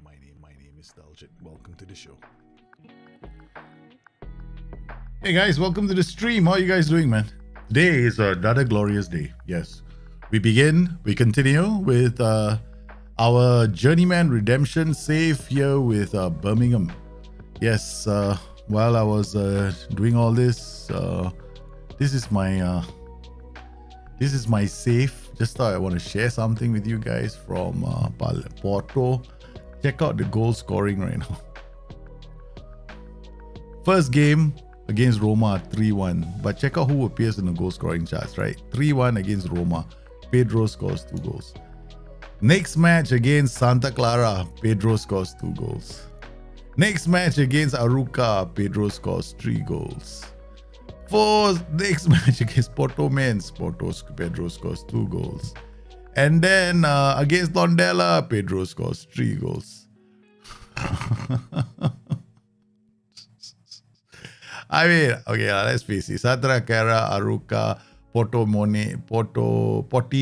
My name is Daljit. Welcome to the show. Hey guys, welcome to the stream. How are you guys doing, man? Today is another glorious day. Yes, we continue with our Journeyman redemption save here with Birmingham. Yes, while I was doing all this, this is my save. Just thought I want to share something with you guys from Porto. Check out the goal scoring right now. First game against Roma, 3-1. But check out who appears in the goal scoring charts, right? 3-1 against Roma. Pedro scores 2 goals. Next match against Santa Clara, Pedro scores 2 goals. Next match against Aruca, Pedro scores 3 goals. For next match against Porto Men's, Pedro scores 2 goals. And then against Tondela, Pedro scores 3 goals. I mean, okay, let's face it. Santa Clara, Aruca, Porti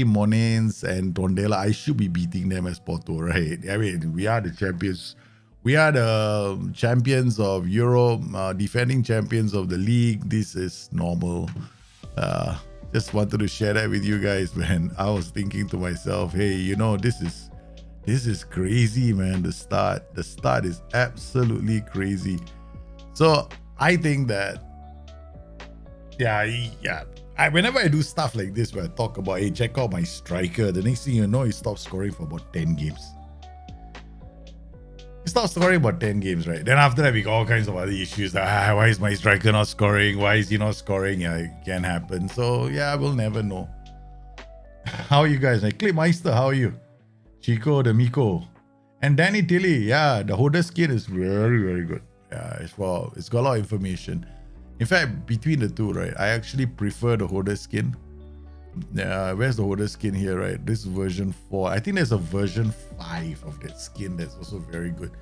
Monens, and Tondela, I should be beating them as Porto, right? I mean, we are the champions. We are the champions of Europe, defending champions of the league. This is normal. Just wanted to share that with you guys, man. I was thinking to myself, hey, you know, this is crazy, man. The start is absolutely crazy. So I think that, whenever I do stuff like this, where I talk about, hey, check out my striker, the next thing you know, he stops scoring for about 10 games. He stopped scoring about 10 games, right? Then after that, we got all kinds of other issues. Why is my striker not scoring? Why is he not scoring? Yeah, it can happen. So, yeah, we'll never know. How are you guys? Like, Clipmeister, how are you? Chico, D'Amico. And Danny Tilly, yeah, the Hoda skin is very, very good. Yeah, it's got a lot of information. In fact, between the two, right, I actually prefer the Hoda skin. Where's the Hoda skin here, right? This is version 4. I think there's a version 5 of that skin that's also very good.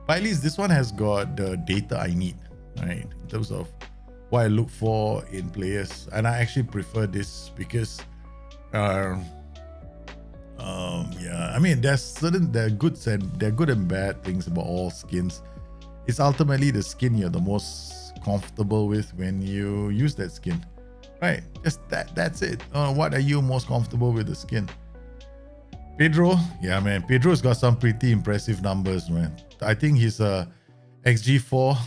But at least this one has got the data I need, right? In terms of what I look for in players. And I actually prefer this because, I mean, there are good and bad things about all skins. It's ultimately the skin you're the most comfortable with when you use that skin. Right, just that's it. What are you most comfortable with the skin? Pedro, yeah, man. Pedro's got some pretty impressive numbers, man. I think he's a XG4,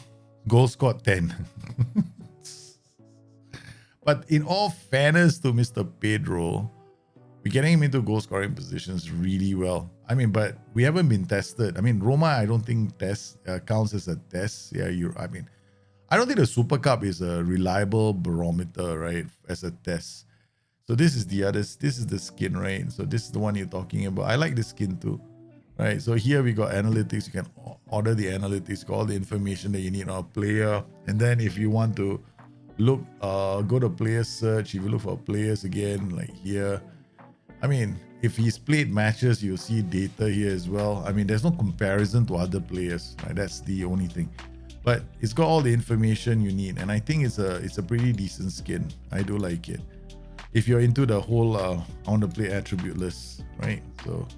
goal scored 10. But in all fairness to Mr. Pedro, we're getting him into goal scoring positions really well. I mean, but we haven't been tested. I mean, Roma, I don't think counts as a test. Yeah, I don't think the Super Cup is a reliable barometer, right, as a test. So this is the skin, right? So this is the one you're talking about. I like the skin too, right? So here we got analytics. You can order the analytics, got all the information that you need on a player. And then if you want to look, go to player search. If you look for players again, like here, I mean, if he's played matches, you'll see data here as well. I mean, there's no comparison to other players, right? That's the only thing. But it's got all the information you need, and I think it's a pretty decent skin. I do like it. If you're into the whole I want to play attributeless, right? So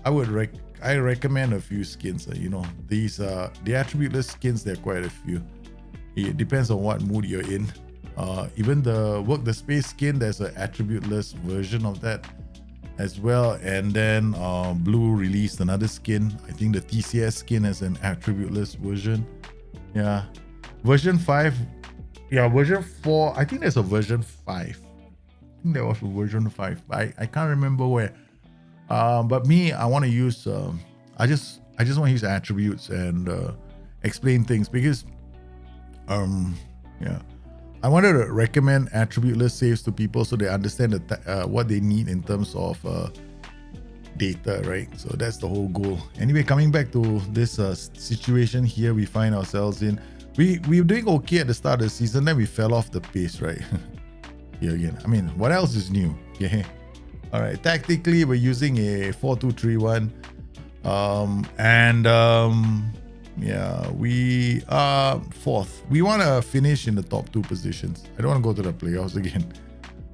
I recommend a few skins. You know, these the attributeless skins. There are quite a few. It depends on what mood you're in. Even the work the space skin, there's an attributeless version of that as well. And then Blue released another skin. I think the TCS skin has an attributeless version. Yeah, version 5. Yeah, version 4. I think there's a version 5. I think there was a version 5. I can't remember where. But me, I want to use. I just want to use attributes and explain things because, I wanted to recommend attributeless saves to people so they understand what they need in terms of data, right? So that's the whole goal. Anyway, coming back to this situation here we find ourselves in, we were doing okay at the start of the season, then we fell off the pace, right? Here again, I mean, what else is new? Yeah. All right, tactically we're using a 4-2-3-1, we are 4th. We want to finish in the top 2 positions. I don't want to go to the playoffs again.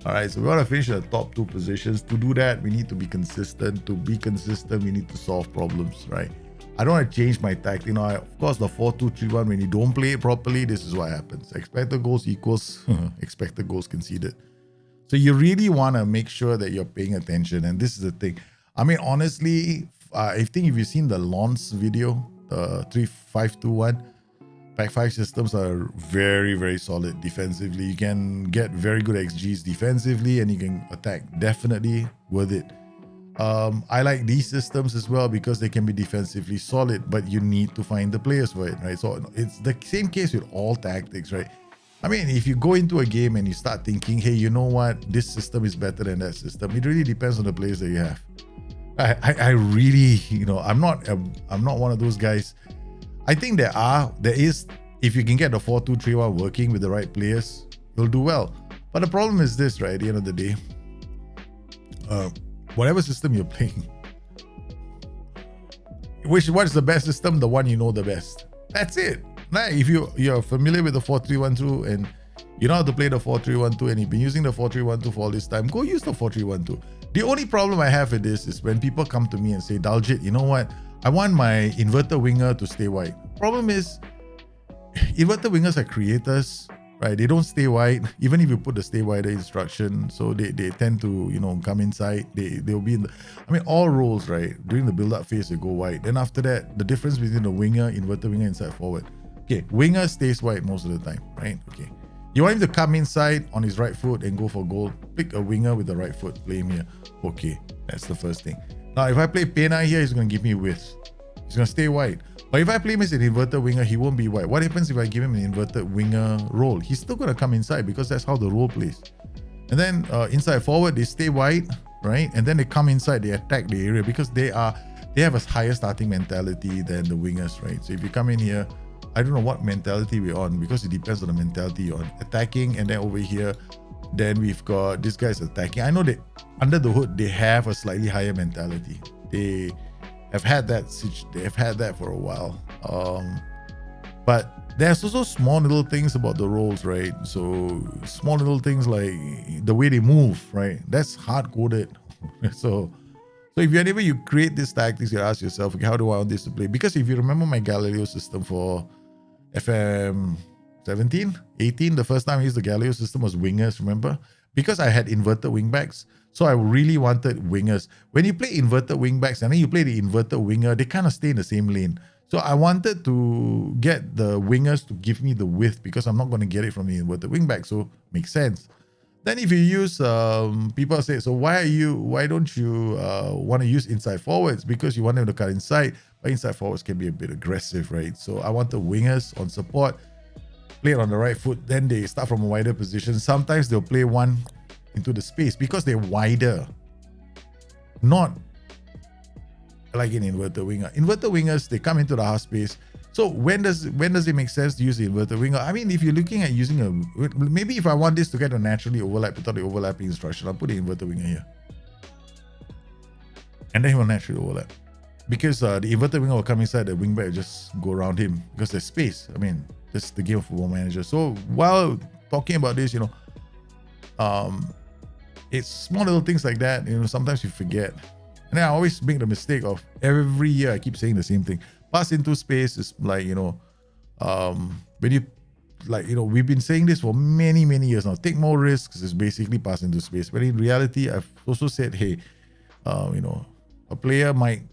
All right, so we want to finish in the top 2 positions. To do that, we need to be consistent. To be consistent, we need to solve problems, right? I don't want to change my tactic. Of course, the 4-2-3-1, when you don't play it properly, this is what happens. Expected goals equals expected goals conceded. So you really want to make sure that you're paying attention. And this is the thing. I mean, honestly, I think if you've seen the Lons video, 3-5-2-1, Pack 5 systems are very, very solid defensively. You can get very good XGs defensively and you can attack. Definitely worth it. I like these systems as well because they can be defensively solid, but you need to find the players for it, right? So it's the same case with all tactics, right? I mean, if you go into a game and you start thinking, hey, you know what? This system is better than that system. It really depends on the players that you have. I really, I'm not one of those guys. I think there is, if you can get the 4-2-3-1 working with the right players, you'll do well. But the problem is this, right? At the end of the day, whatever system you're playing, what is the best system? The one you know the best. That's it. Now, if you're familiar with the 4-3-1-2 and you know how to play the 4-3-1-2 and you've been using the 4-3-1-2 for all this time, go use the 4-3-1-2. The only problem I have with this is when people come to me and say, Daljit, you know what? I want my inverted winger to stay wide. Problem is, inverted wingers are creators, right? They don't stay wide, even if you put the stay wider instruction. So they tend to, come inside. They'll be in the, all roles, right? During the build-up phase, they go wide. Then after that, the difference between the winger, inverted winger, inside forward. Okay, winger stays wide most of the time, right? Okay. You want him to come inside on his right foot and go for goal. Pick a winger with the right foot, play him here. Okay, that's the first thing. Now, if I play Pena here, he's going to give me width. He's going to stay wide. But if I play him as an inverted winger, he won't be wide. What happens if I give him an inverted winger role? He's still going to come inside because that's how the role plays. And then inside forward, they stay wide, right? And then they come inside, they attack the area because they have a higher starting mentality than the wingers, right? So if you come in here, I don't know what mentality we're on because it depends on the mentality you're on. Attacking, and then over here, then we've got this guy's attacking. I know that under the hood, they have a slightly higher mentality. They have had that for a while. But there's also small little things about the roles, right? So small little things like the way they move, right? That's hard-coded. So whenever you create these tactics, you ask yourself, okay, how do I want this to play? Because if you remember my Galileo system for FM 17, 18, the first time I used the Galileo system was wingers, remember? Because I had inverted wingbacks, so I really wanted wingers. When you play inverted wingbacks and then you play the inverted winger, they kind of stay in the same lane. So I wanted to get the wingers to give me the width because I'm not going to get it from the inverted wingback, so makes sense. Then if you use, people say, so why don't you want to use inside forwards? Because you want them to cut inside, but inside forwards can be a bit aggressive, right? So I want the wingers on support, play it on the right foot, then they start from a wider position. Sometimes they'll play one into the space because they're wider, not like an inverted winger. Inverted wingers, they come into the half space. So when does it make sense to use the inverted winger? I mean, if you're looking at using maybe if I want this to get a naturally overlap without the overlapping instruction, I'll put the inverted winger here. And then he will naturally overlap. Because the inverted winger will come inside, the wingback will just go around him because there's space. I mean, that's the game of Football Manager. So while talking about this, it's small little things like that, sometimes you forget. And then I always make the mistake of every year I keep saying the same thing. Pass into space is like, when you, we've been saying this for many, many years now. Take more risks is basically pass into space. But in reality, I've also said, hey, a player might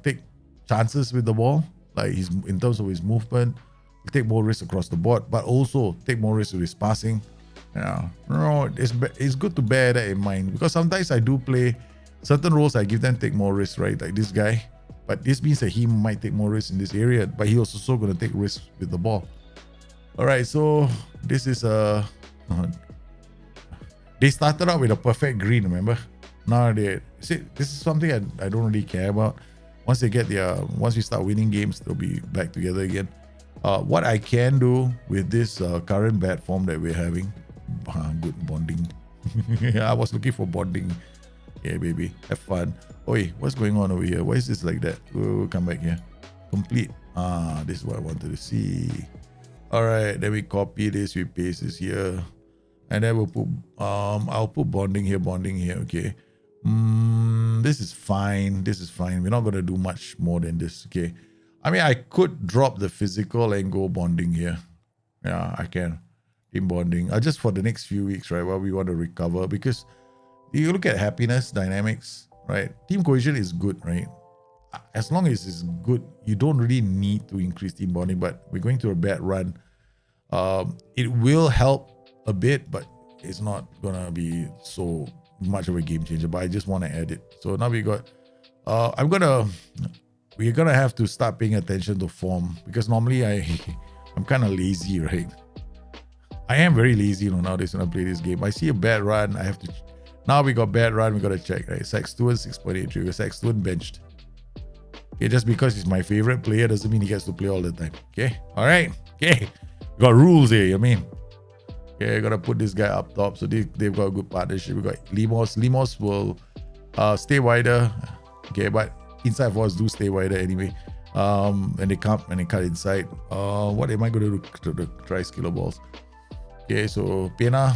take chances with the ball, like in terms of his movement, take more risks across the board, but also take more risks with his passing. It's good to bear that in mind because sometimes I do play certain roles. I give them take more risks, right? Like this guy. But this means that he might take more risks in this area, but he's also going to take risks with the ball. All right, so this is they started out with a perfect green, remember? Now this is something I don't really care about. Once we start winning games, they'll be back together again. What I can do with this current bad form that we're having, good bonding. I was looking for bonding. Yeah, baby, have fun. Oi, what's going on over here? Why is this like that? We'll come back here. Complete. This is what I wanted to see. All right, then we copy this, we paste this here, and then we'll put I'll put bonding here, okay. this is fine. This is fine. We're not going to do much more than this, okay? I mean, I could drop the physical and go bonding here. Yeah, I can. Team bonding. Just for the next few weeks, right, while we want to recover. Because you look at happiness, dynamics, right? Team cohesion is good, right? As long as it's good, you don't really need to increase team bonding, but we're going through a bad run. It will help a bit, but it's not gonna be so much of a game changer. But I just want to add it. So now we got we're gonna have to start paying attention to form, because normally I'm kind of lazy, right? I am very lazy, nowadays when I play this game. I see a bad run, I have to. Now we got bad run, we gotta check, right? Sack Stewart 6.83. We got Sack Stewart benched. Okay, just because he's my favorite player doesn't mean he gets to play all the time. Okay, all right. Okay, we got rules here. I mean, okay, gotta put this guy up top. So they've got a good partnership. We got Limos. Limos will stay wider. Okay, but inside forwards do stay wider anyway. And they cut inside. What am I gonna do to try skiller balls? Okay, so Pena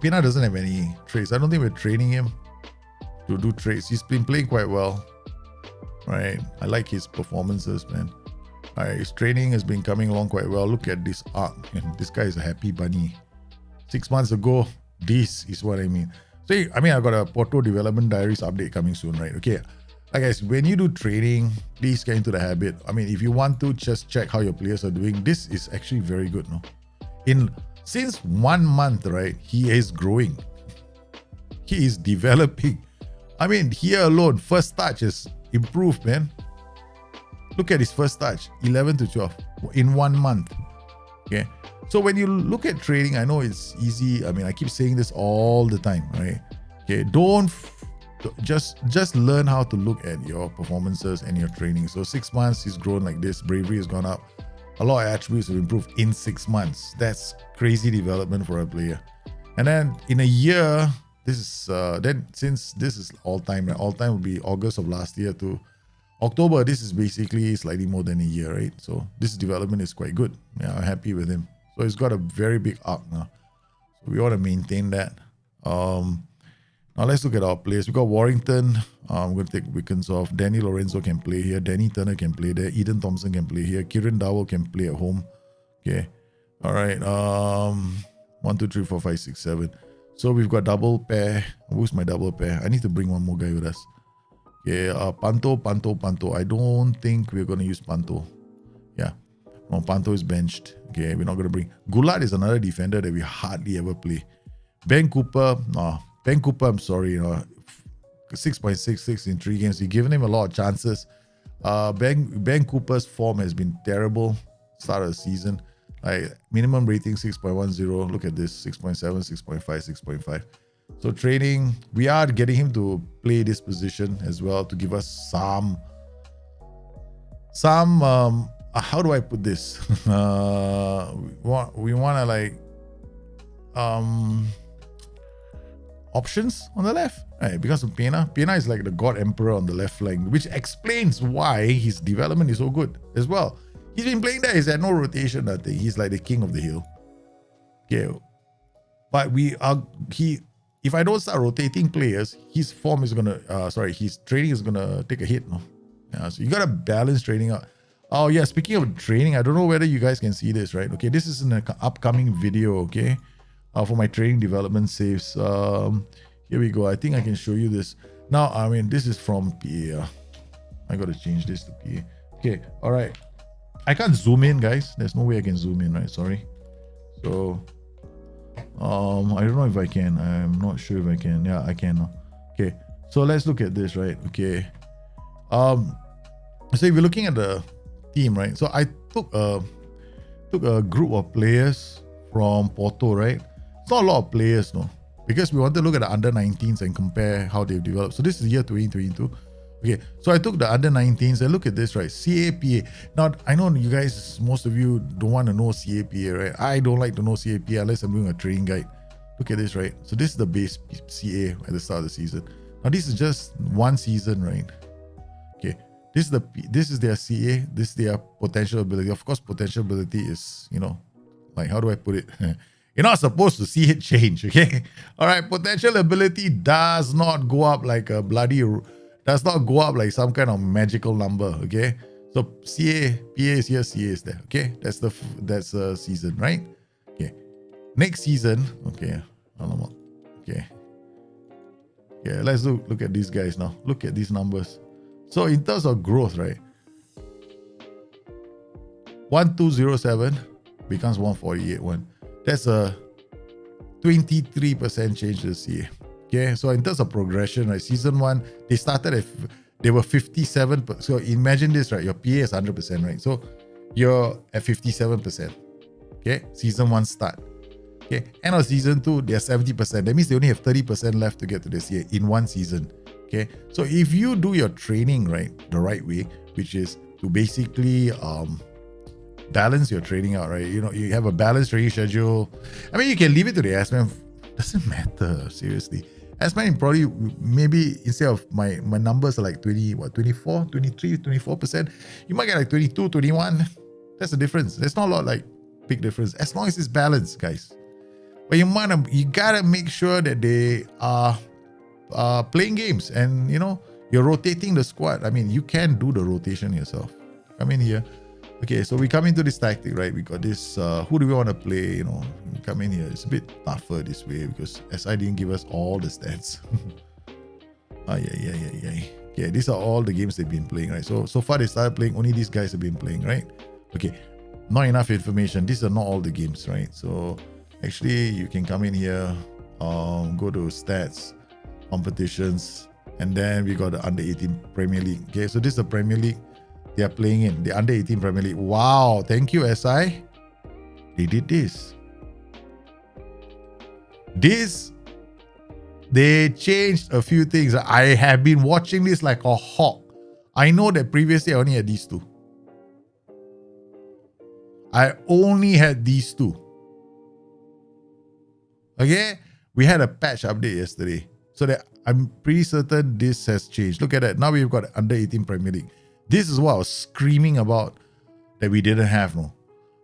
doesn't have any traits. I don't think we're training him to do traits. He's been playing quite well. Right, I like his performances, man. His training has been coming along quite well. Look at this arc. This guy is a happy bunny. 6 months ago, this is what I mean. So, I mean, I've got a Porto Development Diaries update coming soon, right? Okay, guys, when you do training, please get into the habit. I mean, if you want to just check how your players are doing, this is actually very good, no? Since 1 month, right, he is growing. He is developing. I mean, here alone, first touch is improved, man. Look at his first touch, 11 to 12 in 1 month. Okay, so when you look at trading, I know it's easy. I mean, I keep saying this all the time, right? Okay, don't just learn how to look at your performances and your training. So 6 months, he's grown like this. Bravery has gone up. A lot of attributes have improved in 6 months. That's crazy development for a player. And then in a year, this is since this is all time, right? All time would be August of last year to October. This is basically slightly more than a year, right? So this development is quite good. Yeah, I'm happy with him. So he's got a very big arc now. So we want to maintain that. Now let's look at our players. We got Warrington. I'm going to take Wickens off. Danny Lorenzo can play here. Danny Turner can play there. Eden Thompson can play here. Kieran Dowell can play at home. Okay. All right. 1, 2, 3, 4, 5, 6, 7. So we've got double pair. Who's my double pair? I need to bring one more guy with us. Okay, Panto. I don't think we're going to use Panto. Yeah. No, Panto is benched. Okay, we're not going to bring. Goulart is another defender that we hardly ever play. Ben Cooper. No, Ben Cooper, I'm sorry. 6.66 in 3 games. We've given him a lot of chances. Ben Cooper's form has been terrible. Start of the season. Minimum rating 6.10. Look at this, 6.7, 6.5, 6.5. So training, we are getting him to play this position as well to give us some how do I put this? We want to like options on the left, right? Because of Pena is like the God Emperor on the left flank, which explains why his development is so good as well. He's been playing there. He's had no rotation, nothing. He's like the king of the hill. Okay. But if I don't start rotating players, his form is gonna his training is gonna take a hit, no? Yeah, so you gotta balance training out. Oh yeah, speaking of training, I don't know whether you guys can see this, right? Okay, this is an upcoming video, okay? For my training development saves. Here we go. I think I can show you this. Now, I mean, this is from PA. I gotta change this to PA. Okay, all right. I can't zoom in, guys. There's no way I can zoom in, right? Sorry. So, I don't know if I can. I'm not sure if I can. Yeah, I can now. Okay, so let's look at this, right? Okay. So if you're looking at the team, right? So I took a group of players from Porto, right? It's not a lot of players, no, because we want to look at the under-19s and compare how they've developed. So this is year 2022. Okay, so I took the under-19s and look at this, right? CAPA. Now, I know you guys, most of you don't want to know CAPA, right? I don't like to know CAPA unless I'm doing a training guide. Look at this, right? So this is the base CA at the start of the season. Now, this is just one season, right? Okay, this is their CA. This is their potential ability. Of course, potential ability is, like, how do I put it? You're not supposed to see it change, okay? All right, potential ability does not go up like a does not go up like some kind of magical number, okay? So CA, PA is here, CA is there, okay? That's the season, right? Okay. Next season, okay. Okay. Yeah, let's look at these guys now. Look at these numbers. So in terms of growth, right? 1207 becomes 148.1. That's a 23% change this year. Okay, so in terms of progression, right? Season 1, they were 57. So imagine this, right? Your PA is 100%, right? So you're at 57%. Okay, season 1 start. Okay, end of season 2, they're 70%. That means they only have 30% left to get to this year in one season. Okay, so if you do your training right, the right way, which is to basically balance your training out, right? You know, you have a balanced training schedule. I mean, you can leave it to the S-Man. Doesn't matter, seriously. S-Man probably, maybe instead of my numbers are like 24, 23, 24%, you might get like 22, 21. That's the difference. There's not a lot like big difference as long as it's balanced, guys. But you gotta make sure that they are playing games, and you know, you're rotating the squad. I mean, you can do the rotation yourself. Come in here. Okay, so we come into this tactic, right? We got this, who do we want to play? You know, we come in here. It's a bit tougher this way because SI didn't give us all the stats. Yeah. Okay, these are all the games they've been playing, right? So far they started playing, only these guys have been playing, right? Okay, not enough information. These are not all the games, right? So actually, you can come in here, go to stats, competitions, and then we got the under 18 Premier League. Okay, so this is the Premier League they are playing in, the under 18 Premier League. Wow, thank you, SI. They did this. They changed a few things. I have been watching this like a hawk. I know that previously I only had these two. I only had these two. Okay, we had a patch update yesterday, so that I'm pretty certain this has changed. Look at that. Now we've got under 18 Premier League. This is what I was screaming about that we didn't have. No,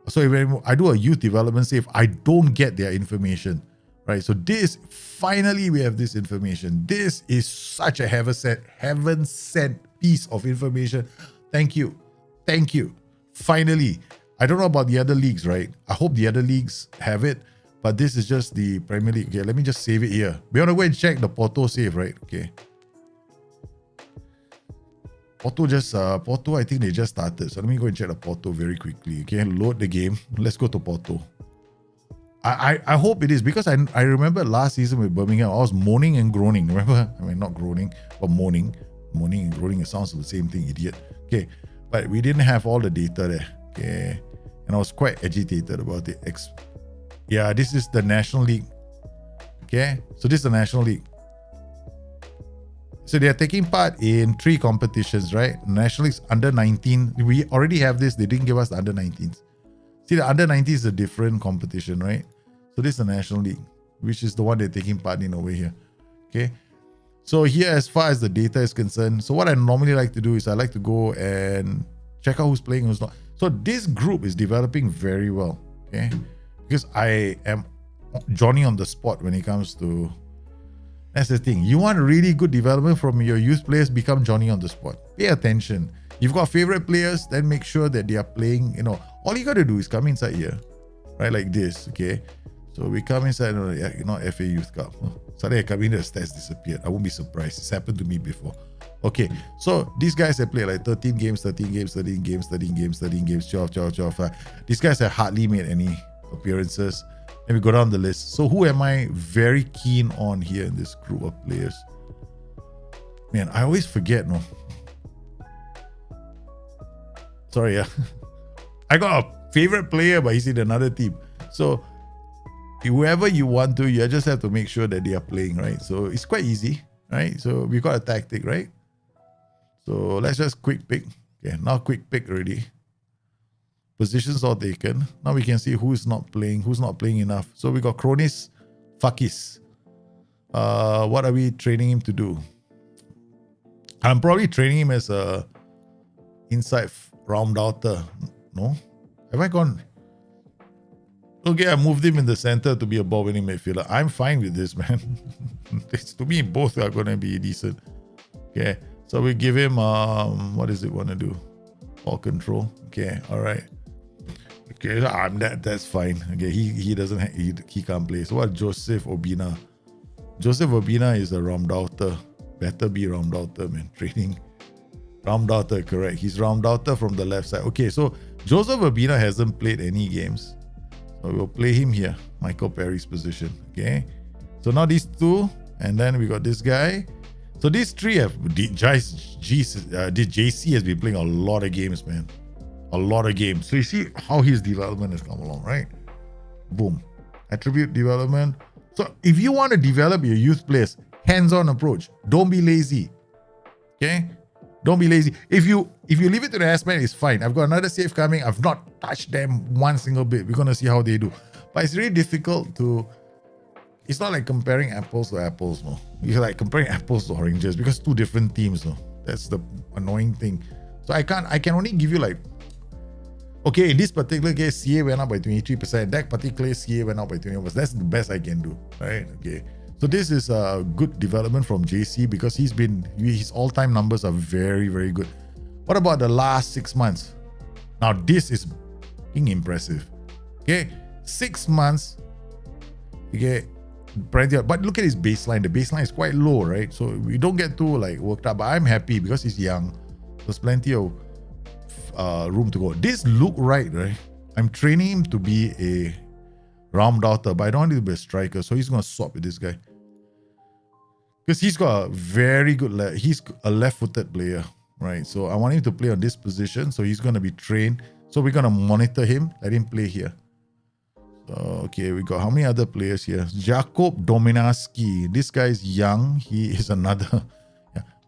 so if I do a youth development save, I don't get their information, right? So this, finally we have this information. This is such a heaven sent piece of information. Thank you. Finally. I don't know about the other leagues, right? I hope the other leagues have it, but this is just the Premier League. Okay, let me just save it here. We want to go and check the Porto save, right? Okay. Porto, I think they just started. So let me go and check the Porto very quickly. Okay, load the game. Let's go to Porto. I hope it is, because I remember last season with Birmingham, I was moaning and groaning. Remember? I mean, not groaning, but moaning. Moaning and groaning, it sounds the same thing, idiot. Okay, but we didn't have all the data there. Okay, and I was quite agitated about it. Yeah, this is the National League. Okay, so this is the National League. So they are taking part in 3 competitions, right? National League's under 19. We already have this. They didn't give us the under 19s. See, the under 19 is a different competition, right? So this is the National League, which is the one they're taking part in over here. Okay. So here, as far as the data is concerned, so what I normally like to do is I like to go and check out who's playing, who's not. So this group is developing very well. Okay. Because I am Johnny on the spot when it comes to. That's the thing. You want really good development from your youth players, become Johnny on the spot. Pay attention. You've got favorite players, then make sure that they are playing, you know, all you got to do is come inside here, right? Like this, okay? So we come inside, not FA Youth Cup. Suddenly I come in, the stats disappeared. I won't be surprised. It's happened to me before. Okay, so these guys have played like 13 games, 12. These guys have hardly made any appearances. And we go down the list. So who am I very keen on here in this group of players? Man, I always forget, no? Sorry, yeah. I got a favorite player, but he's in another team. So whoever you want to, you just have to make sure that they are playing, right? So it's quite easy, right? So we got a tactic, right? So let's just quick pick. Okay, now quick pick already. Positions all taken. Now we can see who's not playing enough. So we got Kronis Fakis. What are we training him to do? I'm probably training him as a inside round outer. No? Have I gone? Okay, I moved him in the center to be a ball-winning midfielder. I'm fine with this, man. To me, both are going to be decent. Okay, so we give him, what does it want to do? Ball control. Okay, all right. Okay, that's fine. Okay, he doesn't, he can't play. So what, Joseph Obina? Joseph Obina is a Raumdauter. Better be Raumdauter, man. Training. Raumdauter, correct. He's Raumdauter from the left side. Okay, so Joseph Obina hasn't played any games. So we'll play him here. Michael Perry's position. Okay. So now these two, and then we got this guy. So these three have JC has been playing a lot of games, man. A lot of games. So you see how his development has come along, right? Boom. Attribute development. So if you want to develop your youth players, hands-on approach. Don't be lazy. Okay? Don't be lazy. If you leave it to the S-Man, it's fine. I've got another save coming. I've not touched them one single bit. We're going to see how they do. But it's really difficult to... It's not like comparing apples to apples, no. It's like comparing apples to oranges because two different teams, no. That's the annoying thing. So I can only give you like... Okay, in this particular case, CA went up by 23%. That particular CA went up by 21%. That's the best I can do, right? Okay. So this is a good development from JC because his all-time numbers are very, very good. What about the last 6 months? Now this is impressive. Okay, 6 months. Okay, but look at his baseline. The baseline is quite low, right? So we don't get too like worked up. But I'm happy because he's young. There's plenty of room to go. This look right? I'm training him to be a Raumdauter, but I don't want him to be a striker. So he's gonna swap with this guy. Because he's got a very good he's a left-footed player, right? So I want him to play on this position. So he's going to be trained. So we're going to monitor him. Let him play here. So, okay, we got how many other players here? Jakob Dominaski. This guy is young. He is another.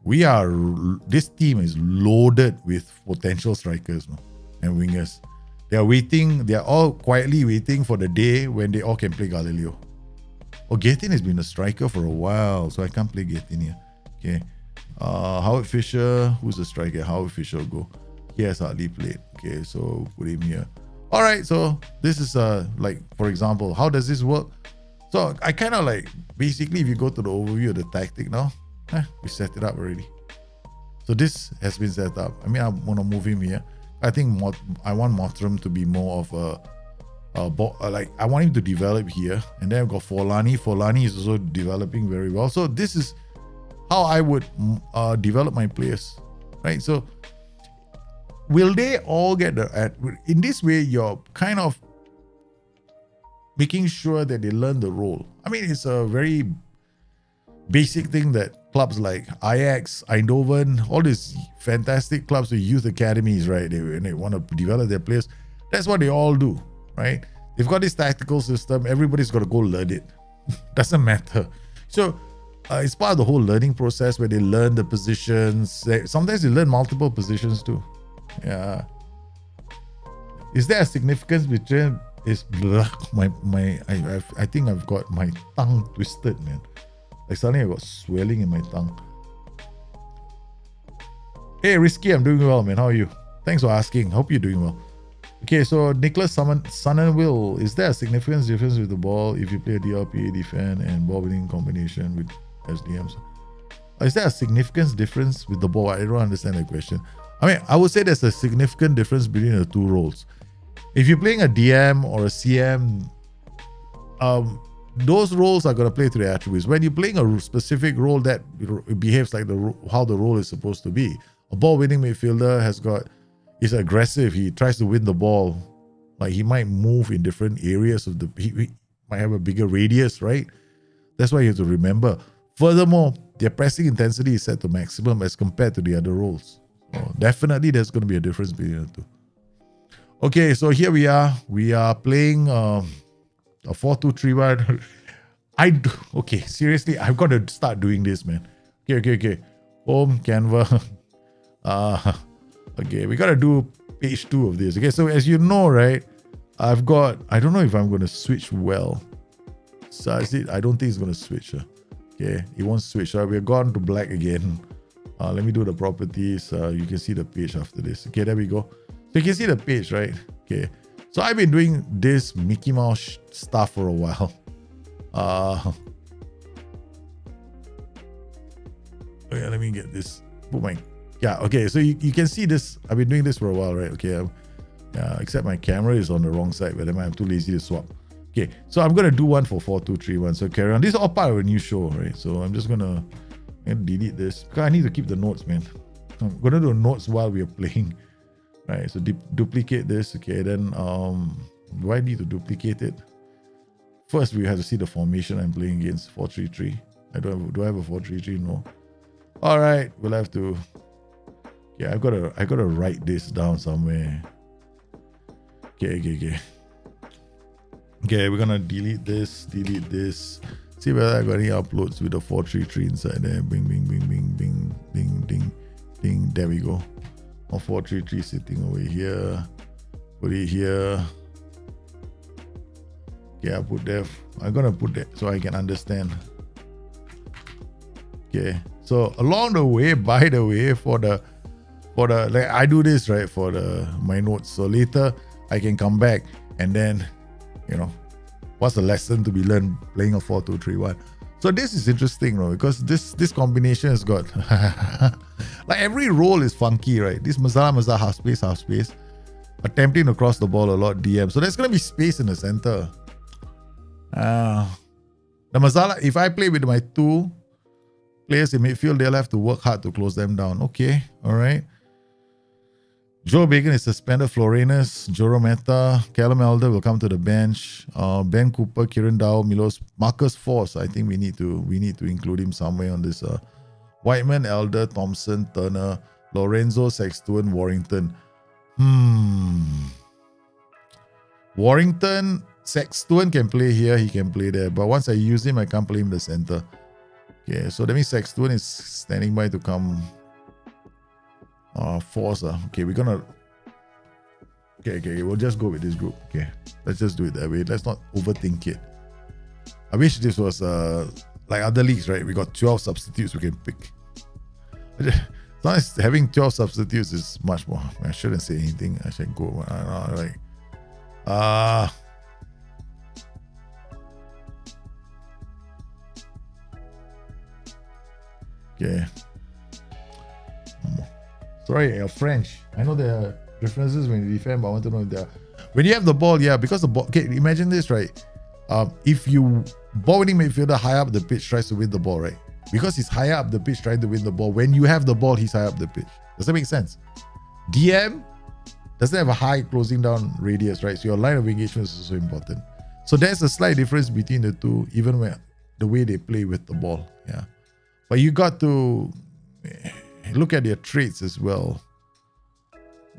Yeah. This team is loaded with potential strikers and wingers. They are waiting. They are all quietly waiting for the day when they all can play Galileo. Oh, Gatin has been a striker for a while, so I can't play Gatin here. Okay. Howard Fisher, who's the striker? Howard Fisher will go. He has hardly played. Okay, so put him here. All right, so this is like, for example, how does this work? So I kind of like, basically, if you go to the overview of the tactic now, we set it up already. So this has been set up. I mean, I want to move him here. I think I want Mottram to be more of a like I want him to develop here, and then I've got Forlani. Forlani is also developing very well. So this is how I would develop my players, right? So will they all get in this way? You're kind of making sure that they learn the role. I mean, it's a very basic thing that clubs like Ajax, Eindhoven, all these fantastic clubs with youth academies, right? They want to develop their players. That's what they all do. Right? They've got this tactical system. Everybody's got to go learn it. Doesn't matter. So it's part of the whole learning process where they learn the positions. Sometimes they learn multiple positions too. Yeah. Is there a significance between I think I've got my tongue twisted, man. Like suddenly I got swelling in my tongue. Hey, Risky, I'm doing well, man. How are you? Thanks for asking. Hope you're doing well. Okay, so Nicholas Will, is there a significant difference with the ball if you play a DLP, defend, and ball winning combination with SDMs? Is there a significant difference with the ball? I don't understand that question. I mean, I would say there's a significant difference between the two roles. If you're playing a DM or a CM, those roles are going to play to their attributes. When you're playing a specific role that behaves like how the role is supposed to be, a ball winning midfielder is aggressive. He tries to win the ball. Like he might move in different areas of he might have a bigger radius, right? That's why you have to remember. Furthermore, their pressing intensity is set to maximum as compared to the other roles. So definitely there's going to be a difference between the two. Okay, so here we are. We are playing a 4-2-3-1. Okay, seriously, I've got to start doing this, man. Okay. Home, Canva. Okay, we got to do page 2 of this. Okay, so as you know, right, I don't know if I'm going to switch well. So I don't think it's going to switch. Okay, it won't switch. We're gone to black again. Let me do the properties. You can see the page after this. Okay, there we go. So you can see the page, right? Okay, So I've been doing this Mickey Mouse stuff for a while. Okay, let me get this. Put my, yeah, okay. So you can see this. I've been doing this for a while, right? Okay. Except my camera is on the wrong side, but I'm too lazy to swap. Okay, so I'm gonna do one for 4231. So carry on. This is all part of a new show, right? So I'm just gonna delete this because I need to keep the notes, man. I'm gonna do notes while we are playing, right? So duplicate this. Okay, then do I need to duplicate it? First, we have to see the formation I'm playing against. 4-3-3. Do I have a 4-3-3? No. All right, we'll have to. Yeah, I gotta write this down somewhere. Okay. Okay, we're gonna delete this. See whether I got any uploads with the 433 inside there. Bing. There we go. Or 433 sitting over here. Put it here. Okay, I'll put that. I'm gonna put that so I can understand. Okay. So along the way, by the way, for the like I do this right for my notes. So later I can come back and then, you know, what's the lesson to be learned playing a 4-2-3-1. So this is interesting, no? Because this combination has got like every role is funky, right? This Mazala half space, attempting to cross the ball a lot, DM. So there's gonna be space in the center. The Mazala, if I play with my two players in midfield, they'll have to work hard to close them down. Okay, all right. Joe Bacon is suspended. Florenus, Joro Meta, Callum Elder will come to the bench. Ben Cooper, Kieran Dow, Milos, Marcus Force. I think we need to include him somewhere on this. Whiteman, Elder, Thompson, Turner, Lorenzo, Sexton, Warrington. Warrington, Sexton can play here. He can play there. But once I use him, I can't play him in the center. Okay, so that means Sexton is standing by to come. Force. Okay, we're gonna. Okay, we'll just go with this group. Okay, let's just do it that way. Let's not overthink it. I wish this was like other leagues, right? We got 12 substitutes we can pick. Sometimes having 12 substitutes is much more. I shouldn't say anything. I should go. Okay. Sorry, you're French. I know there are differences when you defend, but I want to know if there are. When you have the ball, yeah, because the ball. Okay, imagine this, right? If you ball winning midfielder high up the pitch tries to win the ball, right? Because he's higher up the pitch trying to win the ball. When you have the ball, he's high up the pitch. Does that make sense? DM doesn't have a high closing down radius, right? So your line of engagement is also important. So there's a slight difference between the two, even when the way they play with the ball. Yeah, but you got to look at their traits as well.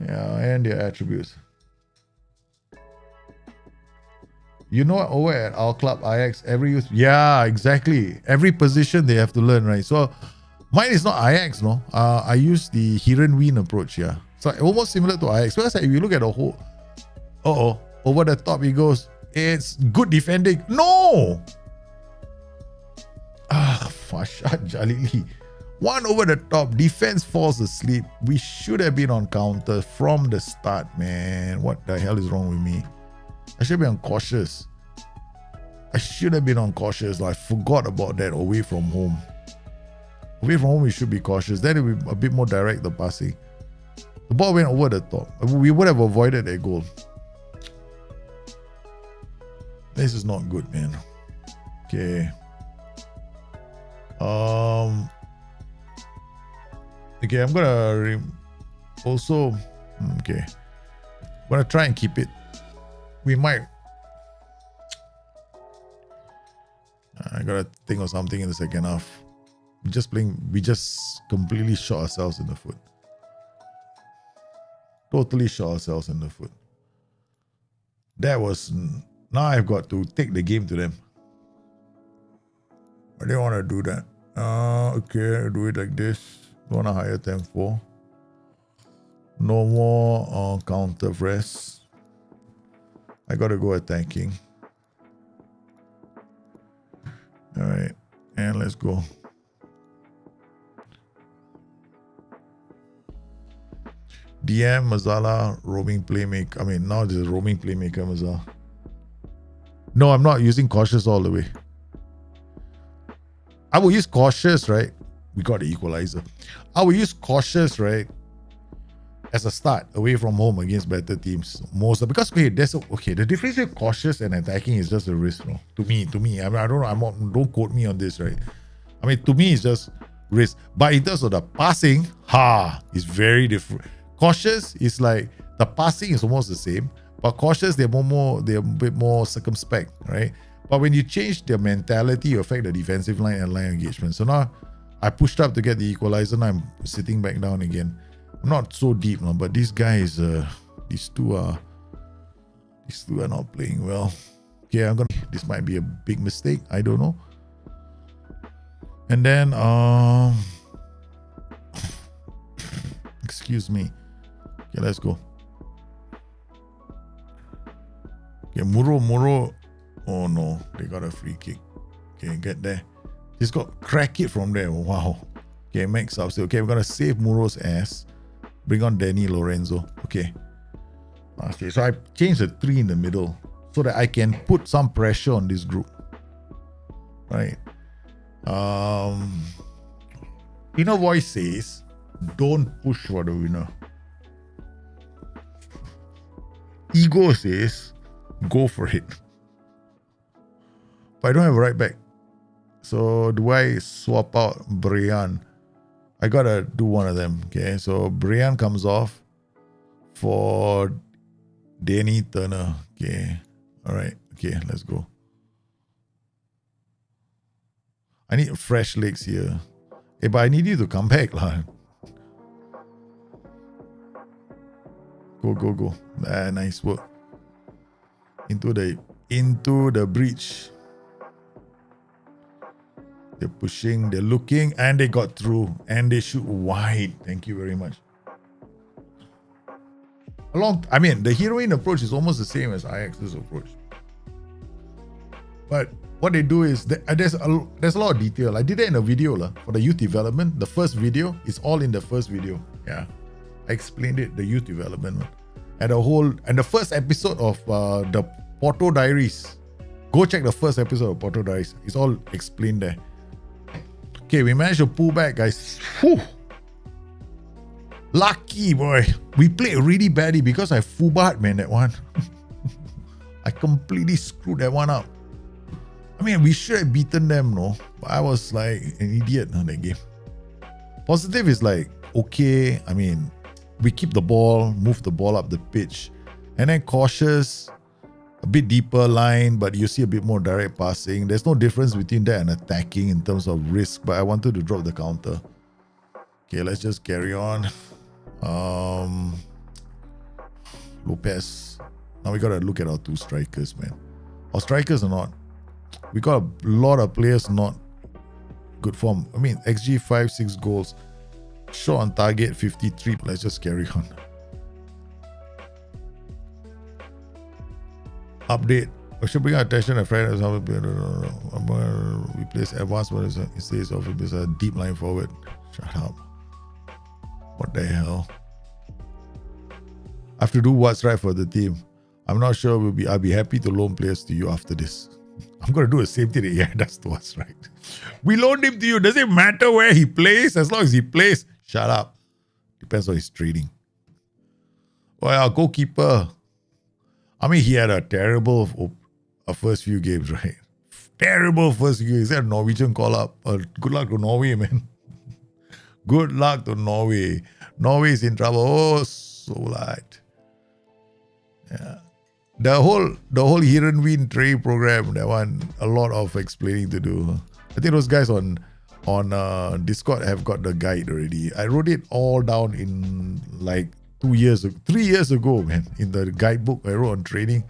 Yeah, and their attributes. You know, over at our club, Ajax, every youth, yeah, exactly. Every position they have to learn, right? So mine is not Ajax, no. I use the Heerenveen approach, yeah. So almost similar to Ajax. Because if you look at the whole, over the top he goes. It's good defending. No! Fashad Jalili. One over the top, defense falls asleep. We should have been on counter from the start, man. What the hell is wrong with me? I should be on cautious. I should have been on cautious. I forgot about that away from home. Away from home, we should be cautious. Then it will be a bit more direct, the passing. The ball went over the top. We would have avoided that goal. This is not good, man. Okay. Okay, I'm gonna also. Okay, I'm gonna try and keep it. We might. I gotta think of something in the second half. We just completely shot ourselves in the foot. Totally shot ourselves in the foot. That was. Now I've got to take the game to them. I didn't want to do that. Okay, I'll do it like this. Want a higher tempo. No more counter press. I gotta go attacking. All right, and let's go. DM, Mazala, roaming playmaker. I mean, now there's a roaming playmaker, Mazala. No, I'm not using cautious all the way. I will use cautious, right? We got the equalizer. I will use cautious, right? As a start away from home against better teams. Most because the difference between cautious and attacking is just a risk, no? To me. I mean, I don't know. Don't quote me on this, right? I mean, to me, it's just risk. But in terms of the passing, it's very different. Cautious is like the passing is almost the same, but cautious they're a bit more circumspect, right? But when you change their mentality, you affect the defensive line and line engagement. So now I pushed up to get the equalizer. Now I'm sitting back down again. I'm not so deep now, but these guys, these two are not playing well. Okay, this might be a big mistake. I don't know. And then, excuse me. Okay, let's go. Okay, Muro. Oh no, they got a free kick. Okay, get there. He's got crack it from there. Wow. Okay, max up. Okay, we're gonna save Muro's ass. Bring on Danny Lorenzo. Okay. Okay, so I changed the 3 in the middle so that I can put some pressure on this group. Right. Inner voice says, don't push for the winner. Ego says, go for it. But I don't have a right back. So do I swap out Brian? I gotta do one of them. Okay, so Brian comes off for Danny Turner. Okay, all right. Okay, let's go. I need fresh legs here. Hey, but I need you to come back, lah. Go. Nice work. Into the breach. They're pushing, they're looking, and they got through. And they shoot wide. Thank you very much. The heroine approach is almost the same as Ajax's approach. But what they do is, there's a lot of detail. I did it in a video for the youth development. The first video is all in the first video. Yeah. I explained it, the youth development one. And the first episode of the Porto Diaries. Go check the first episode of Porto Diaries. It's all explained there. Okay, we managed to pull back, guys. Whew. Lucky, boy. We played really badly because I fubat, man, that one. I completely screwed that one up. I mean, we should have beaten them, no? But I was like an idiot on that game. Positive is like, okay, I mean, we keep the ball, move the ball up the pitch. And then cautious, a bit deeper line, but you see a bit more direct passing. There's no difference between that and attacking in terms of risk, but I wanted to drop the counter. Okay, let's just carry on. Lopez. Now we gotta look at our 2 strikers, man. Our strikers are not. We got a lot of players not good form. I mean, XG 5-6 goals. Shot on target 53. Let's just carry on. Update. We should bring our attention to Friday. We place advanced instead of a deep line forward. Shut up. What the hell? I have to do what's right for the team. I'm not sure I'll be happy to loan players to you after this. I'm going to do the same thing. Yeah, that's what's right. We loaned him to you. Does it matter where he plays? As long as he plays, shut up. Depends on his training. Well, our goalkeeper. I mean, he had a terrible first few games, right? Terrible first few games. Is that a Norwegian call-up? Good luck to Norway, man. Good luck to Norway. Norway is in trouble. Oh, so light. Yeah. The whole Heerenveen trade program, that one, a lot of explaining to do. I think those guys on Discord have got the guide already. I wrote it all down in like 3 years ago, man, in the guidebook I wrote on training.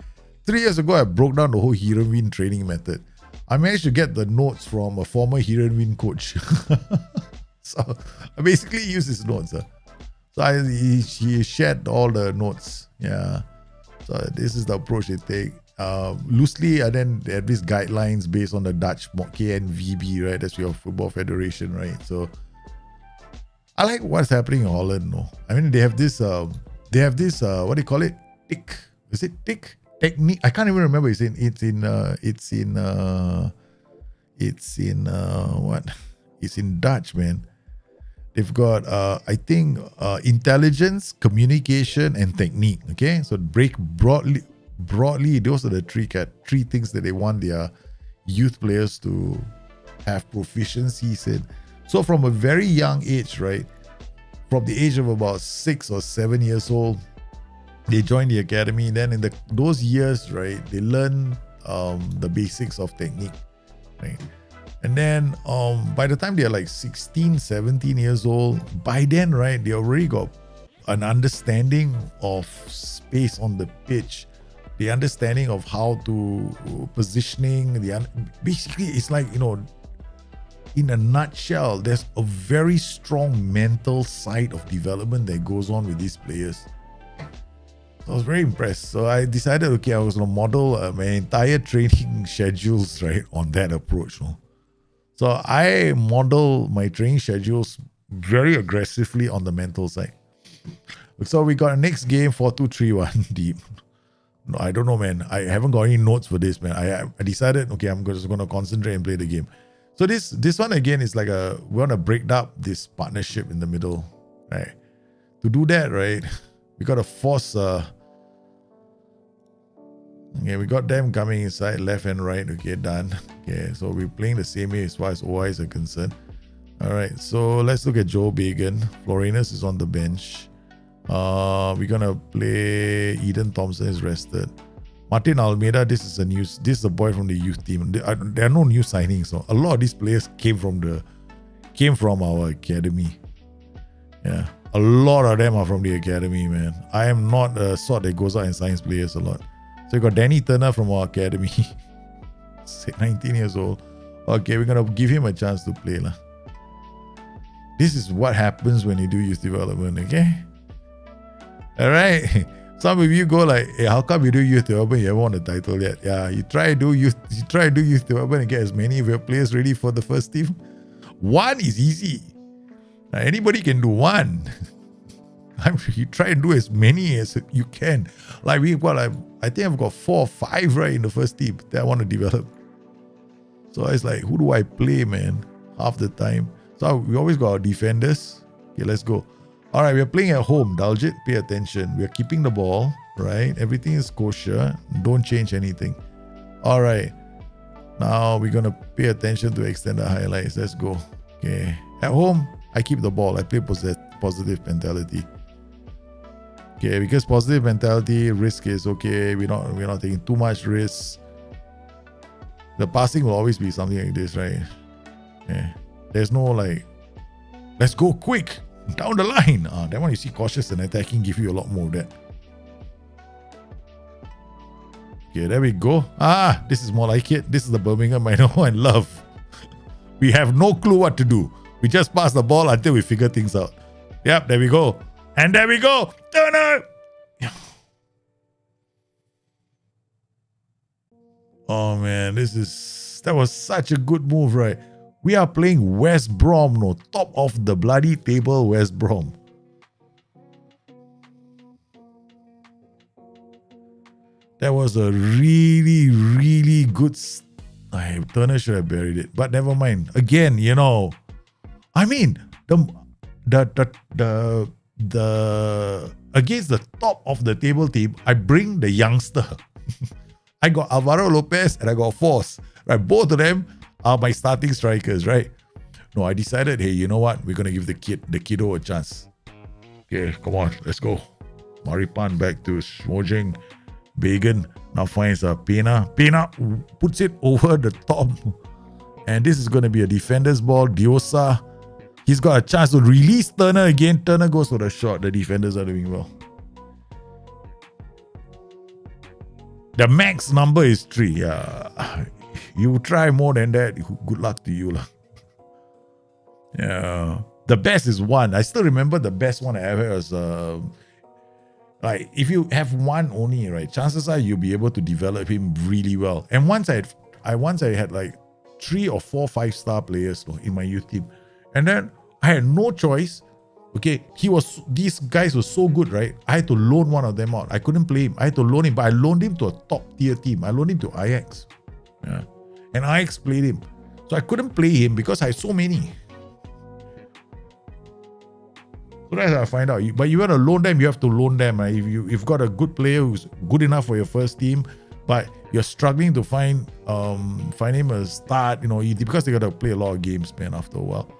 3 years ago, I broke down the whole Heerenveen training method. I managed to get the notes from a former Heerenveen coach. So I basically used his notes. So he shared all the notes. Yeah. So this is the approach they take. Loosely, and then they have these guidelines based on the Dutch KNVB, right? That's your football federation, right? So I like what's happening in Holland. No, I mean they have this they have this what do you call it? Tick. Is it tick? Technique. I can't even remember. It's in what? It's in Dutch, man. They've got I think intelligence, communication, and technique. Okay, so break broadly, those are the three things that they want their youth players to have proficiencies in. So from a very young age, right? From the age of about 6 or 7 years old, they join the academy. Then in those years, right, they learn the basics of technique, right? And then by the time they're like 16, 17 years old, by then, right, they already got an understanding of space on the pitch, the understanding of how to positioning. Basically, it's like, you know, in a nutshell, there's a very strong mental side of development that goes on with these players. So I was very impressed. So I decided, okay, I was going to model my entire training schedules, right, on that approach. No? So I model my training schedules very aggressively on the mental side. So we got a next game 4-2-3-1 deep. No, I don't know, man. I haven't got any notes for this, man. I decided, okay, I'm just going to concentrate and play the game. So this one again is like we want to break up this partnership in the middle, right? To do that, right, we got to force. Okay, we got them coming inside, left and right. Okay, done. Okay, so we're playing the same way as far as OIs are concerned. All right, so let's look at Joe Bagan. Florinus is on the bench. We're gonna play. Eden Thompson is rested. Martin Almeida, this is a boy from the youth team. There are no new signings. So a lot of these players came from our academy. Yeah, a lot of them are from the academy, man. I am not a sort that goes out and signs players a lot. So we got Danny Turner from our academy, 19 years old. Okay, we're gonna give him a chance to play, lah. This is what happens when you do youth development. Okay. All right. Some of you go like, hey, how come you do youth development? You haven't won a title yet. Yeah, you try to do youth development and get as many of your players ready for the first team. One is easy. Anybody can do one. You try and do as many as you can. Like we've got, I think I've got 4 or 5 right in the first team that I want to develop. So it's like, who do I play, man? Half the time. So we always got our defenders. Okay, let's go. All right, we're playing at home. Daljit, pay attention. We're keeping the ball, right? Everything is kosher. Don't change anything. All right. Now we're going to pay attention to extended highlights. Let's go. Okay. At home, I keep the ball. I play positive mentality. Okay, because positive mentality, risk is okay. We're not taking too much risk. The passing will always be something like this, right? Yeah. There's no like, let's go quick. Down the line. That one you see cautious and attacking give you a lot more of that. Okay, there we go. This is more like it. This is the Birmingham I know and love. We have no clue what to do. We just pass the ball until we figure things out. Yep, there we go. And there we go. Turner. Oh man, that was such a good move, right? We are playing West Brom, no, top of the bloody table, West Brom. That was a really, really good. Turner should have buried it, but never mind. Again, you know, I mean the against the top of the table team, I bring the youngster. I got Alvaro Lopez and I got Force. Right, both of them are my starting strikers, right? No, I decided, hey, you know what? We're gonna give the kiddo a chance. Okay, come on, let's go. Maripan back to Smojing. Bagan now finds Pena. Pena puts it over the top. And this is gonna be a defender's ball. Diosa, he's got a chance to release Turner again. Turner goes for the shot. The defenders are doing well. The max number is 3. Yeah. You try more than that, good luck to you. Yeah. The best is 1. I still remember the best one I ever had was like if you have 1 only, right? Chances are you'll be able to develop him really well. And once I had like 3 or 4 5-star players in my youth team. And then I had no choice Okay, these guys were so good, right? I had to loan one of them out. I couldn't play him. I had to loan him, but I loaned him to a top tier team. I loaned him to Ajax. Yeah. And Ajax played him. So I couldn't play him because I had so many. So that's how I find out. But you want to loan them, you have to loan them. If you've got a good player who's good enough for your first team, but you're struggling to find him a start, because they got to play a lot of games, man, after a while.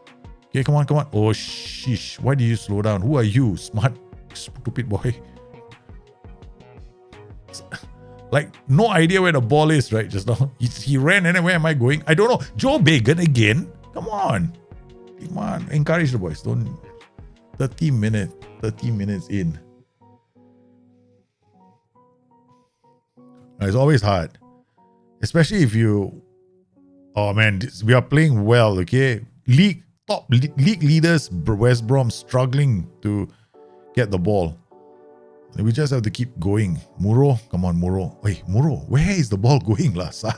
Okay, come on. Oh, sheesh. Why did you slow down? Who are you? Smart, stupid boy. Like, no idea where the ball is, right? Just now. He ran, and where am I going? I don't know. Joe Bacon again? Come on. Encourage the boys. Don't. 30 minutes in. It's always hard. Especially if you... Oh, man. We are playing well, okay? Top league leaders, West Brom, struggling to get the ball. We just have to keep going. Muro, come on, Muro. Wait, Muro, where is the ball going, lah? Sa,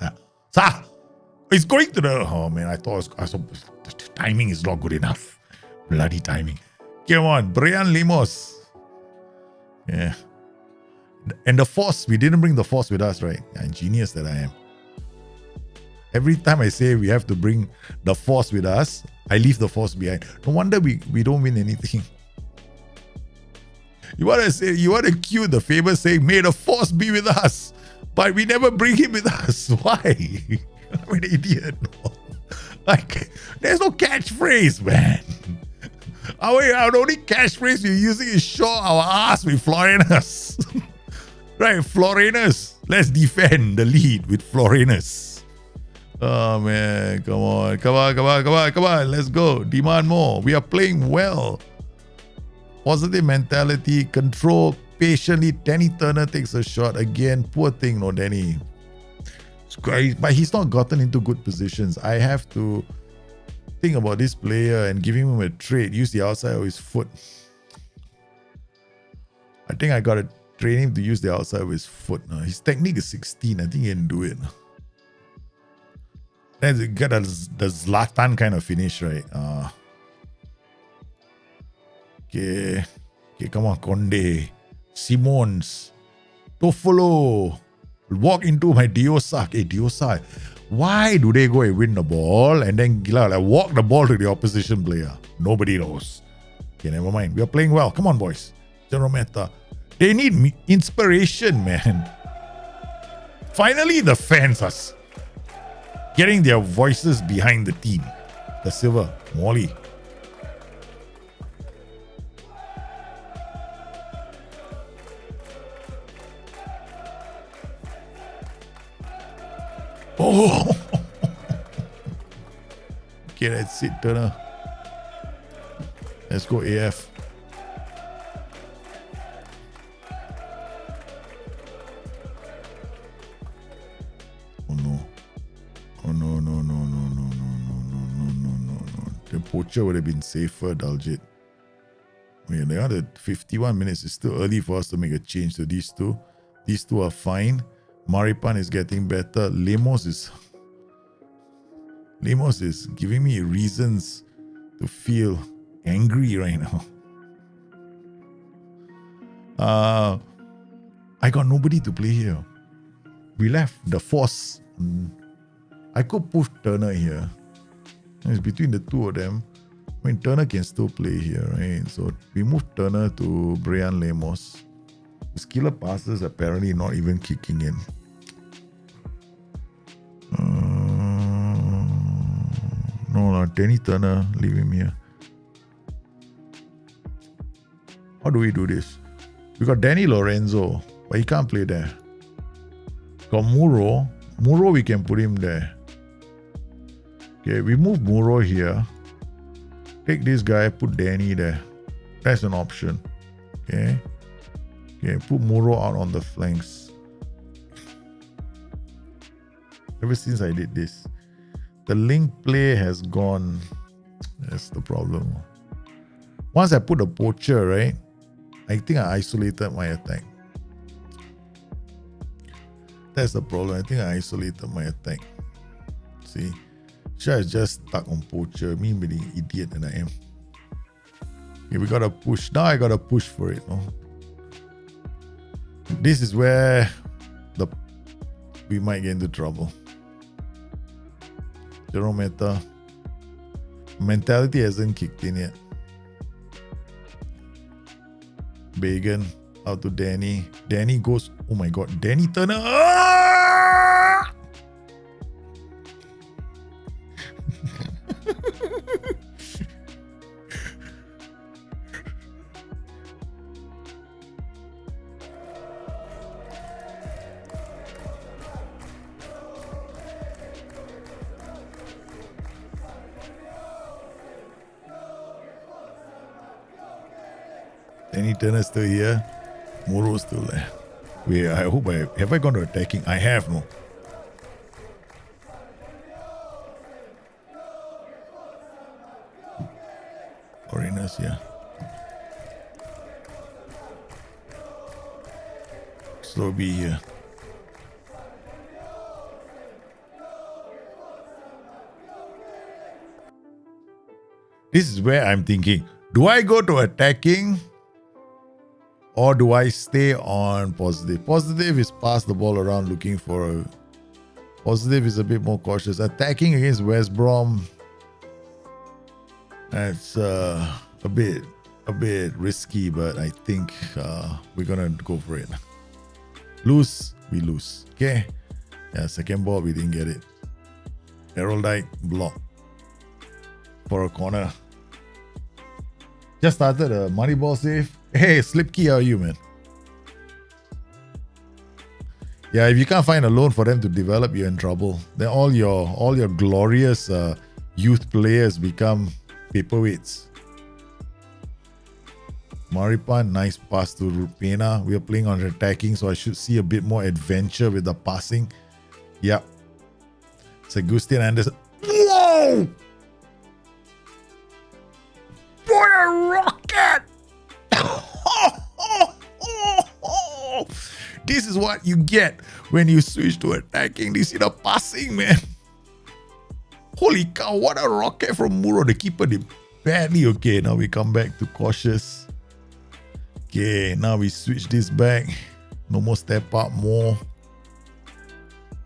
it's going to the... Oh, man, I thought the timing is not good enough. Bloody timing. Come on, Brian Lemos. Yeah. And the force, we didn't bring the force with us, right? Yeah, genius that I am. Every time I say we have to bring the force with us, I leave the force behind. No wonder we don't win anything. You want to cue the famous saying, may the force be with us. But we never bring him with us. Why? I'm an idiot. Like, there's no catchphrase, man. Our only catchphrase we're using is show our ass with Florinus. Right, Florinus. Let's defend the lead with Florinus. Oh man, come on. Let's go. Demand more. We are playing well. Positive mentality, control, patiently. Danny Turner takes a shot again. Poor thing, no, Danny. But he's not gotten into good positions. I have to think about this player and give him a trade. Use the outside of his foot. I think I got to train him to use the outside of his foot. His technique is 16. I think he can do it. Then get the Zlatan kind of finish, right? Okay, come on, Conde. Simons. Toffolo. Walk into my Diosa. Hey, Diosa. Why do they go and win the ball and then walk the ball to the opposition player? Nobody knows. Okay, never mind. We are playing well. Come on, boys. General Meta. They need inspiration, man. Finally, the fans are getting their voices behind the team. The Silver. Molly. Oh! Okay, that's it, Turner. Let's go AF. Oh no. The poacher would have been safer, Daljit. They are the 51 minutes. It's still early for us to make a change to these two. These two are fine. Maripan is getting better. Lemos is giving me reasons to feel angry right now. I got nobody to play here. We left the force. I could push Turner here. It's between the two of them. I mean, Turner can still play here, right? So we moved Turner to Brian Lemos. His killer passes apparently not even kicking in. No, Danny Turner, leave him here. How do we do this? We got Danny Lorenzo, but he can't play there. Got Muro. Muro, we can put him there. Okay, we move Muro here. Take this guy, put Danny there. That's an option. Okay, put Muro out on the flanks. Ever since I did this, the link play has gone. That's the problem. Once I put a poacher, right, I think I isolated my attack. That's the problem. I think I isolated my attack. See? Shah is just stuck on poacher. Me being idiot that I am. Okay, we gotta push. Now I gotta push for it. No? This is where we might get into trouble. General meta. Mentality hasn't kicked in yet. Bagan out to Danny. Danny goes, oh my god, Danny Turner. Ah! Danny Turner still here. Moro's still there. Wait, I hope have I gone to attacking? I have, no. Foreigners, yeah. So be here. This is where I'm thinking. Do I go to attacking? Or do I stay on positive? Positive is pass the ball around looking for a... Positive is a bit more cautious. Attacking against West Brom, that's a bit risky, but I think we're gonna go for it. Lose, we lose. Okay. Yeah, second ball, we didn't get it. Heraldite block for a corner. Just started a money ball save. Hey, Slipkey, how are you, man? Yeah, if you can't find a loan for them to develop, you're in trouble. Then all your glorious youth players become paperweights. Maripan, nice pass to Rupena. We are playing on attacking, so I should see a bit more adventure with the passing. Yep. Sebastian Anderson. Whoa! What a rocket! This is what you get when you switch to attacking. This is the passing, man. Holy cow, what a rocket from Muro. The keeper did badly. Okay, now we come back to cautious. Okay, now we switch this back. No more step up, more.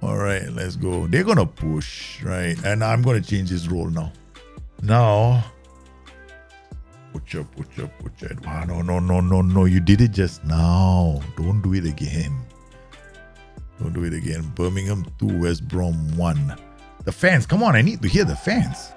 Alright, let's go. They're gonna push, right? And I'm gonna change this role now. Now, put your. Ah, no. You did it just now. Don't do it again. Don't do it again. Birmingham 2, West Brom 1. The fans, come on, I need to hear the fans.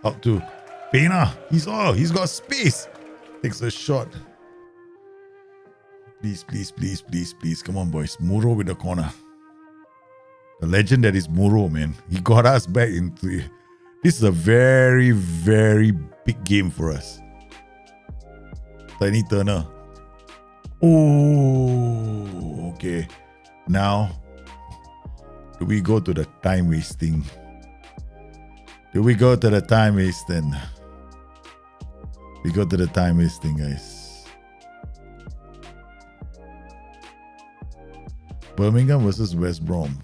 Out to Pena. He's got space. Takes a shot. Please. Come on, boys. Muro with the corner. The legend that is Muro, man. He got us back into it. This is a very, very big game for us. Tiny Turner. Oh, okay. Now, do we go to the time wasting? Do we go to the time wasting? We go to the time wasting, guys. Birmingham versus West Brom.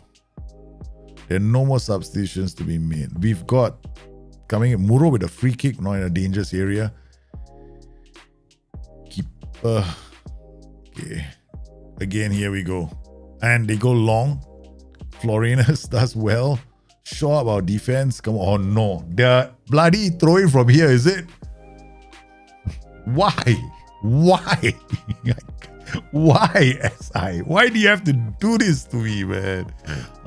There are no more substitutions to be made. We've got coming in Muro with a free kick, not in a dangerous area. Keeper. Okay. Again, here we go. And they go long. Florinus does well. Show up our defense. Come on. Oh no. They're bloody throwing from here, is it? Why? Why? Why, SI? Why do you have to do this to me, man?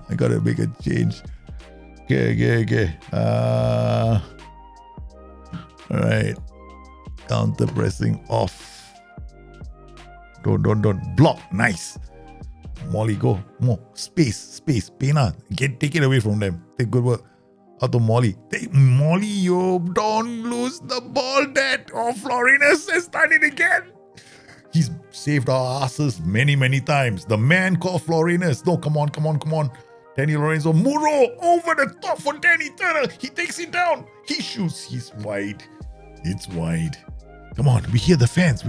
I gotta make a change. Okay. Alright. Counter pressing off. Don't. Block. Nice. Molly, go. More. Space. Pena. Take it away from them. Take good work. Out to Molly. Take Molly, yo. Don't lose the ball, Dad. Oh, Florinus has done it again. He's saved our asses many times. The man called Florinus. No, come on. Danny Lorenzo. Muro over the top for Danny Turner. He takes it down. He shoots. He's wide. It's wide. Come on. We hear the fans.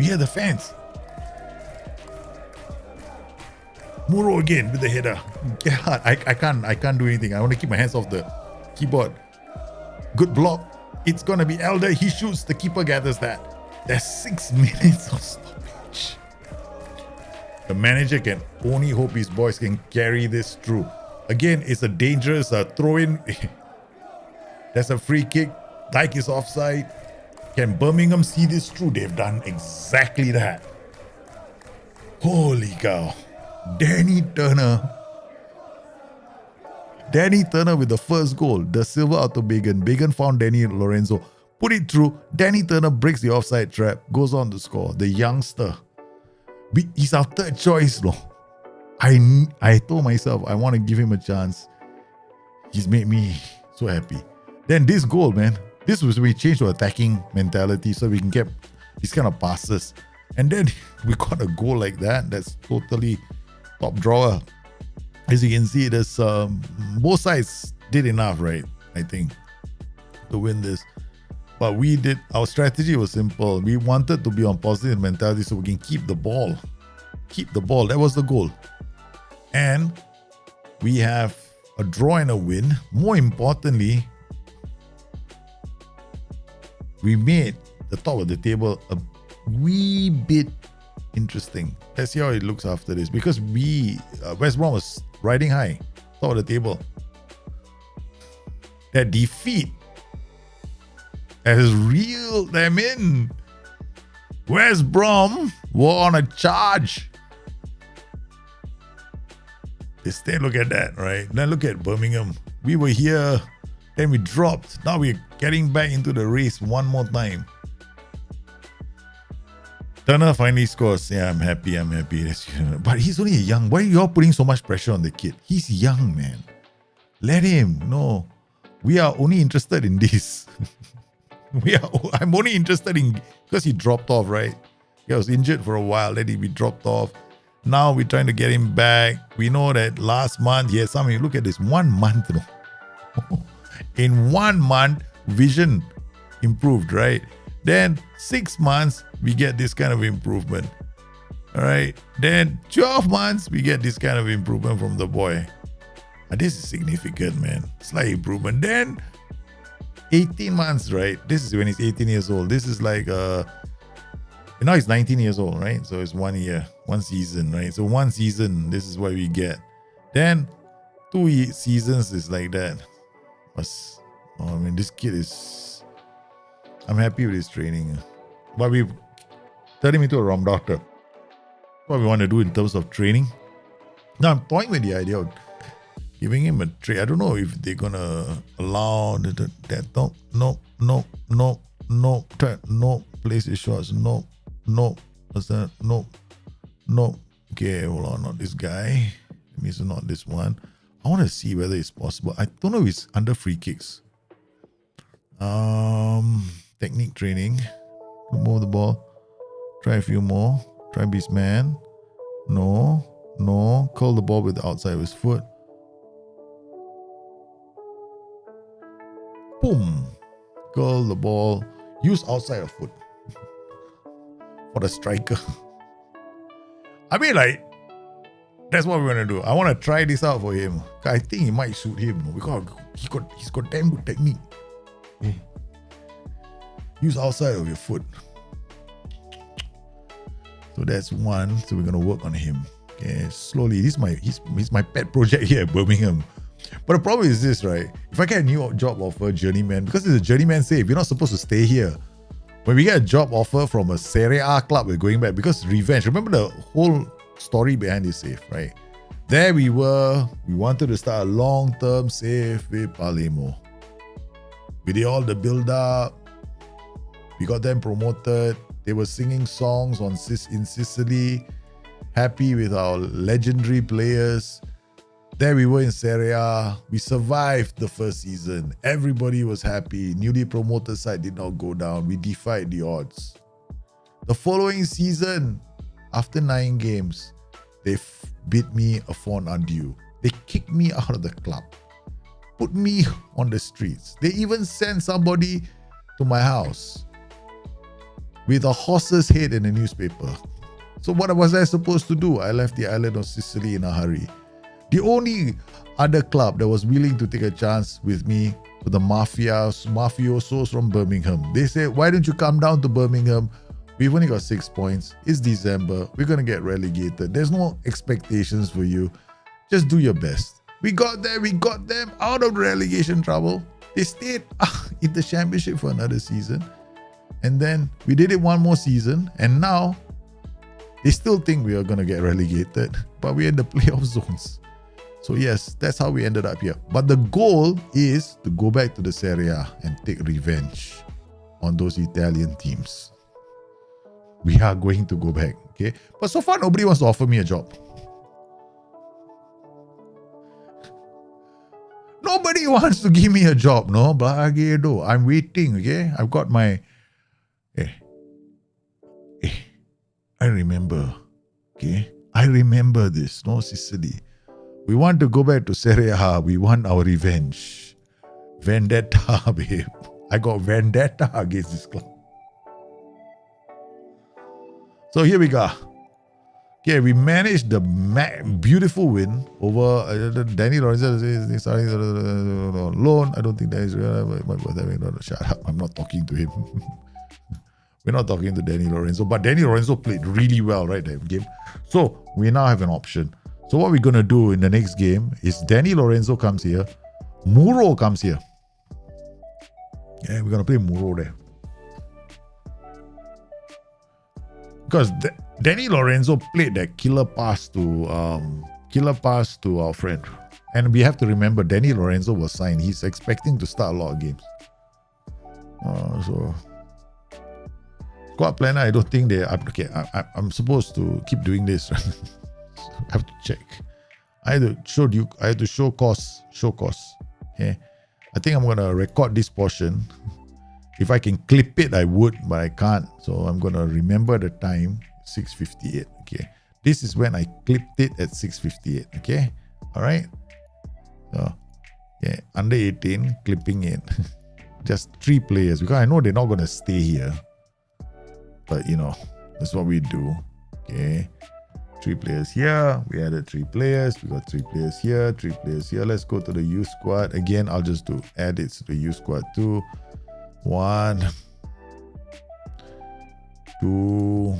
Muro again with the header. Get hard. I can't do anything. I want to keep my hands off the keyboard. Good block. It's gonna be Elder. He shoots. The keeper gathers that. There's 6 minutes of stoppage. The manager can only hope his boys can carry this through. Again, it's a dangerous throw-in. There's a free kick. Dyke is offside. Can Birmingham see this through? They've done exactly that. Holy cow. Danny Turner with the first goal. The Silva out to Bagan. Bagan found Danny Lorenzo. Put it through. Danny Turner breaks the offside trap. Goes on to score. The youngster. He's our third choice. No. I told myself I want to give him a chance. He's made me so happy. Then this goal, man. This was we changed to attacking mentality so we can get these kind of passes. And then we got a goal like that. That's totally top drawer. As you can see, there's both sides did enough, right? I think to win this. But our strategy was simple. We wanted to be on positive mentality so we can keep the ball. That was the goal. And we have a draw and a win. More importantly, we made the top of the table a wee bit interesting. Let's see how it looks after this. Because West Brom was riding high, top of the table. That defeat has reeled them in. West Brom were on a charge. Instead, look at that, right? Now look at Birmingham. We were here, then we dropped. Now we're getting back into the race one more time. Turner finally scores. Yeah, I'm happy. But he's only a young. Why are you all putting so much pressure on the kid? He's young, man. Let him. No. We are only interested in this. I'm only interested in because he dropped off, right? He was injured for a while, then he dropped off. Now we're trying to get him back. We know that last month he had something. Look at this, 1 month. In 1 month, vision improved, right? Then 6 months, we get this kind of improvement. All right. Then 12 months, we get this kind of improvement from the boy. And this is significant, man. Slight improvement. Then 18 months, right? This is when he's 18 years old. This is like now he's 19 years old, right? So it's 1 year, 1 season, right? So 1 season, this is what we get. Then 2 seasons is like that. This kid is... I'm happy with his training. But we've turned him into a rum doctor. What we want to do in terms of training. Now I'm toying with the idea of giving him a trade. I don't know if they're gonna allow that. No. Place his shots. No. What's that? No. Okay, hold on. Not this guy. It means not this one. I want to see whether it's possible. I don't know if it's under free kicks. Technique training. Move the ball. Try a few more. Try beast man. No. Curl the ball with the outside of his foot. Boom. Curl the ball. Use outside of foot. For the striker. I mean, like, that's what we're gonna do. I want to try this out for him. I think it might suit him because he's got damn good technique. Use outside of your foot. So that's one. So we're gonna work on him. Okay, slowly. He's my pet project here at Birmingham. But the problem is this, right? If I get a new job offer, Journeyman, because it's a Journeyman save, you're not supposed to stay here. When we get a job offer from a Serie A club, we're going back because revenge. Remember the whole story behind this save, right? There we were. We wanted to start a long-term save with Palermo. We did all the build-up. We got them promoted. They were singing songs in Sicily. Happy with our legendary players. There we were in Serie A. We survived the first season. Everybody was happy. Newly promoted side did not go down. We defied the odds. The following season, After 9 games, they bid me a fond adieu. They kicked me out of the club, put me on the streets. They even sent somebody to my house with a horse's head in a newspaper. So what was I supposed to do? I left the island of Sicily in a hurry. The only other club that was willing to take a chance with me were the mafiosos from Birmingham. They said, why don't you come down to Birmingham? We've only got 6 points. It's December. We're going to get relegated. There's no expectations for you. Just do your best. We got there. We got them out of relegation trouble. They stayed in the championship for another season. And then we did it one more season. And now they still think we are going to get relegated. But we're in the playoff zones. So yes, that's how we ended up here. But the goal is to go back to the Serie A and take revenge on those Italian teams. We are going to go back, okay? But so far, nobody wants to offer me a job. Nobody wants to give me a job, no? Bahagia, I'm waiting, okay? I've got my... I remember, okay? I remember this, no, Sicily. We want to go back to Serie A. We want our revenge. Vendetta, babe. I got vendetta against this club. So here we go. Okay, we managed the beautiful win over Danny Lorenzo. Sorry, loan. I don't think that is real. Shut up. I'm not talking to him. We're not talking to Danny Lorenzo. But Danny Lorenzo played really well, right, that game. So we now have an option. So what we're going to do in the next game is Danny Lorenzo comes here. Muro comes here. Yeah, we're going to play Muro there. Because Danny Lorenzo played that killer pass to our friend. And we have to remember Danny Lorenzo was signed. He's expecting to start a lot of games. So squad planner, I don't think they are. Okay, I'm supposed to keep doing this. I have to check. I have to show costs. Okay. I think I'm gonna record this portion. If I can clip it, I would, but I can't. So I'm gonna remember the time, 6:58. Okay. This is when I clipped it at 6:58. Okay. Alright. So yeah, under 18, clipping it. Just 3 players, because I know they're not gonna stay here. But you know, that's what we do. Okay. 3 players here. We added 3 players. We got 3 players here, 3 players here. Let's go to the youth squad. Again, I'll just do edits to the youth squad too. 1, 2,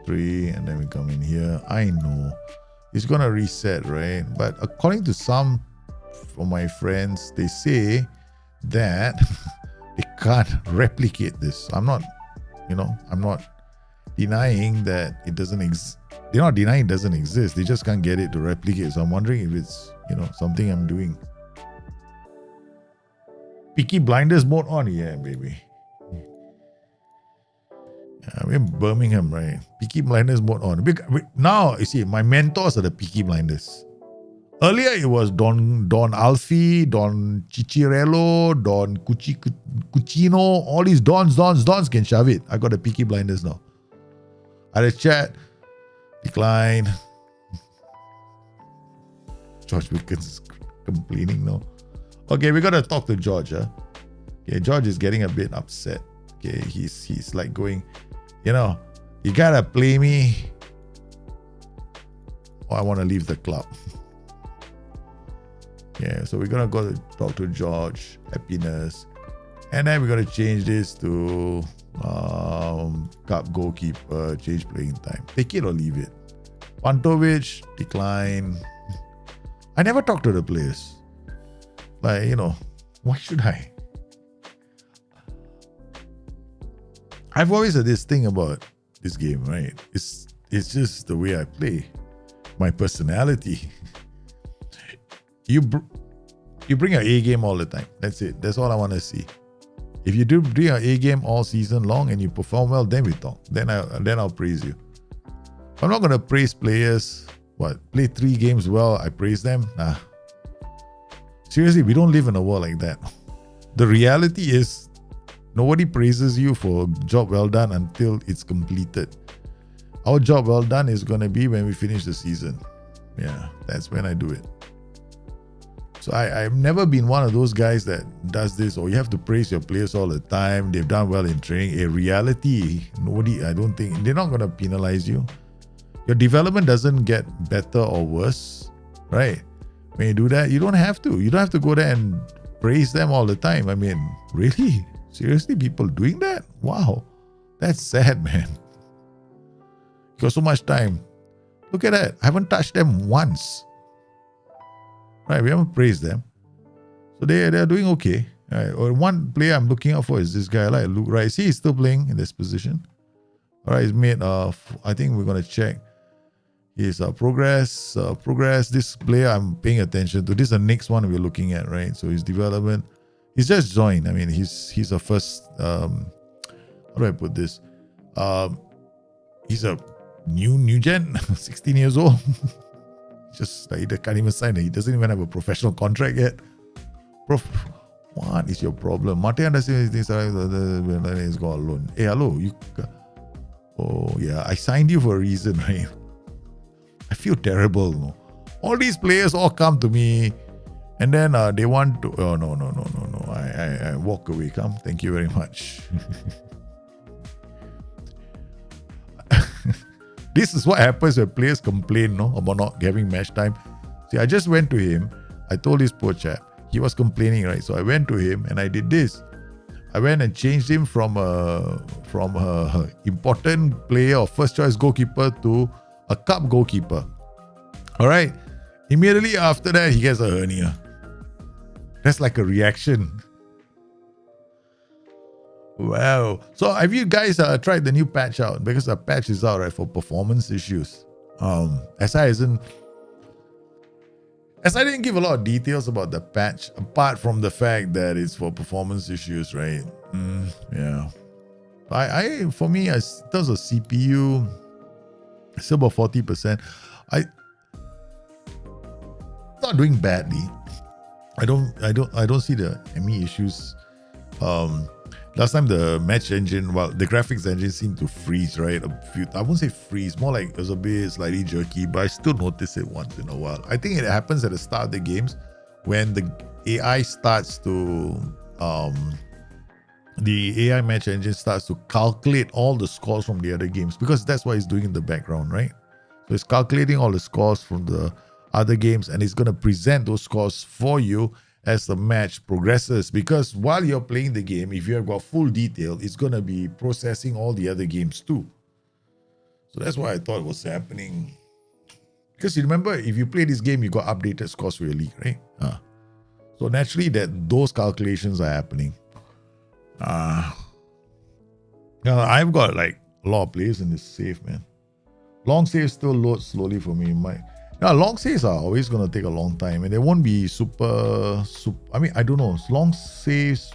3, and then we come in here. I know it's gonna reset, right? But according to some of my friends, they say that they can't replicate this. I'm not denying that it doesn't exist. They're not denying it doesn't exist. They just can't get it to replicate. So I'm wondering if it's, something I'm doing. Peaky Blinders mode on? Yeah, baby. Yeah, we're in Birmingham, right? Peaky Blinders mode on. Now, you see, my mentors are the Peaky Blinders. Earlier, it was Don Alfie, Don Cicirello, Don Cucino. All these Dons can shove it. I got the Peaky Blinders now. I had a chat. Decline. George Wilkins is complaining now. Okay, we gotta talk to George. Okay, George is getting a bit upset. Okay, he's like going, you gotta play me or I want to leave the club. Yeah, so we're gonna go to talk to George. Happiness. And then we're gonna change this to cup goalkeeper, change playing time. Take it or leave it. Pantovic, decline. I never talk to the players. Like, why should I? I've always had this thing about this game, right? It's just the way I play. My personality. You bring your A game all the time. That's it. That's all I want to see. If you do bring your A game all season long and you perform well, then we talk. Then I'll praise you. I'm not gonna praise players. Play 3 games well, I praise them? Nah. Seriously, we don't live in a world like that. The reality is Nobody praises you for job well done until it's completed. Our job well done is going to be when we finish the season. Yeah, that's when I do it. So I've never been one of those guys that does this, or you have to praise your players all the time. They've done well in training. In reality, I don't think, they're not going to penalize you. Your development doesn't get better or worse, right? When you do that, you don't have to. You don't have to go there and praise them all the time. I mean, really? Seriously, people doing that? Wow. That's sad, man. You got so much time. Look at that. I haven't touched them once. Right, we haven't praised them. So they're doing okay. Right. Or one player I'm looking out for is this guy, like Luke Rice. He's still playing in this position. All right, he's made, I think we're going to check his progress. This player I'm paying attention to. This is the next one we're looking at, right? So his development. He's just joined. I mean, he's a first, how do I put this? He's a new gen, 16 years old. Just like, he can't even sign it. He doesn't even have a professional contract yet. What is your problem? Martin doesn't he's got a loan. Hey, hello. Oh yeah, I signed you for a reason, right? I feel terrible. No? All these players all come to me, and then they want to. Oh no. I walk away. Come, thank you very much. This is what happens when players complain, about not having match time. See, I just went to him. I told this poor chap. He was complaining, right? So I went to him and I did this. I went and changed him from a important player or first choice goalkeeper to a cup goalkeeper. All right. Immediately after that, he gets a hernia. That's like a reaction. Wow. So have you guys tried the new patch out? Because the patch is out, right, for performance issues. SI didn't give a lot of details about the patch, apart from the fact that it's for performance issues, right? Yeah. For me, in terms of CPU, still about 40%. It's not doing badly. I don't see any issues. Last time the match engine, the graphics engine seemed to freeze, right? I won't say freeze, more like it was a bit slightly jerky, but I still notice it once in a while. I think it happens at the start of the games when the AI starts to, the AI match engine starts to calculate all the scores from the other games, because that's what it's doing in the background, right? So it's calculating all the scores from the other games, and it's going to present those scores for you as the match progresses, because while you're playing the game, if you have got full detail, it's going to be processing all the other games too. So that's why I thought was happening. Because you remember, if you play this game, you got updated scores for your league, right? So naturally, those calculations are happening. Now I've got like a lot of players in this save, man. Long saves still load slowly for me. Long saves are always going to take a long time, and they won't be super. I mean, I don't know. Long saves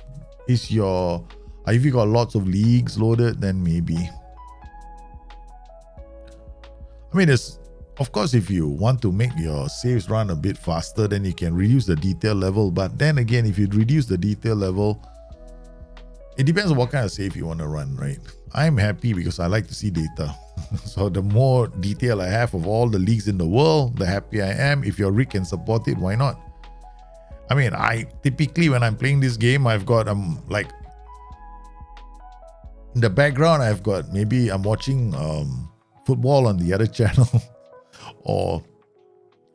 is your. If you got lots of leagues loaded, then maybe. I mean, of course, if you want to make your saves run a bit faster, then you can reduce the detail level. But then again, if you reduce the detail level, it depends on what kind of save you want to run, right? I'm happy because I like to see data. So the more detail I have of all the leagues in the world, the happier I am. If your rig can support it, why not? I mean, I typically, when I'm playing this game, I've got like in the background, I've got, maybe I'm watching football on the other channel, or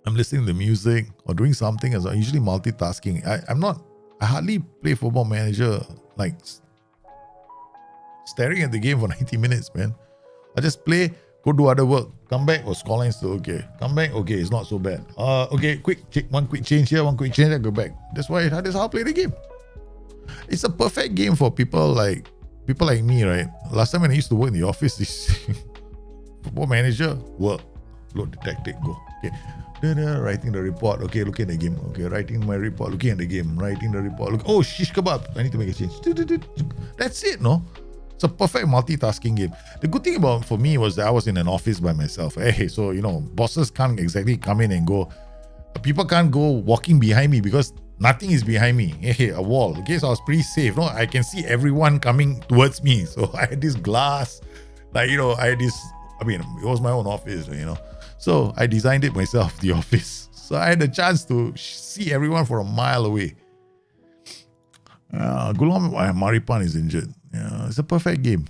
I'm listening to music or doing something. As I'm usually multitasking. I hardly play Football Manager like staring at the game for 90 minutes, man. I just play, go do other work, come back, scoreline still okay. Come back, okay, it's not so bad. Okay, one quick change here, one quick change there, go back. That's how I play the game. It's a perfect game for people like me, right? Last time when I used to work in the office, this Football Manager, work, load the tactic, go. Okay. Writing the report, okay, looking at the game, okay, writing my report, looking at the game, writing the report, oh, shish kebab, I need to make a change. That's it, no? It's a perfect multitasking game. The good thing for me was that I was in an office by myself. Hey, so, bosses can't exactly come in and go, People can't go walking behind me because nothing is behind me. Hey, a wall. Okay, so I was pretty safe. No, I can see everyone coming towards me. So I had this glass, like, you know, it was my own office, you know. So I designed it myself, the office. So I had a chance to see everyone for a mile away. Gulam Maripan is injured. Yeah, it's a perfect game.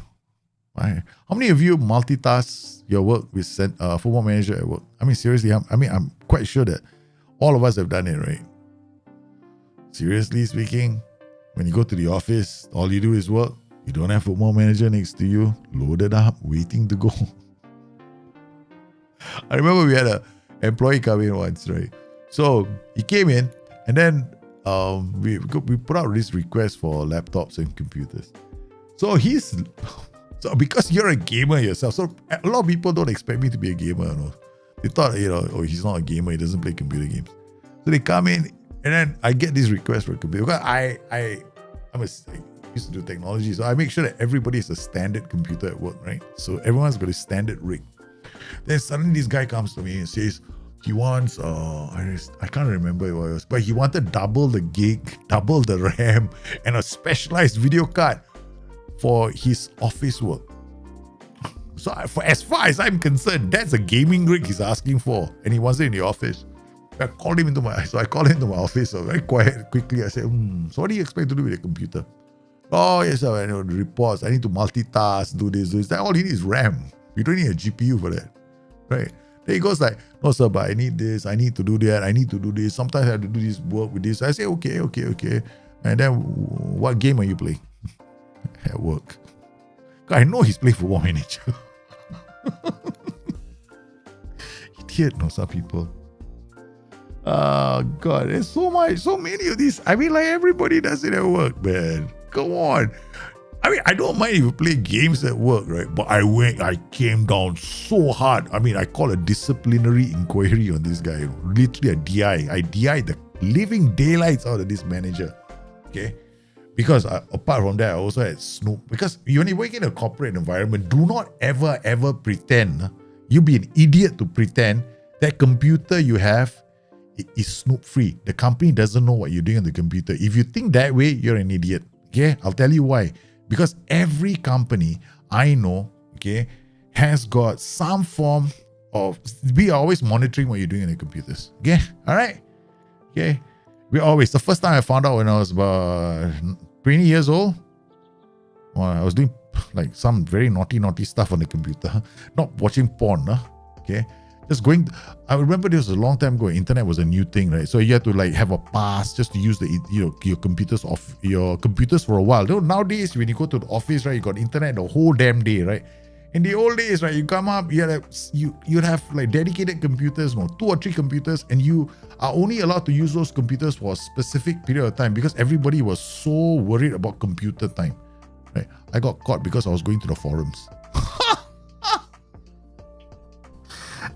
How many of you multitask your work with Football Manager at work? I mean, seriously, I'm quite sure that all of us have done it, right? Seriously speaking, when you go to the office, all you do is work. You don't have Football Manager next to you, loaded up, waiting to go. I remember we had an employee come in once, right? So he came in, and then we put out this request for laptops and computers. So because you're a gamer yourself, so a lot of people don't expect me to be a gamer. You know? They thought, you know, oh, he's not a gamer, he doesn't play computer games. So they come in, and then I get this request for a computer. Because I used to do technology, so I make sure that everybody has a standard computer at work, right? So everyone's got a standard rig. Then suddenly this guy comes to me and says he wants, I can't remember what it was, but he wanted double the gig, double the RAM, and a specialized video card for his office work. So as far as I'm concerned, that's a gaming rig he's asking for, and he wants it in the office. I called him into my office, so very quickly I said, so what do you expect to do with a computer? Oh, yes, sir, I know the reports, I need to multitask, do this. All you need is RAM. You don't need a GPU for that, right? Then he goes like, no, sir, but I need this, I need to do that, I need to do this. Sometimes I have to do this work with this. I say, okay. And then, what game are you playing? At work. I know he's playing Football Manager. Idiot, no, some people. God, there's so many of these. I mean, like, everybody does it at work, man. Come on. I mean, I don't mind if you play games at work, right? But I came down so hard. I mean, I call a disciplinary inquiry on this guy. Literally a DI. I DI the living daylights out of this manager. Okay? Because apart from that, I also had Snoop. Because when you work in a corporate environment, do not ever pretend. You be an idiot to pretend that computer you have is Snoop free. The company doesn't know what you're doing on the computer. If you think that way, you're an idiot. Okay? I'll tell you why. Because every company I know, okay, has got some form of, we are always monitoring what you're doing on your computers. Okay? All right? Okay? The first time I found out when I was about 20 years old, well, I was doing like some very naughty stuff on the computer. Not watching porn, okay? Just going, I remember this was a long time ago, internet was a new thing, right? So you had to like have a pass just to use your computers for a while. Nowadays, when you go to the office, right, you got internet the whole damn day, right? In the old days, right, you come up, you'd have like dedicated computers, 2 or 3 computers, and you are only allowed to use those computers for a specific period of time because everybody was so worried about computer time, right? I got caught because I was going to the forums.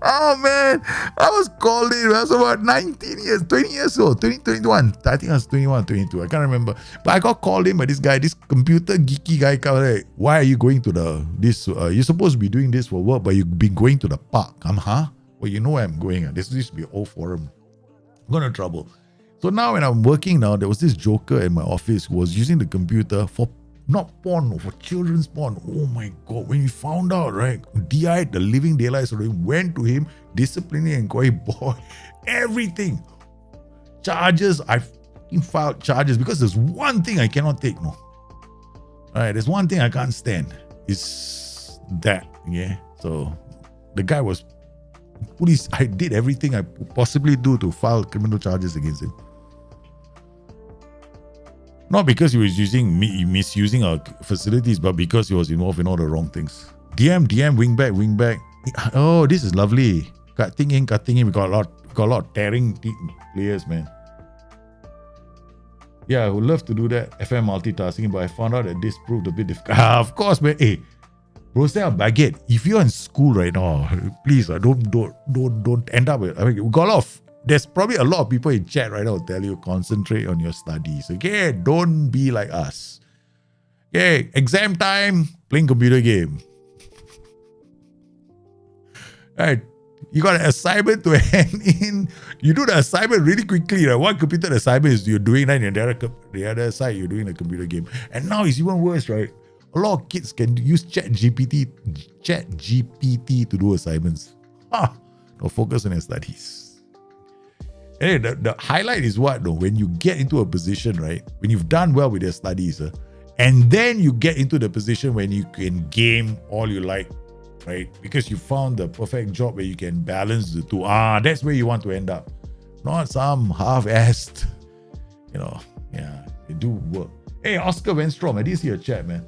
Oh man, I was called in. I was about 20 years old, 21. I think I was 21, 22. I can't remember. But I got called in by this guy, this computer geeky guy. Like, why are you going to you're supposed to be doing this for work, but you've been going to the park. Well, you know where I'm going. This used to be an old forum. I'm going to trouble. So now when I'm working now, there was this joker in my office who was using the computer for not porn, for children's porn. Oh my God. When we found out, right, DI, the living daylights, went to him, disciplining inquiry, boy, everything. Charges, I filed charges because there's one thing I cannot take, no. All right, there's one thing I can't stand. It's that, yeah. So the guy was police. I did everything I could possibly do to file criminal charges against him. Not because he was misusing our facilities, but because he was involved in all the wrong things. DM, wing back. Oh, this is lovely. Cutting in. We got a lot of tearing players, man. Yeah, I would love to do that FM multitasking, but I found out that this proved a bit difficult. Of course, man. Hey, Roselle Baguette, if you're in school right now, please don't end up with. I mean, we got a lot of. There's probably a lot of people in chat right now who tell you concentrate on your studies. Okay, don't be like us. Okay, exam time, playing computer game. Right, You got an assignment to hand in. You do the assignment really quickly. Right? One computer assignment is you're doing that, and the other side you're doing a computer game. And now it's even worse, right? A lot of kids can use ChatGPT to do assignments. Don't focus on your studies. Anyway, the highlight is what though? When you get into a position, right? When you've done well with your studies, and then you get into the position when you can game all you like, right? Because you found the perfect job where you can balance the two. That's where you want to end up. Not some half-assed, they do work. Hey, Oscar Wenstrom, I did see your chat, man.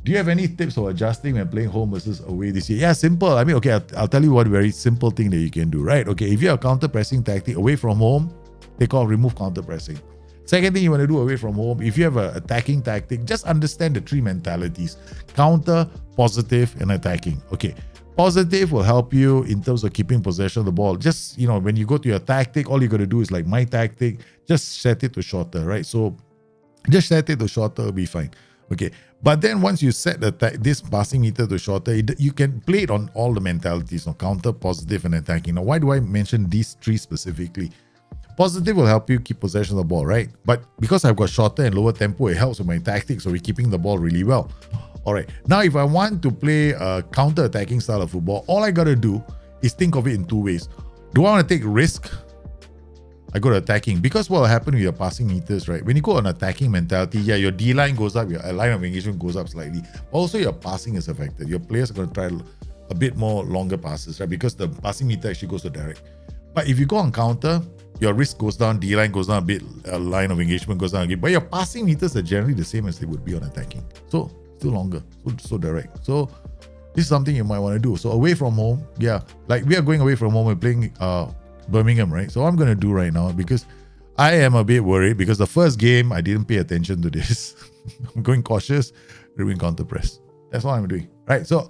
Do you have any tips for adjusting when playing home versus away this year? Yeah, simple. I mean, okay, I'll tell you one very simple thing that you can do, right? Okay, if you have counter-pressing tactic away from home, they call remove counter-pressing. Second thing you want to do away from home, if you have an attacking tactic, just understand the three mentalities: counter, positive, and attacking. Okay, positive will help you in terms of keeping possession of the ball. Just, when you go to your tactic, all you got to do is like my tactic, just set it to shorter, right? So just set it to shorter, it'll be fine. Okay, but then once you set this passing meter to shorter, you can play it on all the mentalities, counter, positive, and attacking. Now, why do I mention these three specifically? Positive will help you keep possession of the ball, right? But because I've got shorter and lower tempo, it helps with my tactics, so we're keeping the ball really well. All right, now if I want to play a counter-attacking style of football, all I got to do is think of it in two ways. Do I want to take risk? I go to attacking, because what will happen with your passing meters, right? When you go on attacking mentality, yeah, your D line goes up, your line of engagement goes up slightly. Also, your passing is affected. Your players are going to try a bit more longer passes, right? Because the passing meter actually goes to direct. But if you go on counter, your risk goes down, D line goes down a bit, line of engagement goes down again. But your passing meters are generally the same as they would be on attacking. So still longer, so direct. So this is something you might want to do. So away from home, yeah, like we are going away from home, we're playing Birmingham, right? So what I'm going to do right now, because I am a bit worried, because the first game, I didn't pay attention to this. I'm going cautious, doing counter press. That's what I'm doing, right? So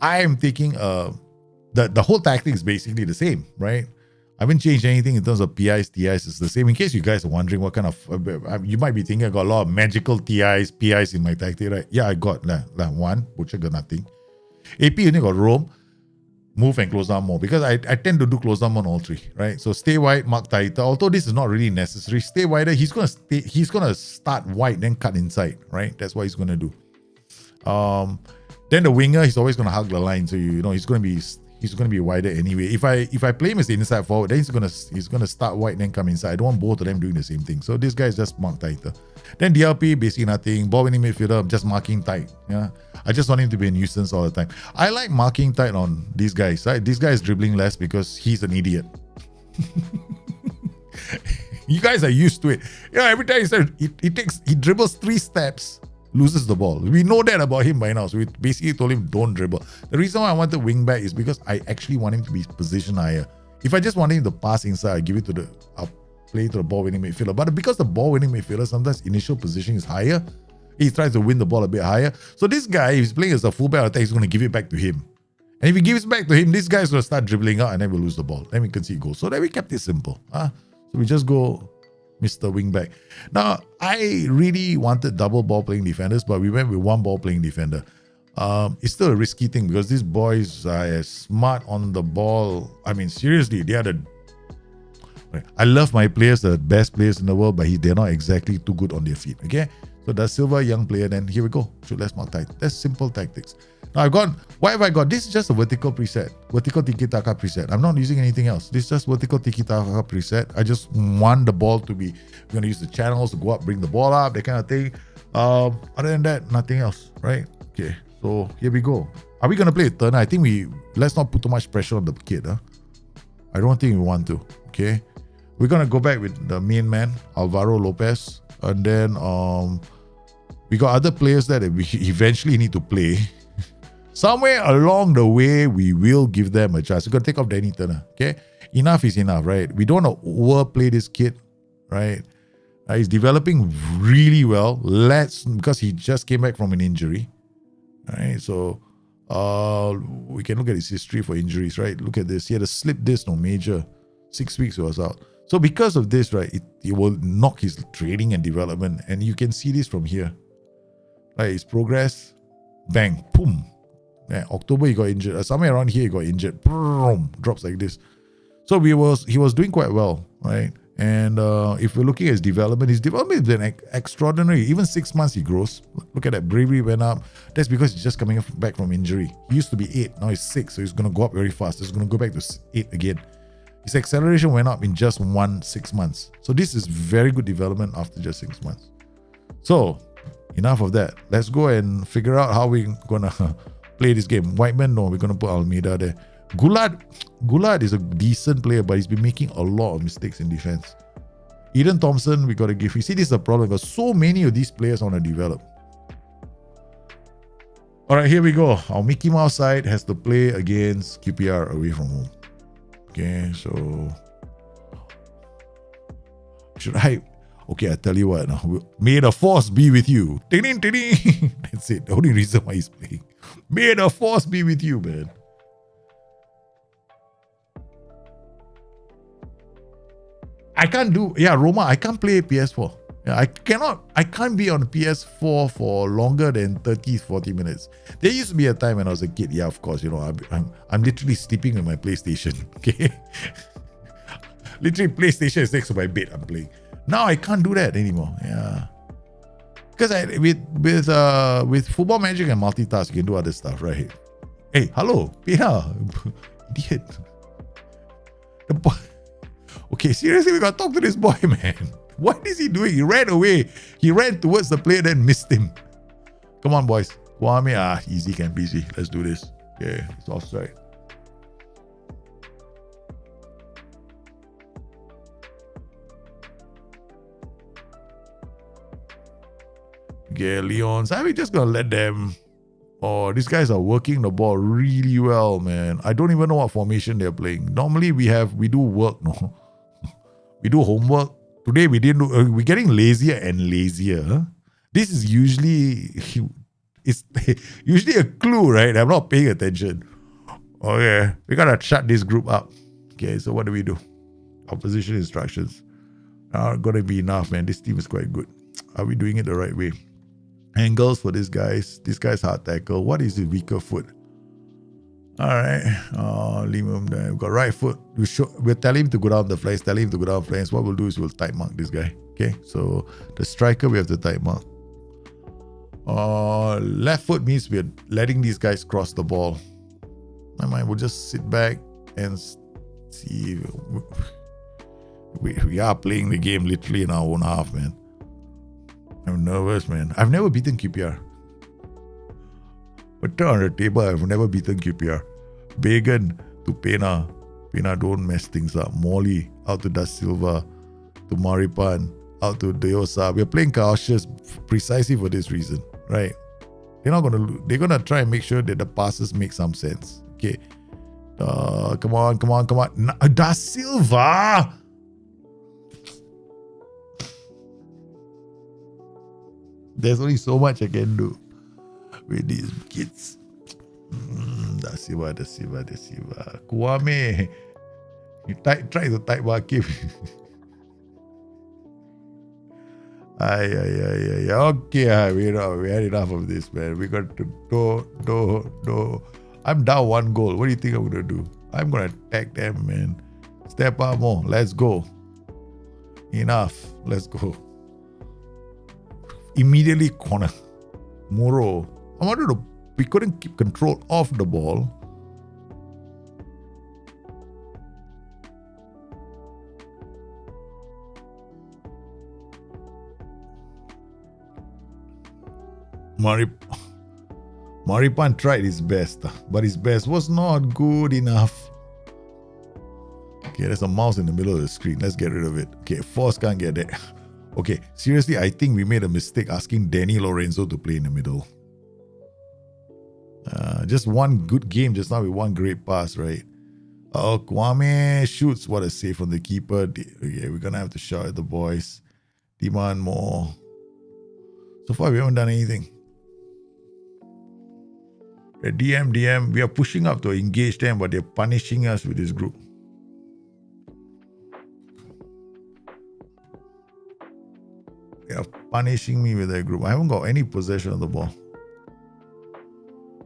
I am taking, the whole tactic is basically the same, right? I haven't changed anything in terms of PIs, TIs. It's the same. In case you guys are wondering what kind of, you might be thinking I got a lot of magical TIs, PIs in my tactic, right? Yeah, I got one, Butcher got nothing. AP only got roam, move and close down more, because I tend to do close down on all three, right? So stay wide, mark tighter. Although this is not really necessary, stay wider. He's gonna start wide, then cut inside, right? That's what he's gonna do. Then the winger, he's always gonna hug the line, so he's gonna be wider anyway. If I play him as the inside forward, then he's gonna start wide, then come inside. I don't want both of them doing the same thing. So this guy is just mark tighter. Then DLP, basically nothing. Ball winning midfielder, just marking tight. Yeah, I just want him to be a nuisance all the time. I like marking tight on these guys. Right? This guy is dribbling less because he's an idiot. You guys are used to it. Every time he dribbles 3 steps, loses the ball. We know that about him by now. So we basically told him don't dribble. The reason why I want the wing back is because I actually want him to be positioned higher. If I just want him to pass inside, I give it to I'll play to the ball winning midfielder. But because the ball winning midfielder, sometimes initial position is higher, he tries to win the ball a bit higher. So this guy, if he's playing as a fullback attack, he's going to give it back to him. And if he gives it back to him, this guy's going to start dribbling out and then we'll lose the ball. Then we can see goals. So then we kept it simple. So we just go Mr. Wingback. Now, I really wanted double ball playing defenders, but we went with one ball playing defender. It's still a risky thing because these boys are as smart on the ball. I mean, seriously, they are I love my players, the best players in the world, but they're not exactly too good on their feet. Okay? So that's Silva, young player, then here we go. Shoot less mark tight. That's simple tactics. Now what have I got? This is just a vertical preset. Vertical tiki-taka preset. I'm not using anything else. This is just vertical tiki-taka preset. I just want the ball to be, we're going to use the channels to go up, bring the ball up, that kind of thing. Other than that, nothing else, right? Okay, so here we go. Are we going to play a turner? I think let's not put too much pressure on the kid. I don't think we want to, okay? We're going to go back with the main man, Alvaro Lopez. And then we got other players that we eventually need to play. Somewhere along the way, we will give them a chance. We're going to take off Danny Turner, okay? Enough is enough, right? We don't want to overplay this kid, right? He's developing really well. Because he just came back from an injury, right? So we can look at his history for injuries, right? Look at this. He had a slip disc, major. 6 weeks he was out. So because of this, right, it will knock his training and development. And you can see this from here. Right, his progress, bang, boom. Yeah, October he got injured. Somewhere around here he got injured. Boom, drops like this. So he was doing quite well, right? And if we're looking at his development has been extraordinary. Even 6 months he grows. Look at that, bravery went up. That's because he's just coming back from injury. He used to be 8, now he's 6, so he's going to go up very fast. He's going to go back to 8 again. His acceleration went up in just 6 months. So this is very good development after just 6 months. So enough of that. Let's go and figure out how we're going to play this game. Whiteman, no, we're going to put Almeida there. Goulart is a decent player, but he's been making a lot of mistakes in defense. Eden Thompson, we got to give. You see, this is a problem because so many of these players want to develop. All right, here we go. Our Mickey Mouse side has to play against QPR away from home. Okay, so should I? Okay, I tell you what. May the force be with you. That's it. The only reason why he's playing. May the force be with you, man. I can't do, Roma, I can't play PS4. Yeah, I can't be on PS4 for longer than 30, 40 minutes. There used to be a time when I was a kid, yeah, of course, I'm literally sleeping with my PlayStation, okay? Literally, PlayStation is next to my bed, I'm playing. Now I can't do that anymore, yeah. Because with Football Magic and multitask, you can do other stuff, right? Hey, hello, Pina, idiot. The boy. Okay, seriously, we gotta talk to this boy, man. What is he doing? He ran away. He ran towards the player, then missed him. Come on, boys. Kwame, easy can be easy. Let's do this. Okay, it's offside. Okay, Leons. Are we just gonna let them? Oh, these guys are working the ball really well, man. I don't even know what formation they're playing. Normally we do work, no? We do homework. Today we didn't do, we're getting lazier and lazier. Huh? This is usually a clue, right? I'm not paying attention. Okay, we gotta shut this group up. Okay, so what do we do? Opposition instructions. Not gonna be enough, man. This team is quite good. Are we doing it the right way? Angles for this guy's hard tackle. What is his weaker foot? All right. Limum there. We've got right foot. We'll tell him to go down the flanks. What we'll do is we'll tight mark this guy. Okay. So the striker we have to tight mark. Left foot means we're letting these guys cross the ball. My mind, we'll just sit back and see. We are playing the game literally in our own half, man. I'm nervous, man. I've never beaten QPR. But turn on the table, I've never beaten QPR. Bagan to Pena. Pena, don't mess things up. Molly out to Da Silva. To Maripan. Out to Deosa. We're playing cautious precisely for this reason, right? They're gonna try and make sure that the passes make some sense. Okay. Come on. Da Silva! There's only so much I can do with these kids. Da Silva. Kwame. You try to type Wakif. Okay, we had enough of this, man. We got to do. I'm down 1 goal. What do you think I'm gonna do? I'm gonna attack them, man. Step up more. Let's go. Enough. Let's go. Immediately corner. Moro. We couldn't keep control of the ball. Maripan tried his best, but his best was not good enough. Okay, there's a mouse in the middle of the screen. Let's get rid of it. Okay, Force can't get that. Okay, seriously, I think we made a mistake asking Danny Lorenzo to play in the middle. Just one good game just now with one great pass, right? Kwame shoots. What a save from the keeper. Okay, we're going to have to shout at the boys. Demand more. So far, we haven't done anything. DM, we are pushing up to engage them, but they're punishing us with this group. They are punishing me with that group. I haven't got any possession of the ball.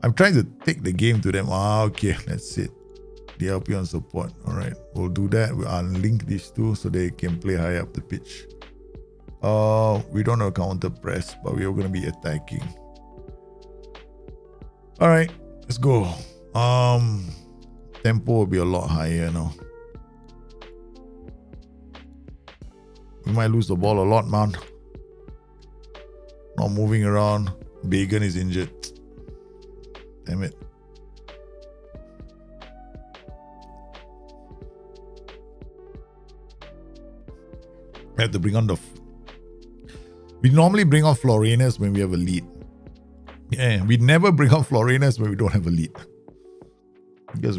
I'm trying to take the game to them. Okay, that's it. DLP on support. All right, we'll do that. We'll unlink these two so they can play high up the pitch. We don't have counter press, but we are going to be attacking. All right, let's go. Tempo will be a lot higher now. We might lose the ball a lot, man. Not moving around. Bagan is injured. Damn it. We have to bring on we normally bring on Florinus when we have a lead. Yeah, we never bring on Florinus when we don't have a lead. Because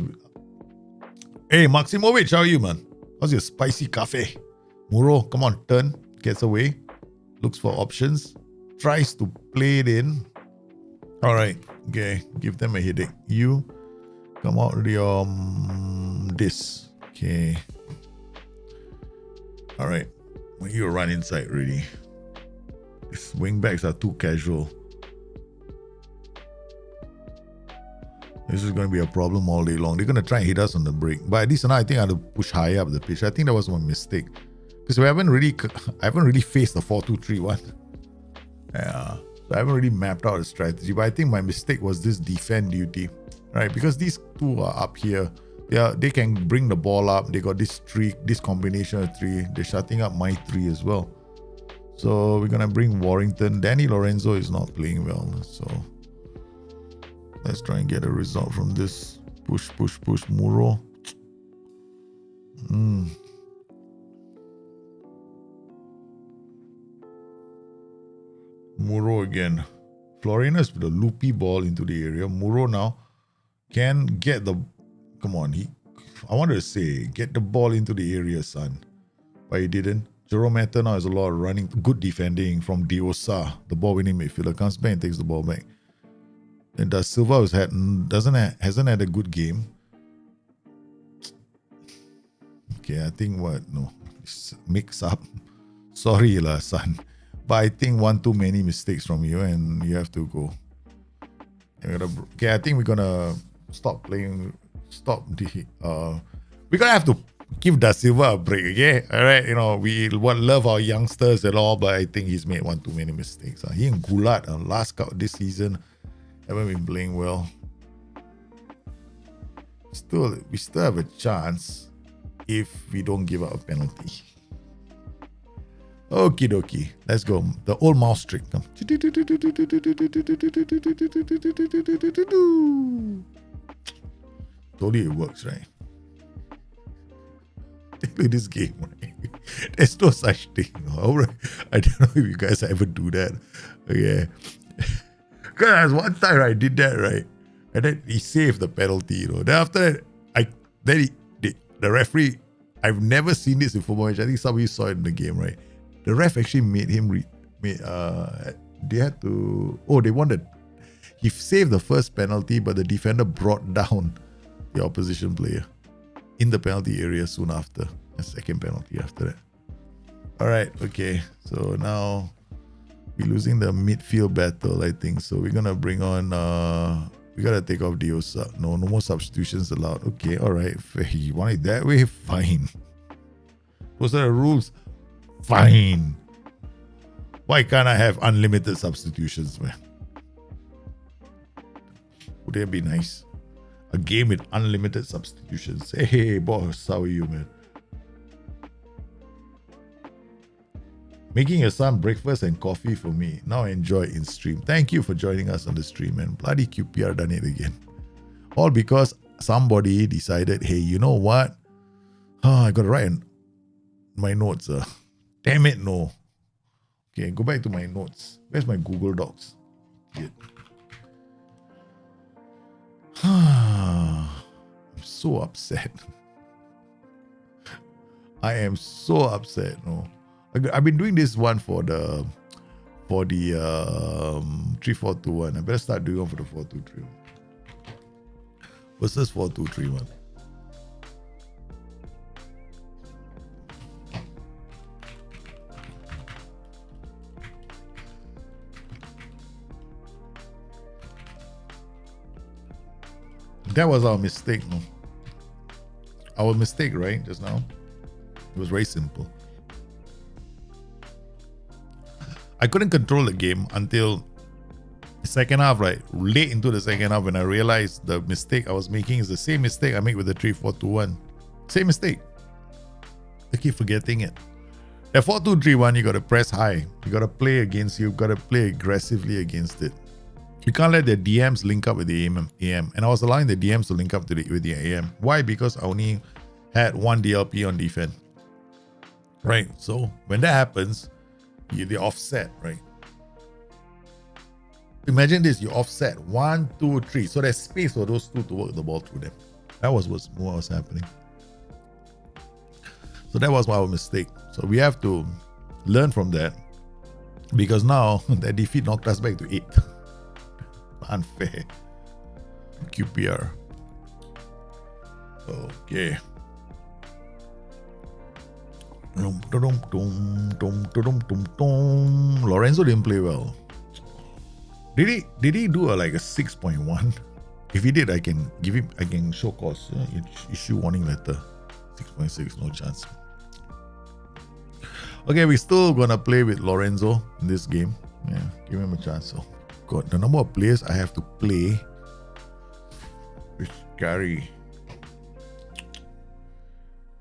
hey, Maximovic, how are you, man? How's your spicy cafe? Muro, come on, turn, gets away, looks for options, tries to play it in. All right, okay, give them a headache. You come out with your this. Okay. All right, when you run inside, really. These wing backs are too casual. This is going to be a problem all day long. They're going to try and hit us on the break. But at least now I think I had to push higher up the pitch. I think that was my mistake. Because I haven't really faced the 4-2-3-1. Yeah. So I haven't really mapped out a strategy. But I think my mistake was this defend duty. Right? Because these two are up here. They can bring the ball up. They got this streak, this combination of three. They're shutting up my three as well. So we're going to bring Warrington. Danny Lorenzo is not playing well. So let's try and get a result from this. Push, push, push. Muro. Muro again. Florinus with a loopy ball into the area. Muro now can get the... Come on. I wanted to say, get the ball into the area, son. But he didn't. Jerome Mata now has a lot of running. Good defending from Diosa. The ball winning midfielder comes back and takes the ball back. And Da Silva hasn't had a good game. Okay, I think No. Mix up. Sorry lah, son. But I think one too many mistakes from you and you have to go. Okay, I think we're gonna stop playing. We're gonna have to give Da Silva a break, okay? Alright, we love our youngsters and all, but I think he's made one too many mistakes. He and Gulat last this season haven't been playing well. We still have a chance if we don't give up a penalty. Okie dokie. Let's go. The old mouse trick. Come. Told you it works, right? Look at this game, right? There's no such thing. I don't know if you guys ever do that. Okay. Because one time I did that, right? And then he saved the penalty, Then after that, the referee, I've never seen this in football. I think somebody saw it in the game, right? The ref actually made him they had to... they wanted... He saved the first penalty, but the defender brought down the opposition player in the penalty area soon after. A second penalty after that. Alright, okay. So now we're losing the midfield battle, I think. So we're gonna bring on we gotta take off Diosa. No more substitutions allowed. Okay, alright. You want it that way? Fine. Those are the rules. Fine. Why can't I have unlimited substitutions, man? Would that be nice? A game with unlimited substitutions. Hey, boss, how are you, man? Making your son breakfast and coffee for me. Now enjoy in stream. Thank you for joining us on the stream, man. Bloody QPR done it again. All because somebody decided, hey, you know what? I gotta write in my notes. Damn it, no. Okay, go back to my notes. Where's my Google Docs? I'm so upset. I am so upset. No, I've been doing this one for the 3-4-2-1. I better start doing one for the 4-2-3-1 versus 4-2-3-1. That was our mistake. No? Our mistake, right? Just now. It was very simple. I couldn't control the game until the second half, right? Late into the second half, when I realized the mistake I was making is the same mistake I make with the 3-4-2-1. Same mistake. I keep forgetting it. At 4-2-3-1, you got to press high. You got to play against you. Got to play aggressively against it. You can't let the DMs link up with the AM. And I was allowing the DMs to link up with the AM. Why? Because I only had one DLP on defense. Right? So when that happens, they offset, right? Imagine this, you offset 1, 2, 3. So there's space for those two to work the ball through them. That was what was happening. So that was our mistake. So we have to learn from that, because now that defeat knocked us back to 8. Unfair. QPR. Okay. Lorenzo didn't play well. Did he do a 6.1? If he did, I can show cause. Issue warning letter. 6.6, no chance. Okay, we're still gonna play with Lorenzo in this game. Yeah, give him a chance. So, God, the number of players I have to play with Gary.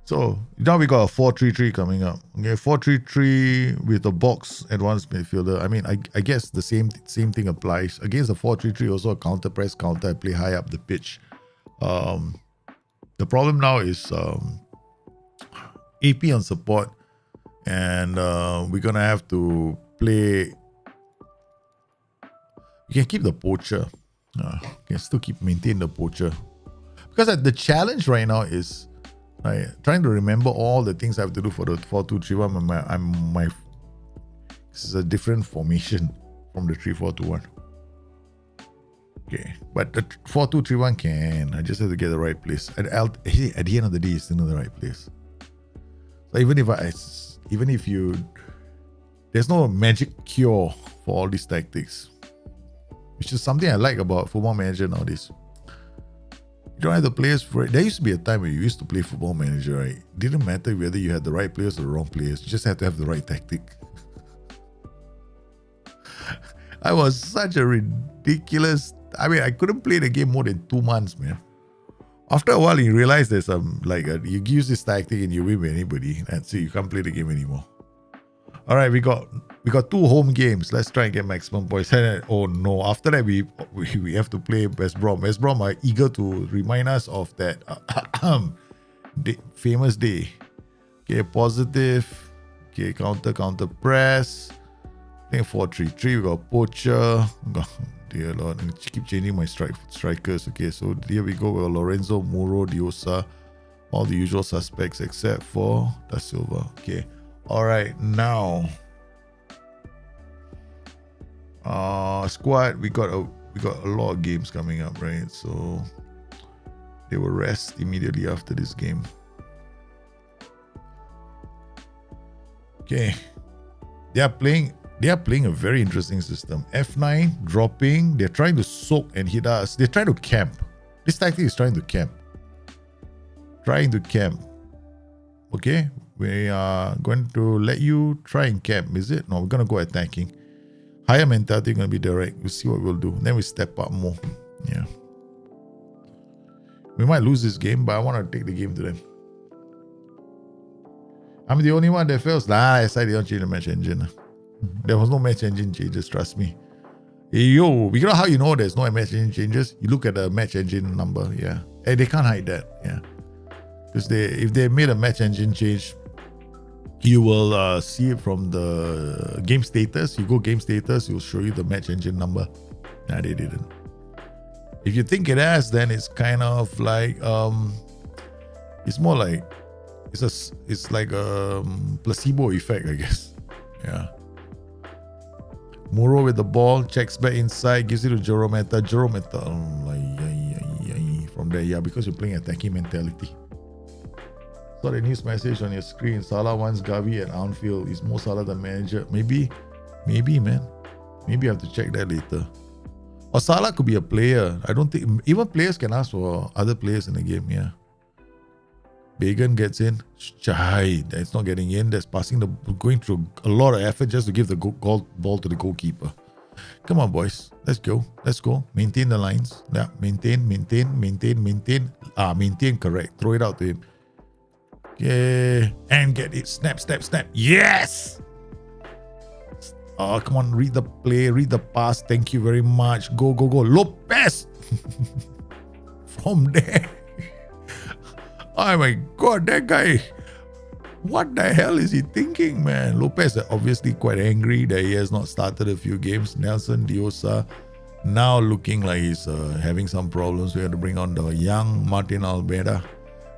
So now we got a 4-3-3 coming up. Okay, 4-3-3 with a box advanced midfielder. I mean, I guess the same thing applies against the 4-3-3. Also a counter press, counter. I play high up the pitch. The problem now is AP on support, and we're gonna have to play. You can keep the poacher. You can still maintain the poacher, because the challenge right now is trying to remember all the things I have to do for the 4-2-3-1. This is a different formation from the 3-4-2-1. Okay, but the 4-2-3-1 can. I just have to get the right place. At the end of the day, it's still in the right place. So even if there's no magic cure for all these tactics, which is something I like about Football Manager nowadays. You don't have the players for it. There used to be a time where you used to play Football Manager, right? It didn't matter whether you had the right players or the wrong players. You just had to have the right tactic. I was such a ridiculous. I mean, I couldn't play the game more than 2 months, man. After a while, you realize there's some you use this tactic and you win with anybody. That's it. You can't play the game anymore. All right, we got 2 home games. Let's try and get maximum points. Oh no! After that, we have to play West Brom. West Brom are eager to remind us of that famous day. Okay, positive. Okay, counter press. I think 4-3-3. We got poacher. Dear Lord, I keep changing my strikers. Okay, so here we go. We got Lorenzo, Muro, Diosa, all the usual suspects except for Da Silva. Okay. All right, now squad, we got a lot of games coming up, right? So they will rest immediately after this game. Okay, they are playing a very interesting system. F9 dropping. They're trying to soak and hit us. They're trying to camp. This tactic is trying to camp. Okay, we are going to let you try and camp, is it? No, we're going to go attacking. Higher mentality, going to be direct. We'll see what we'll do. Then we step up more. Yeah. We might lose this game, but I want to take the game to them. I'm the only one that fails. I decided they don't change the match engine. There was no match engine changes, trust me. You know how you know there's no match engine changes? You look at the match engine number, yeah. Hey, they can't hide that, yeah. Because if they made a match engine change, you will see it from the game status. You go game status, it will show you the match engine number. Nah, they didn't. If you think it has, then it's kind of like it's more like it's like a placebo effect, I guess. Yeah. Muro with the ball, checks back inside, gives it to Jorometa. From there, yeah, because you're playing attacking mentality. Saw the news message on your screen. Salah wants Gavi at Anfield. Is Mo Salah the manager? Maybe, man. Maybe I have to check that later. Or Salah could be a player. I don't think even players can ask for other players in the game. Yeah. Bagan gets in. Chai, that's not getting in. That's going through a lot of effort just to give the ball to the goalkeeper. Come on, boys. Let's go. Let's go. Maintain the lines. Yeah, maintain. Maintain, correct. Throw it out to him. Okay. And get it. Snap. Yes! Oh, come on. Read the play. Read the pass. Thank you very much. Go. Lopez! From there. Oh my God, that guy. What the hell is he thinking, man? Lopez is obviously quite angry that he has not started a few games. Nelson Diosa now looking like he's having some problems. We have to bring on the young Martin Almeida.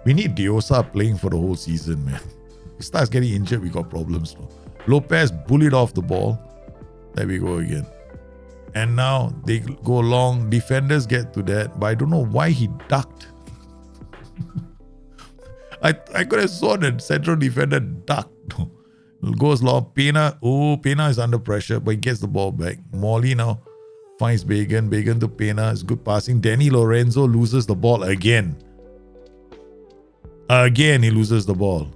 We need Diosa playing for the whole season, man. He starts getting injured, we got problems. Lopez bullied off the ball. There we go again. And now they go along. Defenders get to that, but I don't know why he ducked. I could have saw the central defender duck. Goes long. Pena. Oh, Pena is under pressure, but he gets the ball back. Molly now finds Bagan. Bagan to Pena. It's good passing. Danny Lorenzo loses the ball again. Again, he loses the ball.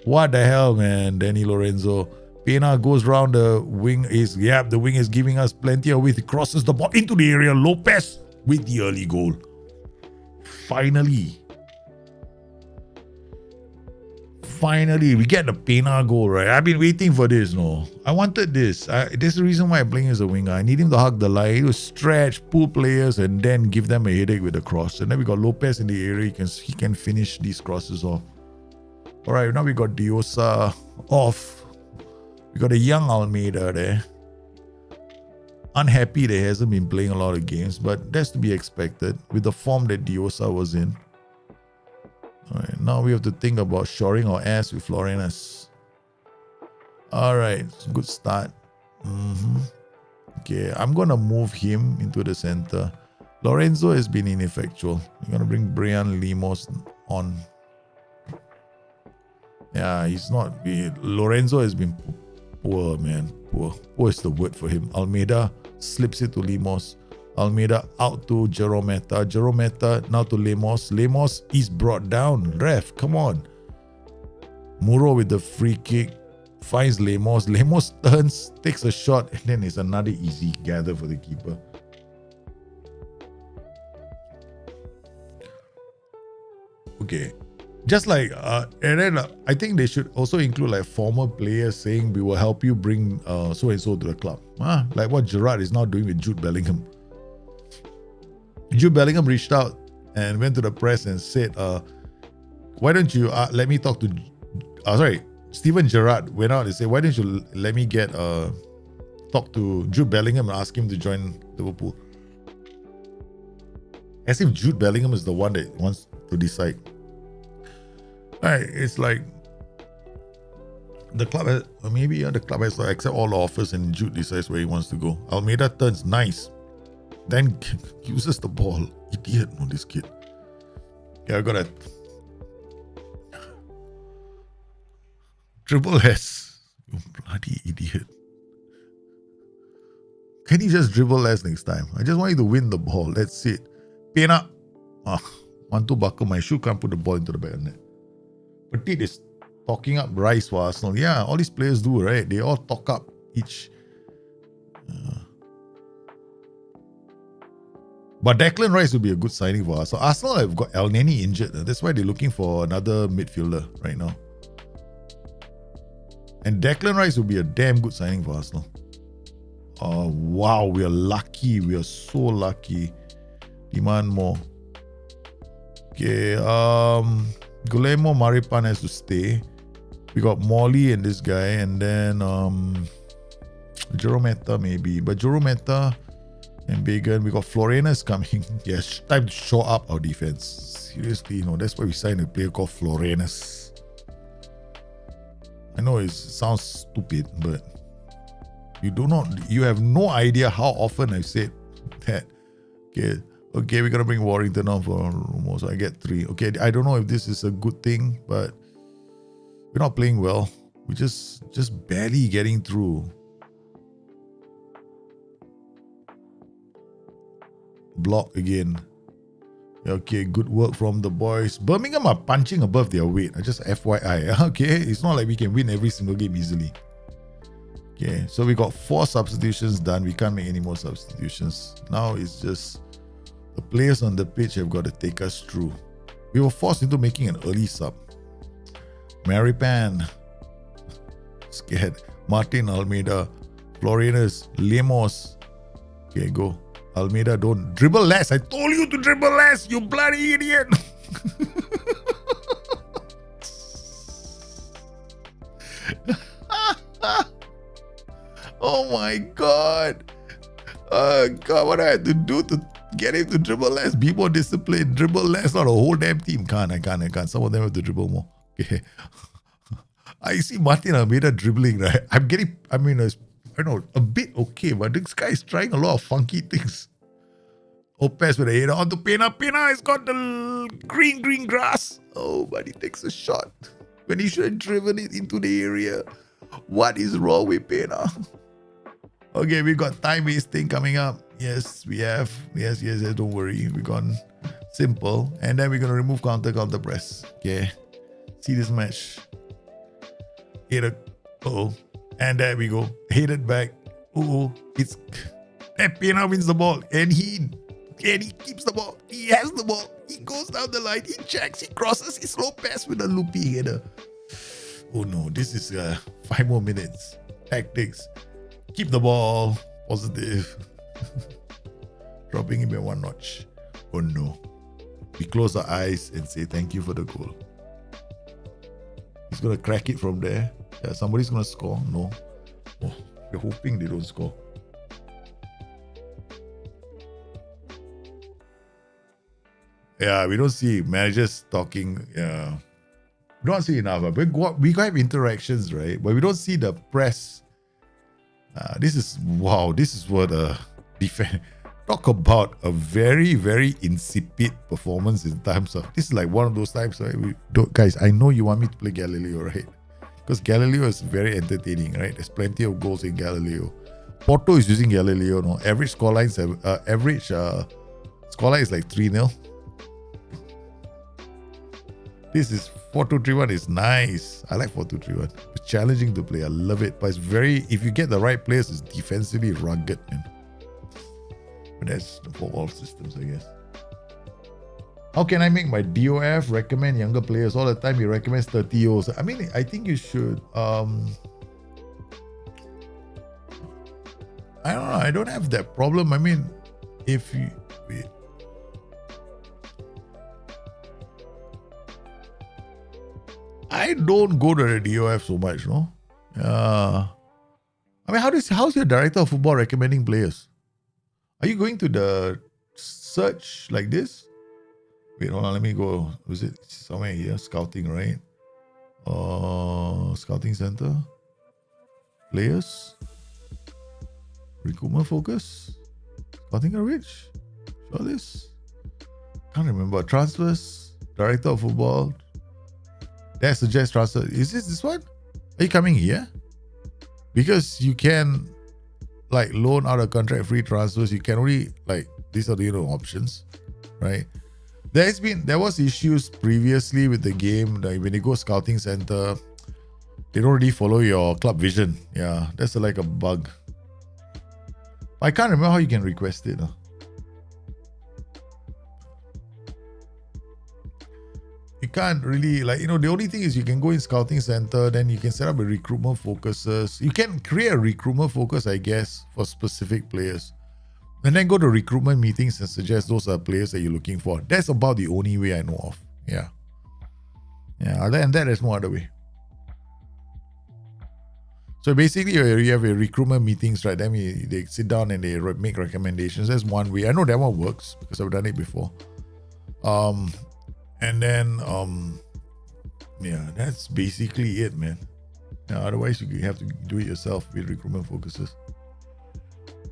What the hell, man? Danny Lorenzo. Pena goes round the wing. The wing is giving us plenty of width. He crosses the ball into the area. Lopez with the early goal. Finally, we get the Pena goal, right? I've been waiting for this, no? I wanted this. This is the reason why I'm playing as a winger. I need him to hug the line. He will stretch, pull players, and then give them a headache with the cross. And then we got Lopez in the area. He can finish these crosses off. All right, now we got Diosa off. We got a young Almeida there. Unhappy that he hasn't been playing a lot of games, but that's to be expected with the form that Diosa was in. Alright, now we have to think about shoring our ass with Florenus. Alright, good start. Okay, I'm going to move him into the center. Lorenzo has been ineffectual. We're going to bring Brian Lemos on. Yeah, Lorenzo has been poor, man. Poor is the word for him. Almeida slips it to Lemos. Almeida out to Jerometa. Jerometa now to Lemos. Lemos is brought down. Ref, come on. Muro with the free kick. Finds Lemos. Lemos turns, takes a shot, and then it's another easy gather for the keeper. Okay. Just like, and then I think they should also include like former players saying we will help you bring so-and-so to the club. Like what Gerrard is now doing with Jude Bellingham. Jude Bellingham reached out and went to the press and said, why don't you let me talk to... Steven Gerrard went out and said, why don't you let me talk to Jude Bellingham and ask him to join Liverpool? As if Jude Bellingham is the one that wants to decide. Right, it's like the club has, the club has to accept all the offers and Jude decides where he wants to go. Almeida turns nice. Then uses the ball. Idiot, no, this kid. Yeah, I got a dribble less. You bloody idiot. Can you just dribble less next time? I just want you to win the ball. That's it. Pena. Want to buckle my shoe, can't put the ball into the back of the net. Petit is talking up Rice for Arsenal. Yeah, all these players do, right? They all talk up each. But Declan Rice would be a good signing for us. So Arsenal have got El Neni injured. That's why they're looking for another midfielder right now. And Declan Rice would be a damn good signing for Arsenal. Oh, wow. We are lucky. We are so lucky. Demand more. Okay. Guillermo Maripan has to stay. We got Molly and this guy. And then Jerometa maybe. But Jerometa... and Bagan, we got Florenus coming. Yes, time to show up our defense. Seriously, that's why we signed a player called Florenus. I know it sounds stupid, but you have no idea how often I've said that. Okay, we're gonna bring Warrington on for Romo, so I get 3. Okay, I don't know if this is a good thing, but we're not playing well. We're just barely getting through. block again. Okay, good work from the boys. Birmingham are punching above their weight. Just FYI. Okay, it's not like we can win every single game easily. Okay, so we got 4 substitutions done. We can't make any more substitutions. Now it's just the players on the pitch have got to take us through. We were forced into making an early sub. Maripan, scared. Martin Almeida, Florianus, Lemos. Okay, go. Almeida, don't dribble less. I told you to dribble less, you bloody idiot. Oh my God. God, what I had to do to get him to dribble less? Be more disciplined. Dribble less. Not a whole damn team. I can't. Some of them have to dribble more. Okay. I see Martin Almeida dribbling, right? I know, a bit okay, but this guy is trying a lot of funky things. Opez with a header onto Pena. Pena has got the green grass. Oh, but he takes a shot when he should have driven it into the area. What is wrong with Pena? Okay, we got time wasting coming up. Yes, we have. Yes, don't worry. We gone simple. And then we're going to remove counter press. Okay. See this match. Header. Oh. And there we go. Headed back. It's Pena wins the ball. And he keeps the ball. He has the ball. He goes down the line. He checks. He crosses. He slow pass with a loopy header. Oh no, this is 5 more minutes. Tactics. Keep the ball. Positive. Dropping him by 1 notch. Oh no. We close our eyes and say thank you for the goal. He's going to crack it from there. Yeah, somebody's going to score. No. Oh, we're hoping they don't score. Yeah, we don't see managers talking. Yeah. We don't see enough. But we have interactions, right? But we don't see the press. This is what defense. Talk about a very, very insipid performance in terms of. This is like one of those times, right? Guys, I know you want me to play Galileo, right? Because Galileo is very entertaining, right? There's plenty of goals in Galileo. Porto is using Galileo, no? Average scoreline is like 3-0. This is 4-2-3-1 is nice. I like 4-2-3-1. It's challenging to play. I love it. But it's very, if you get the right players, it's defensively rugged, man. But that's for all systems, I guess. How can I make my DOF recommend younger players? All the time he recommends 30-year-olds. I mean, I think you should. I don't know. I don't have that problem. I mean, if you... I don't go to the DOF so much, no? I mean, how's your director of football recommending players? Are you going to the search like this? Wait, hold on, let me go. Was it somewhere here? Scouting, right? Scouting center. Players. Recruitment focus. Scouting coverage. Show this. Can't remember. Transfers. Director of football. That suggests transfer. Is this one? Are you coming here? Because you can like loan out a contract free transfers. You can only like these are the options, right? There was issues previously with the game. Like when you go scouting center, they don't really follow your club vision. Yeah, that's like a bug. I can't remember how you can request it. You can't really the only thing is you can go in scouting center, then you can set up a recruitment focuses. You can create a recruitment focus, I guess, for specific players. And then go to recruitment meetings and suggest those are players that you're looking for. That's about the only way I know of. Yeah. Yeah, other than that, there's no other way. So basically, you have a recruitment meetings, right? Then they sit down and they make recommendations. That's one way. I know that one works because I've done it before. And then, yeah, that's basically it, man. Now, otherwise, you have to do it yourself with recruitment focuses.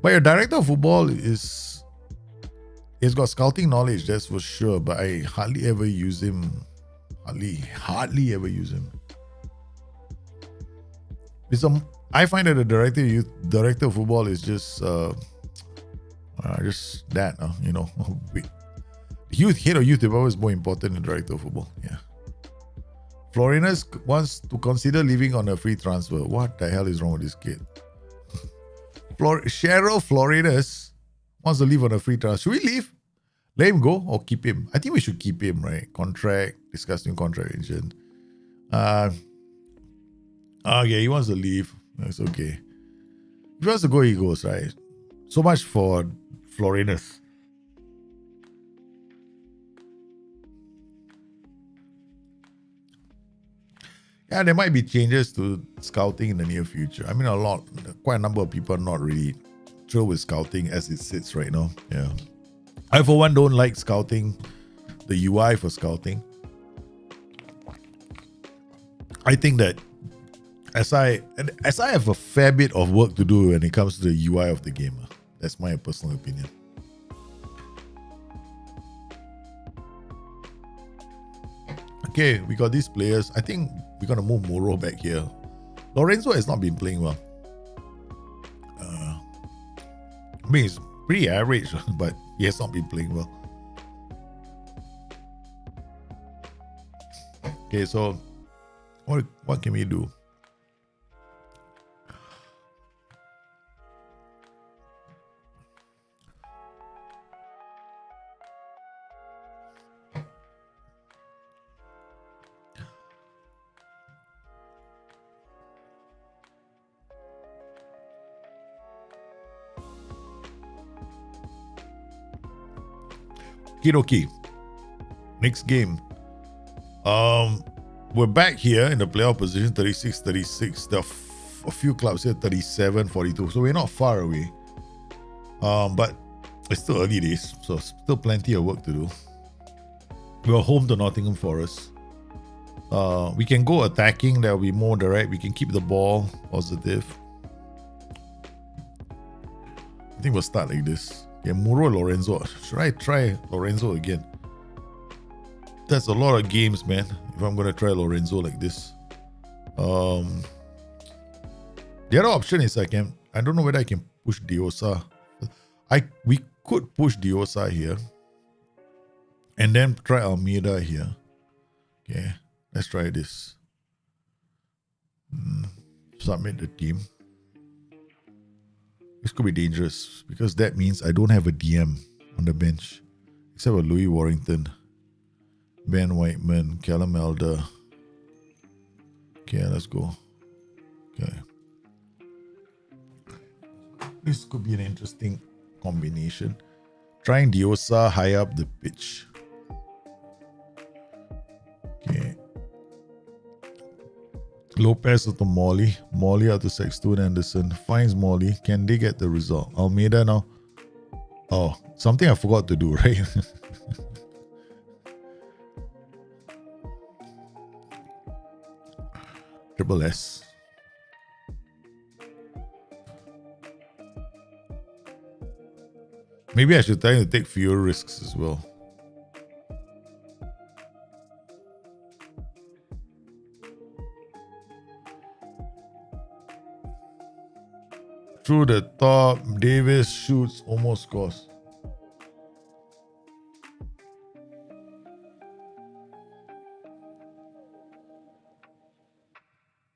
But your director of football he's got scouting knowledge, that's for sure. But I hardly ever use him. Hardly ever use him. I find that the director of football is just, how Just that, you know. Youth, head of youth development is more important than director of football. Yeah. Florinus wants to consider leaving on a free transfer. What the hell is wrong with this kid? Cheryl Florinus wants to leave on a free transfer. Should we leave? Let him go or keep him? I think we should keep him, right? Contract, discussing contract agent. Yeah, he wants to leave. That's okay. If he wants to go, he goes, right? So much for Florinus. Yeah, there might be changes to scouting in the near future. I mean, quite a number of people are not really thrilled with scouting as it sits right now. Yeah. I, for one, don't like scouting, the UI for scouting. I think that as I have a fair bit of work to do when it comes to the UI of the game. That's my personal opinion. Okay, we got these players. I think we're going to move Moro back here. Lorenzo has not been playing well. I mean, he's pretty average, but he has not been playing well. Okay, so what can we do? Kidoki. Next game. We're back here in the playoff position, 36-36. There are a few clubs here, 37-42. So we're not far away. But it's still early days, so still plenty of work to do. We're home to Nottingham Forest. We can go attacking, that'll be more direct. We can keep the ball positive. I think we'll start like this. Okay, Muro Lorenzo. Should I try Lorenzo again? That's a lot of games, man. If I'm gonna try Lorenzo like this. The other option is I don't know whether I can push Diosa. We could push Diosa here. And then try Almeida here. Okay, let's try this. Submit the team. This could be dangerous because that means I don't have a DM on the bench. Except for Louis Warrington, Ben Whiteman, Callum Elder. Okay, let's go. Okay. This could be an interesting combination. Trying Diosa high up the pitch. Okay. Lopez to Molly. Molly out to Sexton Anderson. Finds Molly. Can they get the result? Almeida now. Oh, something I forgot to do, right? Triple S. Maybe I should try to take fewer risks as well. Through the top, Davis shoots, almost scores.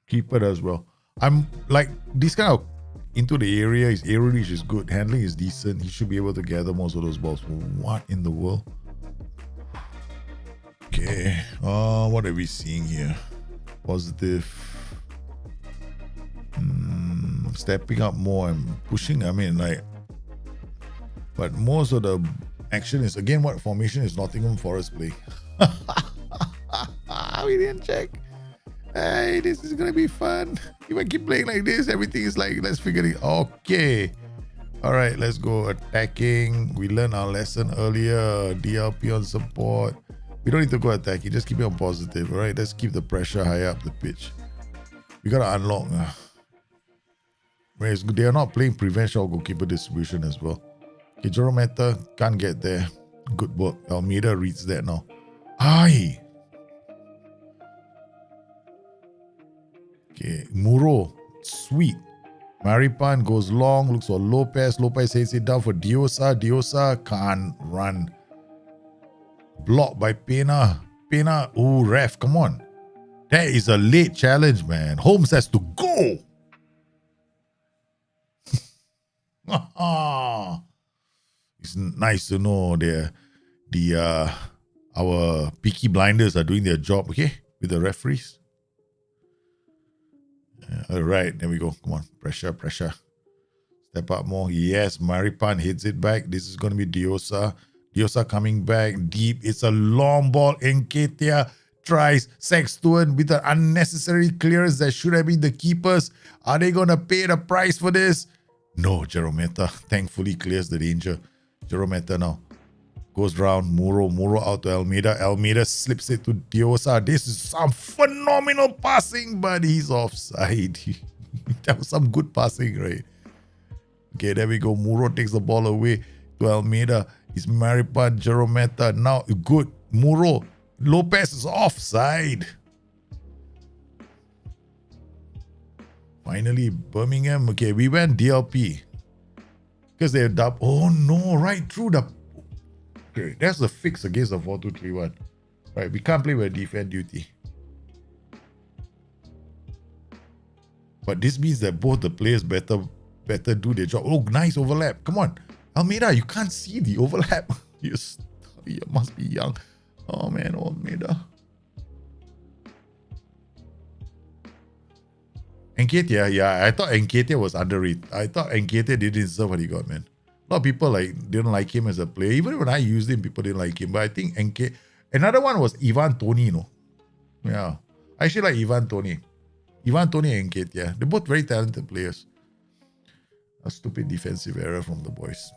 Keeper does well. I'm like this kind of into the area. His area reach is good. Handling is decent. He should be able to gather most of those balls. What in the world? Okay. What are we seeing here? Positive. Stepping up more and pushing. I mean, but most of the action is again what formation is Nottingham Forest play. We didn't check. Hey, this is gonna be fun. If I keep playing like this, everything is like, let's figure it. Okay. All right, let's go attacking. We learned our lesson earlier. DLP on support. We don't need to go attacking. Just keep it on positive. All right, let's keep the pressure high up the pitch. We gotta unlock. Whereas they are not playing prevent shot goalkeeper distribution as well. Okay, Jorometa can't get there. Good work. Almeida reads that now. Aye. Okay, Muro. Sweet. Maripan goes long, looks for Lopez. Lopez hits it down for Diosa. Diosa can't run. Blocked by Pena. Pena, ooh, ref, come on. That is a late challenge, man. Holmes has to go. It's nice to know our Peaky Blinders are doing their job, okay, with the referees. All right, there we go. Come on, pressure. Step up more. Yes, Maripan hits it back. This is going to be Diosa. Diosa coming back deep. It's a long ball. Enketia tries. Sextuan with an unnecessary clearance that should have been the keepers. Are they going to pay the price for this? No, Jerometa thankfully clears the danger. Jerometa now goes round. Muro out to Almeida. Almeida slips it to Diosa. This is some phenomenal passing, but he's offside. That was some good passing, right? Okay, there we go. Muro takes the ball away to Almeida. It's Maripan, Jerometa. Now, good. Muro. Lopez is offside. Finally, Birmingham. Okay, we went DLP. Because they're dubbed. Oh no, right through the... Okay, that's the fix against the 4-2-3-1. Right, we can't play with defend duty. But this means that both the players better do their job. Oh, nice overlap. Come on. Almeida, you can't see the overlap. You must be young. Oh man, Almeida. Enketia, yeah, I thought Enketia was underrated. I thought Enketia didn't deserve what he got, man. A lot of people didn't like him as a player. Even when I used him, people didn't like him. But I think Enketia... Another one was Ivan Toney, Yeah. I actually like Ivan Toney. Ivan Toney and Enketia. They're both very talented players. A stupid defensive error from the boys.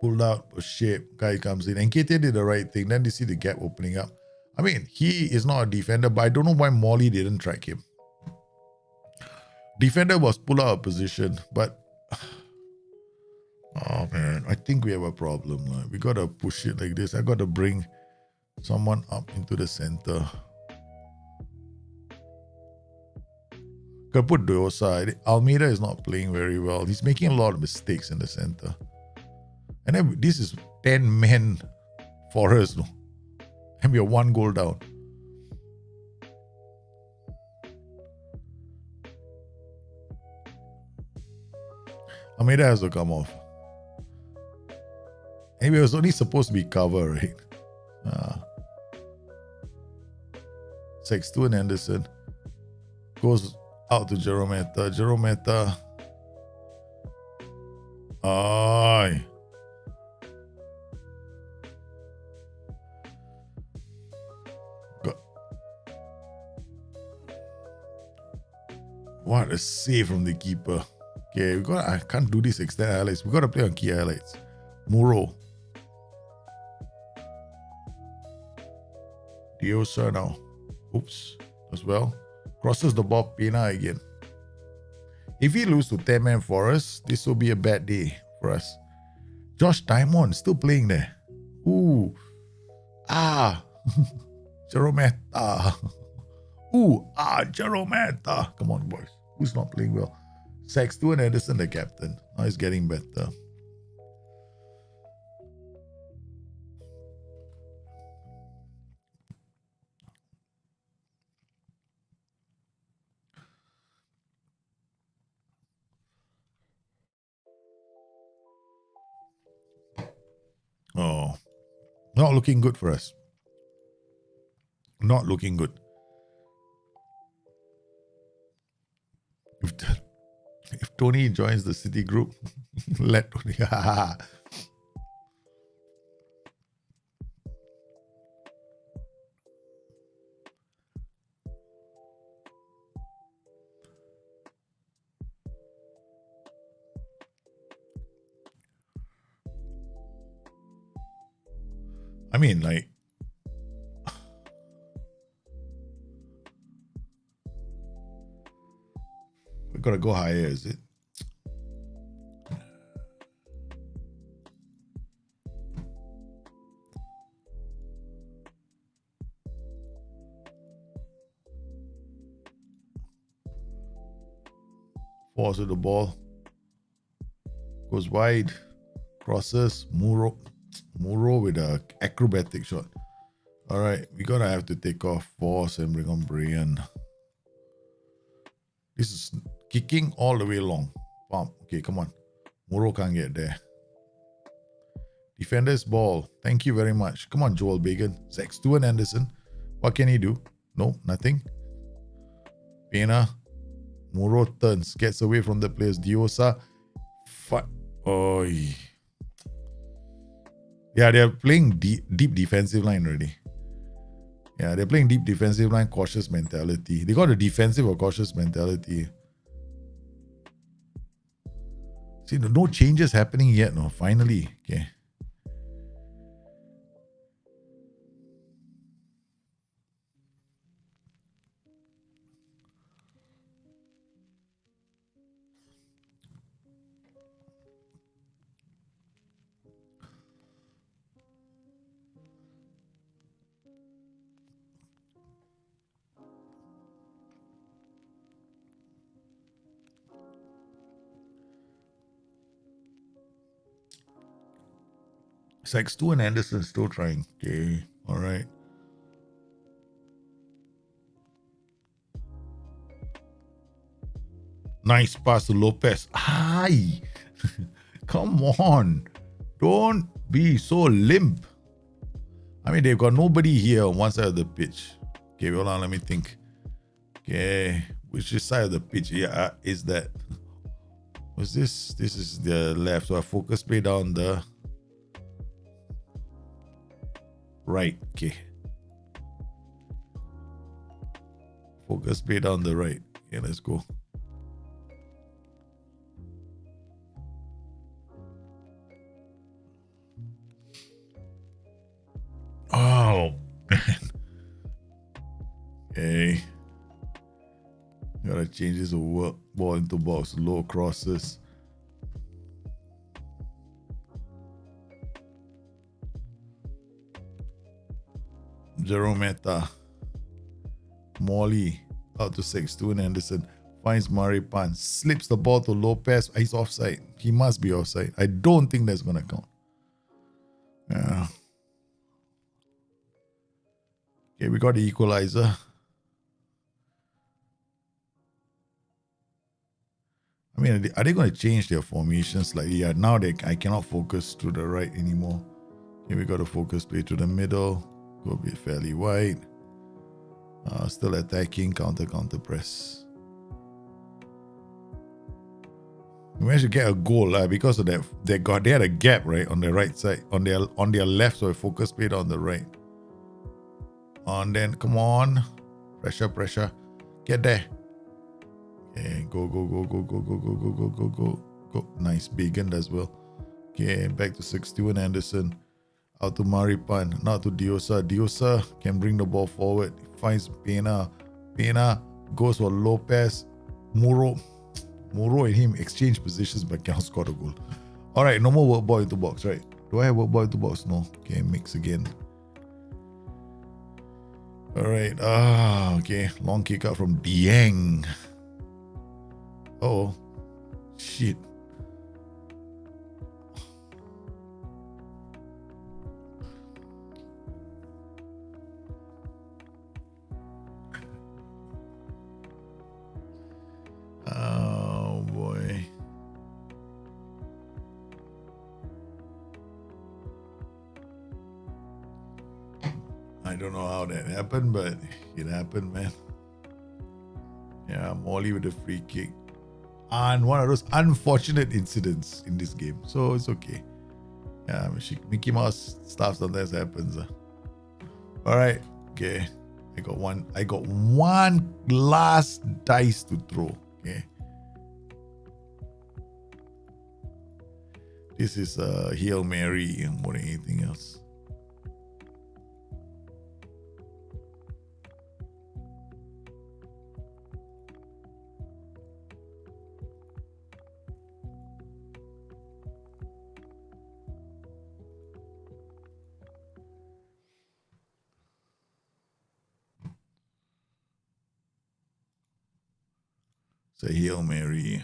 Pulled out a shape. Guy comes in. Enketia did the right thing. Then they see the gap opening up. I mean, he is not a defender, but I don't know why Molly didn't track him. Defender was pulled out of position, but... Oh man, I think we have a problem. We gotta push it like this. I gotta bring someone up into the center. Gotta put Diosa. Almeida is not playing very well. He's making a lot of mistakes in the center. And then this is 10 men for us, and we are 1 goal down. Almeida has to come off. Anyway, it was only supposed to be cover, right? Sextuan Anderson goes out to Jerometa. Jerometa. Aye. What a save from the keeper. Okay, I can't do this extended highlights. We gotta play on key highlights. Muro. Diosa now. Oops. As well. Crosses the ball. Pena again. If we lose to 10 men for us, this will be a bad day for us. Josh Diamond still playing there. Ooh. Ah. Jerometa. Ooh. Ah. Jerometa. Come on, boys. Who's not playing well? Sextuan Anderson, the captain. Now he's getting better. Oh, not looking good for us. Not looking good. If Tony joins the City group, let Tony. I mean, like, we gotta go higher, is it? Force with the ball. Goes wide. Crosses. Muro with a acrobatic shot. All right, we're gonna have to take off Force and bring on Brian. This is kicking all the way long. Pump. Okay, come on. Muro can't get there. Defender's ball. Thank you very much. Come on, Joel Bagan. Zach Stewart Anderson. What can he do? No, nothing. Pena. Muro turns. Gets away from the players. Diosa. Oi. Yeah, they're playing deep defensive line already. Yeah, they're playing deep defensive line, cautious mentality. They got a defensive or cautious mentality. See, no changes happening yet, no. Finally. Okay. It's like Stu and Anderson still trying. Okay. All right. Nice pass to Lopez. Hi. Come on. Don't be so limp. I mean, they've got nobody here on one side of the pitch. Okay, hold on. Let me think. Okay. Which side of the pitch is that? What's this? This is the left. So I focus play down the right. Okay. Focus play down the right. Okay, let's go. Oh, man. Okay. Gotta change this ball into box. Low crosses. Jerome Meta. Molly out to 6-2 and Anderson. Finds Maripan. Slips the ball to Lopez. He's offside. He must be offside. I don't think that's gonna count. Yeah. Okay, we got the equalizer. I mean, are they going to change their formation slightly? Yeah, now I cannot focus to the right anymore. Okay, we got to focus play to the middle. Go be fairly wide. Still attacking, counter press. We managed to get a goal because of that. They had a gap right on the right side, on their left, so I focus played on the right. And then come on, pressure, get there. Okay, go. Nice, Bagan does well. Okay, back to 61 Anderson. Out to Maripan, now to Diosa. Diosa can bring the ball forward. Finds Pena. Pena goes for Lopez. Muro and him exchange positions but cannot score the goal. All right, no more work ball into box, right? Do I have work ball into box? No. Okay, mix again. All right. Okay. Long kick out from Dieng. Oh, shit. Oh, boy. I don't know how that happened, but it happened, man. Yeah, Molly with the free kick. And one of those unfortunate incidents in this game. So it's okay. Yeah, Mickey Mouse stuff sometimes happens. All right. Okay. I got one last dice to throw. Okay. This is a Hail Mary more than anything else. It's a Hail Mary.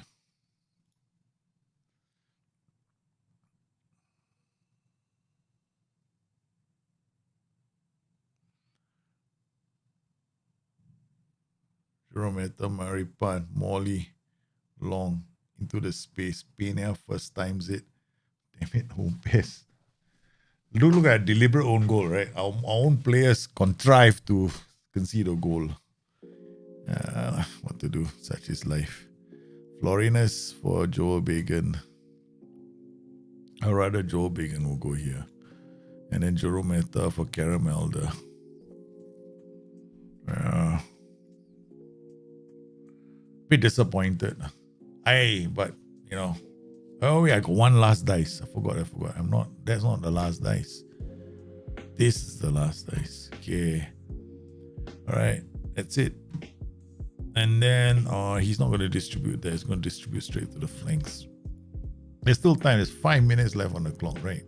Jerometa, Maripan, Molly, long into the space. Pena first times it. Damn it, home pass. Look at a deliberate own goal, right? Our own players contrive to concede a goal. What to do? Such is life. Florinus for Joel Bagan. I'd rather Joel Bagan will go here. And then Jerometa for Caramelda. Bit disappointed. But you know. Oh yeah, I got one last dice. I forgot. That's not the last dice. This is the last dice. Okay. Alright. That's it. And then he's not gonna distribute that. He's gonna distribute straight to the flanks. There's still time. There's 5 minutes left on the clock, right?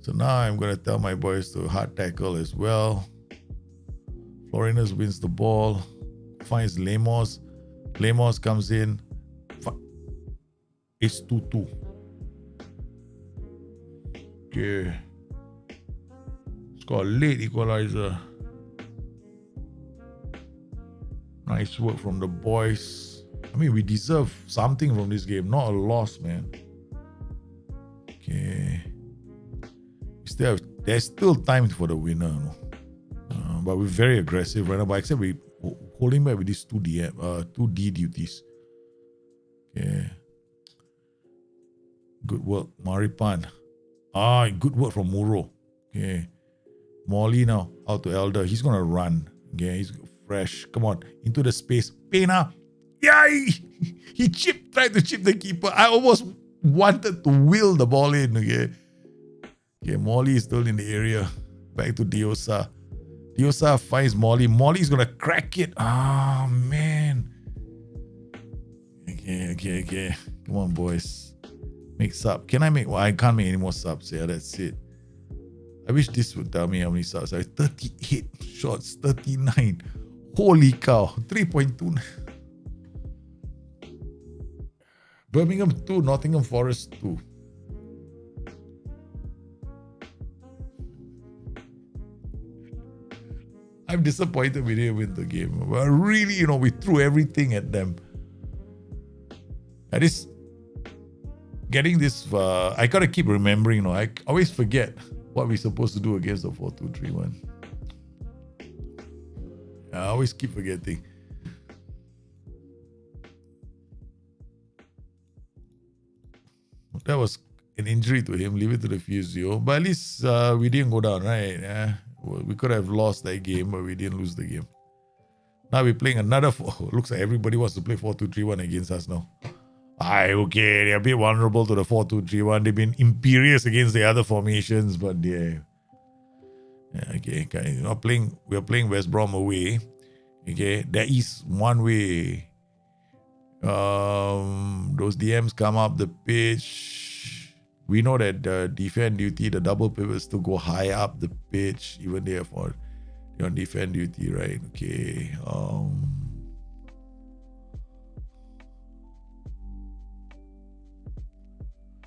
So now I'm gonna tell my boys to hard tackle as well. Florinus wins the ball. Finds Lemos. Lemos comes in. It's 2-2. Okay. Score a late equalizer. Nice work from the boys. I mean, we deserve something from this game, not a loss, man. Okay. There's still time for the winner, no? But we're very aggressive right now. But except we holding back with these 2D duties. Okay. Good work, Maripan. Good work from Muro. Okay. Molly now out to Elder. He's gonna run. Okay, he's fresh. Come on, into the space. Pena. Yay! He tried to chip the keeper. I almost wanted to wheel the ball in. Okay. Okay, Molly is still in the area. Back to Diosa. Diosa finds Molly. Molly's gonna crack it. Man. Okay. Come on, boys. Make sub. Can I make? Well, I can't make any more subs. Yeah, that's it. I wish this would tell me how many subs. 38 shots, 39. Holy cow. 3.2. Birmingham 2, Nottingham Forest 2. I'm disappointed we didn't win the game. But really, we threw everything at them. At this, getting this, I gotta keep remembering, I always forget what we're supposed to do against the 4-2-3-1. I always keep forgetting. That was an injury to him. Leave it to the physio. But at least we didn't go down, right? We could have lost that game, but we didn't lose the game. Now we're playing another. Looks like everybody wants to play 4-2-3-1 against us now. Okay, they're a bit vulnerable to the 4-2-3-1. They've been imperious against the other formations, but yeah. Okay, we're playing West Brom away. Okay, there is one way. Those DMs come up the pitch. We know that the defend duty, the double pivots to go high up the pitch, even they're on defend duty, right? Okay.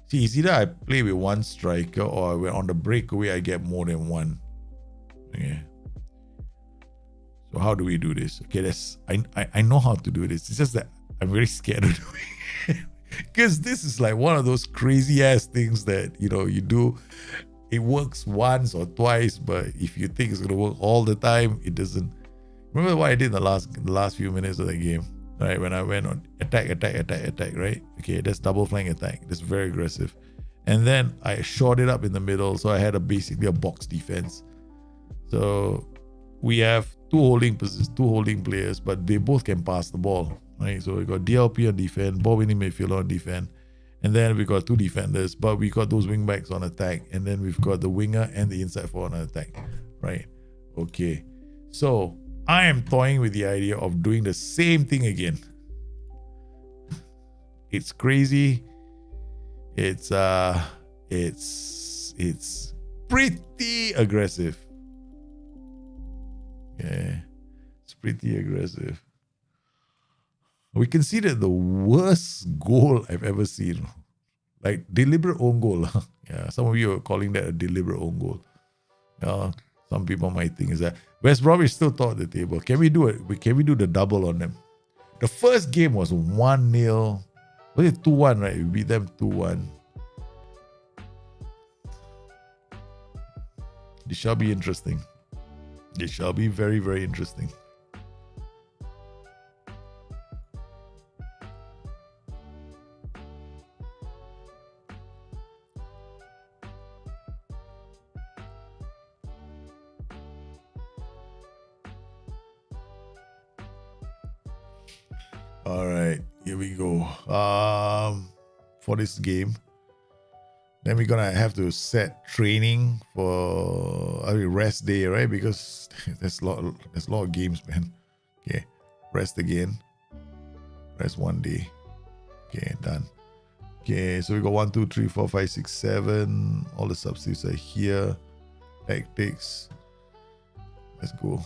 See, it's either I play with one striker or when on the breakaway I get more than one. Okay. So how do we do this? Okay, I know how to do this. It's just that I'm very scared of doing it. Because this is like one of those crazy ass things that, you do. It works once or twice, but if you think it's going to work all the time, it doesn't. Remember what I did in the last few minutes of the game? Right, when I went on attack, right? Okay, that's double flank attack. That's very aggressive. And then I shot it up in the middle, so I had basically a box defense. So we have two holding players, but they both can pass the ball, right? So we got DLP on defense, ball winning midfielder on defense, and then we got two defenders, but we got those wing backs on attack, and then we've got the winger and the inside forward on attack, right? Okay, so I am toying with the idea of doing the same thing again. It's crazy. It's pretty aggressive. Yeah, it's pretty aggressive. We conceded the worst goal I've ever seen. Like deliberate own goal. Yeah, some of you are calling that a deliberate own goal. Some people might think is that West Brom is still top of the table. Can we do it? Can we do the double on them? The first game was 1-0. Was it 2-1, right? We beat them 2-1. This shall be interesting. This shall be very, very interesting. All right, here we go. For this game, then we're gonna have to set training for rest day, right? Because there's a lot of games, man. Okay, rest again. Rest one day. Okay, done. Okay, so we got 1, 2, 3, 4, 5, 6, 7. All the substitutes are here. Tactics. Let's go.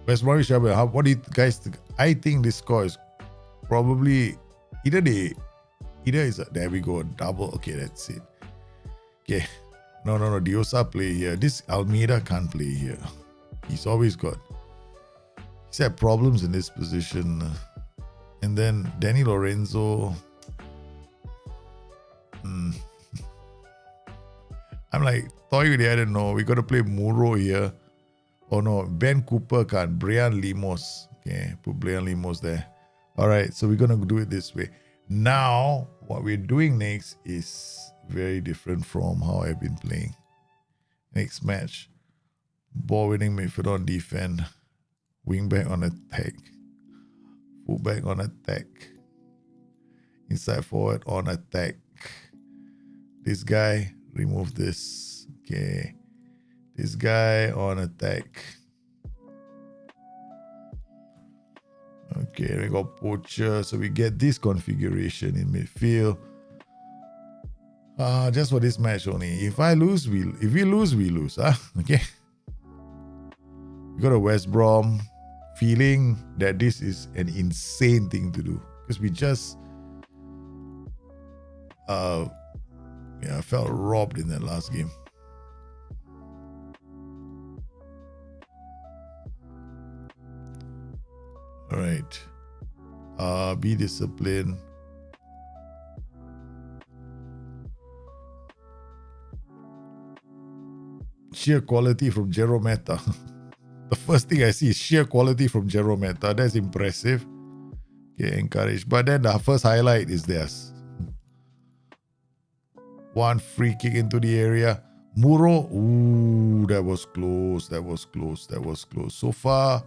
West Bromwich Albion, what do you guys think? I think this score is probably either is a, there we go, a double. Okay, that's it. Okay. No. Diosa play here. This Almeida can't play here. He's had problems in this position. And then Danny Lorenzo. I'm like, thought you didn't know. We got to play Muro here. Oh no, Ben Cooper can't. Brian Limos. Okay, put Brian Limos there. All right, so we're going to do it this way. Now, what we're doing next is very different from how I've been playing. Next match. Ball winning midfield on defense. Wing back on attack. Full back on attack. Inside forward on attack. This guy, remove this. Okay. This guy on attack. Okay, we got Poacher. So we get this configuration in midfield. Just for this match only. If we lose, we lose. Okay. We got a West Brom feeling that this is an insane thing to do. Because we just felt robbed in that last game. All right. Be disciplined. Sheer quality from Jero Meta. The first thing I see is sheer quality from Jero Meta. That's impressive. Okay, encouraged. But then the first highlight is theirs. One free kick into the area. Muro. Ooh, that was close. So far,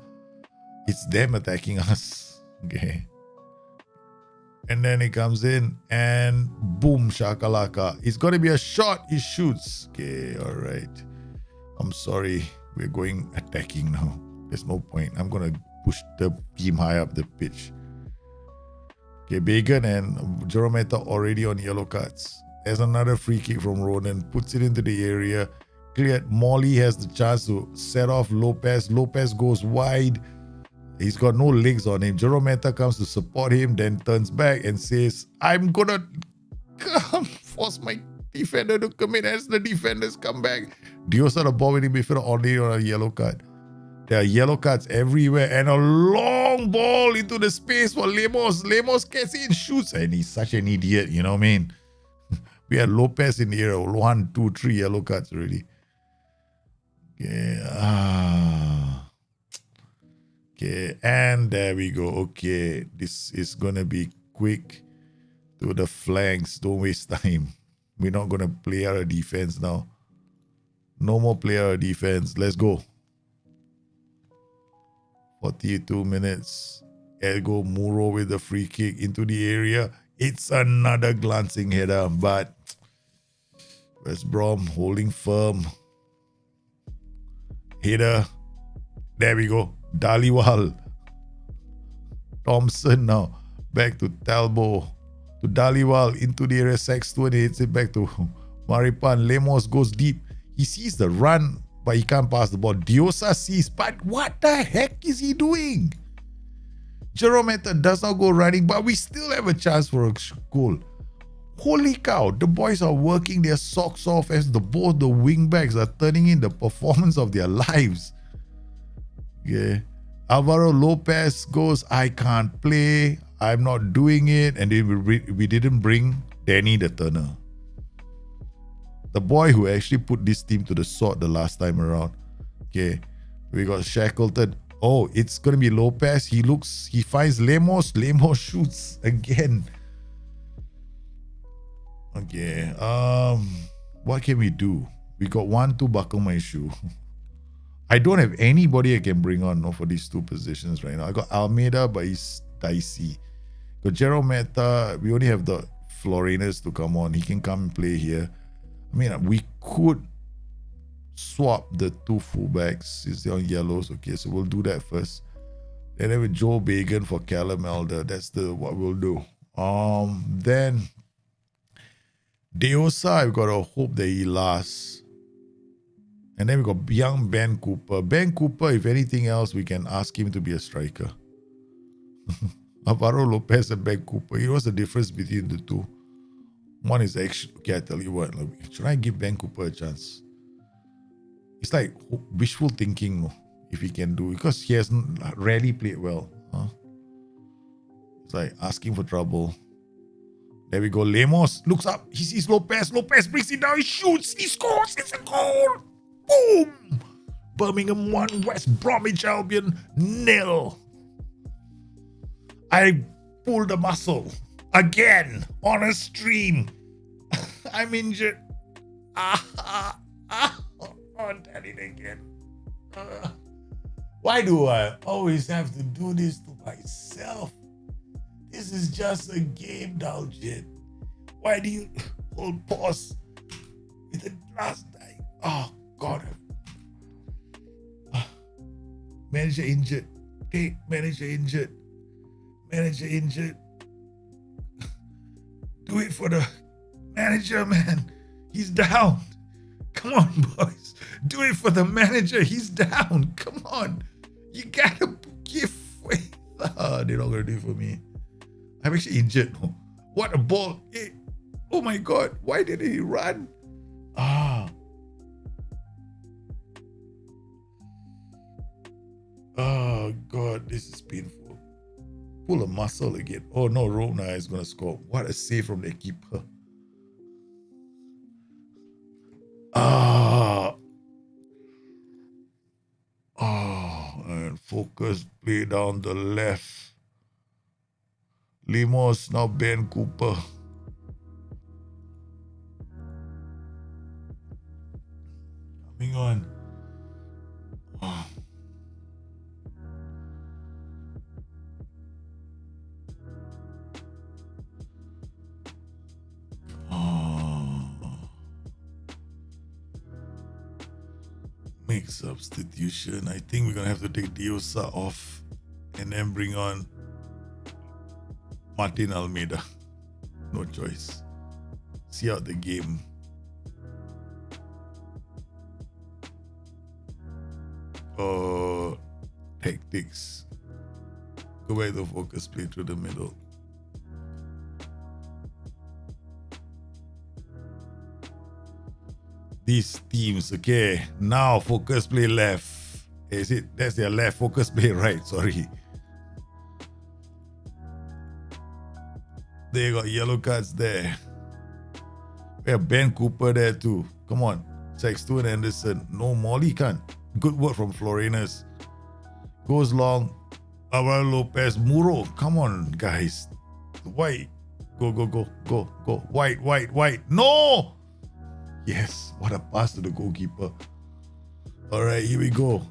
it's them attacking us. Okay. And then it comes in and boom, shakalaka. It's got to be a shot. He shoots. Okay, all right. I'm sorry. We're going attacking now. There's no point. I'm going to push the team high up the pitch. Okay, Bagan and Jerometa already on yellow cards. There's another free kick from Ronan. Puts it into the area. Cleared. Molly has the chance to set off Lopez. Lopez goes wide. He's got no legs on him. Jerometa comes to support him, then turns back and says, I'm going to force my defender to commit as the defenders come back. Diosa the ball winning midfielder already on a yellow card. There are yellow cards everywhere and a long ball into the space for Lemos. Lemos gets in, shoots, and he's such an idiot, you know what I mean? We had Lopez in the area. 1, 2, 3 yellow cards already. Yeah. Okay, and there we go. Okay, this is gonna be quick to the flanks. Don't waste time. We're not gonna play our defense now. No more play our defense. Let's go. 42 minutes. Ergo Muro with the free kick into the area. It's another glancing header, but West Brom holding firm. Header. There we go. Dhaliwal. Thompson now. Back to Talbot. To Dhaliwal. Into the area. Sexton hits it back to Maripan. Lemos goes deep. He sees the run, but he can't pass the ball. Diosa sees, but what the heck is he doing? Jerometa does not go running, but we still have a chance for a goal. Holy cow, the boys are working their socks off as both the wingbacks are turning in the performance of their lives. Yeah. Alvaro Lopez goes, I can't play. I'm not doing it. And then we didn't bring Danny the Turner. The boy who actually put this team to the sword the last time around. Okay. We got Shackleton. Oh, it's going to be Lopez. He finds Lemos. Lemos shoots again. Okay. What can we do? We got one to buckle my shoe. I don't have anybody I can bring on for these two positions right now. I got Almeida, but he's dicey. Got Gerald Meta. We only have the Florinus to come on. He can come and play here. I mean, we could swap the two fullbacks. Is on yellows? Okay, so we'll do that first. And then with Joe Bagan for Callum Elder. That's what we'll do. Then Deosa, I've got to hope that he lasts. And then we got young Ben Cooper. Ben Cooper, if anything else, we can ask him to be a striker. Alvaro Lopez and Ben Cooper. You know what's the difference between the two? One is actually, okay, I tell you what, should I give Ben Cooper a chance? It's like wishful thinking, if he can do, because he has rarely played well. Huh? It's like asking for trouble. There we go. Lemos looks up. He sees Lopez. Lopez brings it down. He shoots. He scores. It's a goal. Boom! Birmingham 1, West Bromwich Albion 0. I pulled a muscle again on a stream. I'm injured. Oh, did it again. Why do I always have to do this to myself? This is just a game, Daljit. Why do you hold pause with the last night? Oh, God. Manager injured. Okay, manager injured. Manager injured. Do it for the manager, man. He's down. Come on, boys. Do it for the manager. He's down. Come on. You gotta give way. They're not gonna do it for me. I'm actually injured. What a ball. Hey. Oh my God. Why didn't he run? Oh God, this is painful. Pull a muscle again. Oh no, Rona is gonna score. What a save from the keeper. And focus play down the left. Limos, now Ben Cooper. Coming on. Make substitution. I think we're gonna have to take Diosa off and then bring on Martin Almeida. No choice. See out the game. Tactics. Go back to focus play through the middle. These teams, okay. Now focus play left. Is it? That's their left. Focus play right. Sorry. They got yellow cards there. We have Ben Cooper there too. Come on. Sexton Anderson. No, Molly can't. Good work from Florinus. Goes long. Alvaro Lopez. Muro. Come on, guys. White. Go. White. No! Yes, what a pass to the goalkeeper. All right, here we go.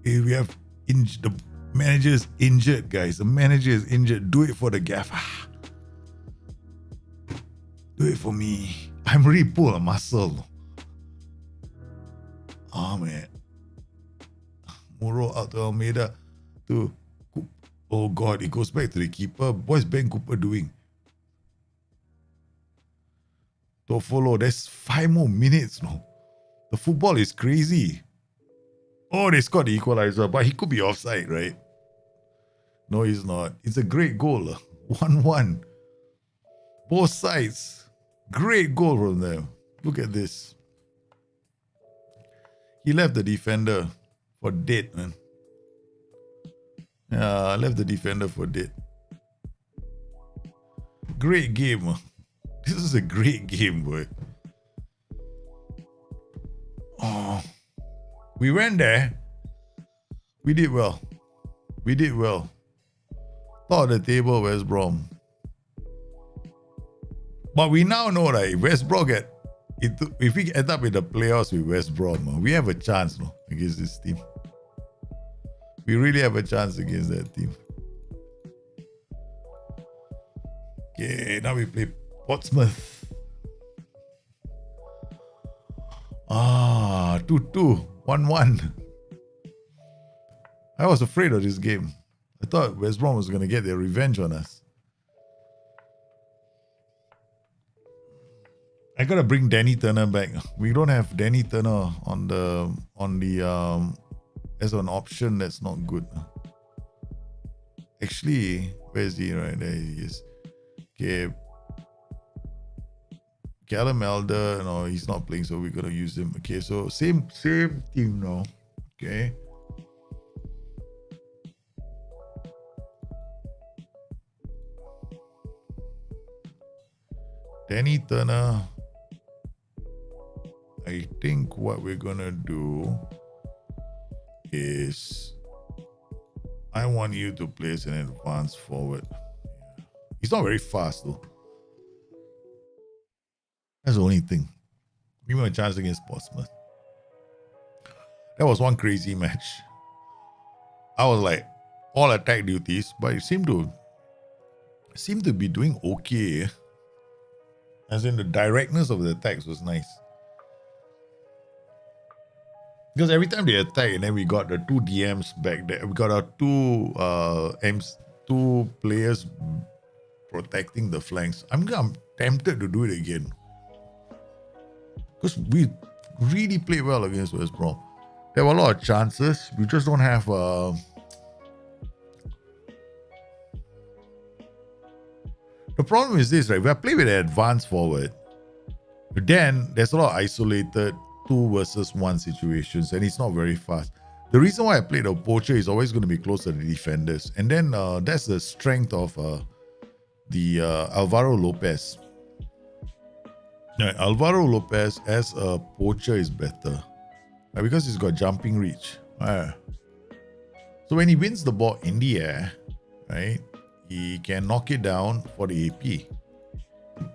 Here we have the manager is injured, guys. The manager is injured. Do it for the gaffer. Do it for me. I'm really pull a muscle. Oh, man. Muro out to Almeida. Oh, God, it goes back to the keeper. What's Ben Cooper doing? To follow, there's 5 more minutes. No, the football is crazy. Oh, they scored the equalizer, but he could be offside, right? No, he's not. It's a great goal. 1-1. Both sides. Great goal from them. Look at this. He left the defender for dead, man. Yeah, left the defender for dead. Great game. This is a great game, boy. Oh, we went there. We did well. We did well. Top of the table, West Brom. But we now know that if West Brom if we end up in the playoffs with West Brom, we have a chance against this team. We really have a chance against that team. Okay, now we play Portsmouth. 2-2, 1-1. I was afraid of this game. I thought West Brom was going to get their revenge on us. I gotta bring Danny Turner back. We don't have Danny Turner on the as an option. That's not good. Actually, where is he? Right there he is. Okay. Callum Elder, no, he's not playing, so we're gonna use him. Okay, so same team now. Okay. Danny Turner. I think what we're gonna do is I want you to play as an advanced forward. He's not very fast though. That's the only thing. Give him a chance against Portsmouth. That was one crazy match. I was like all attack duties, but it seemed to be doing okay. As in the directness of the attacks was nice. Because every time they attack, and then we got the two DMs back there. We got our two players protecting the flanks. I'm tempted to do it again. Because we really played well against West Brom. There were a lot of chances. We just don't have The problem is this, right? We are playing with an advanced forward. But then there's a lot of isolated 2 versus 1 situations, and it's not very fast. The reason why I played a poacher is always going to be close to the defenders. And then that's the strength of the Alvaro Lopez. Alvaro Lopez as a poacher is better. Because he's got jumping reach. So when he wins the ball in the air, right, he can knock it down for the AP.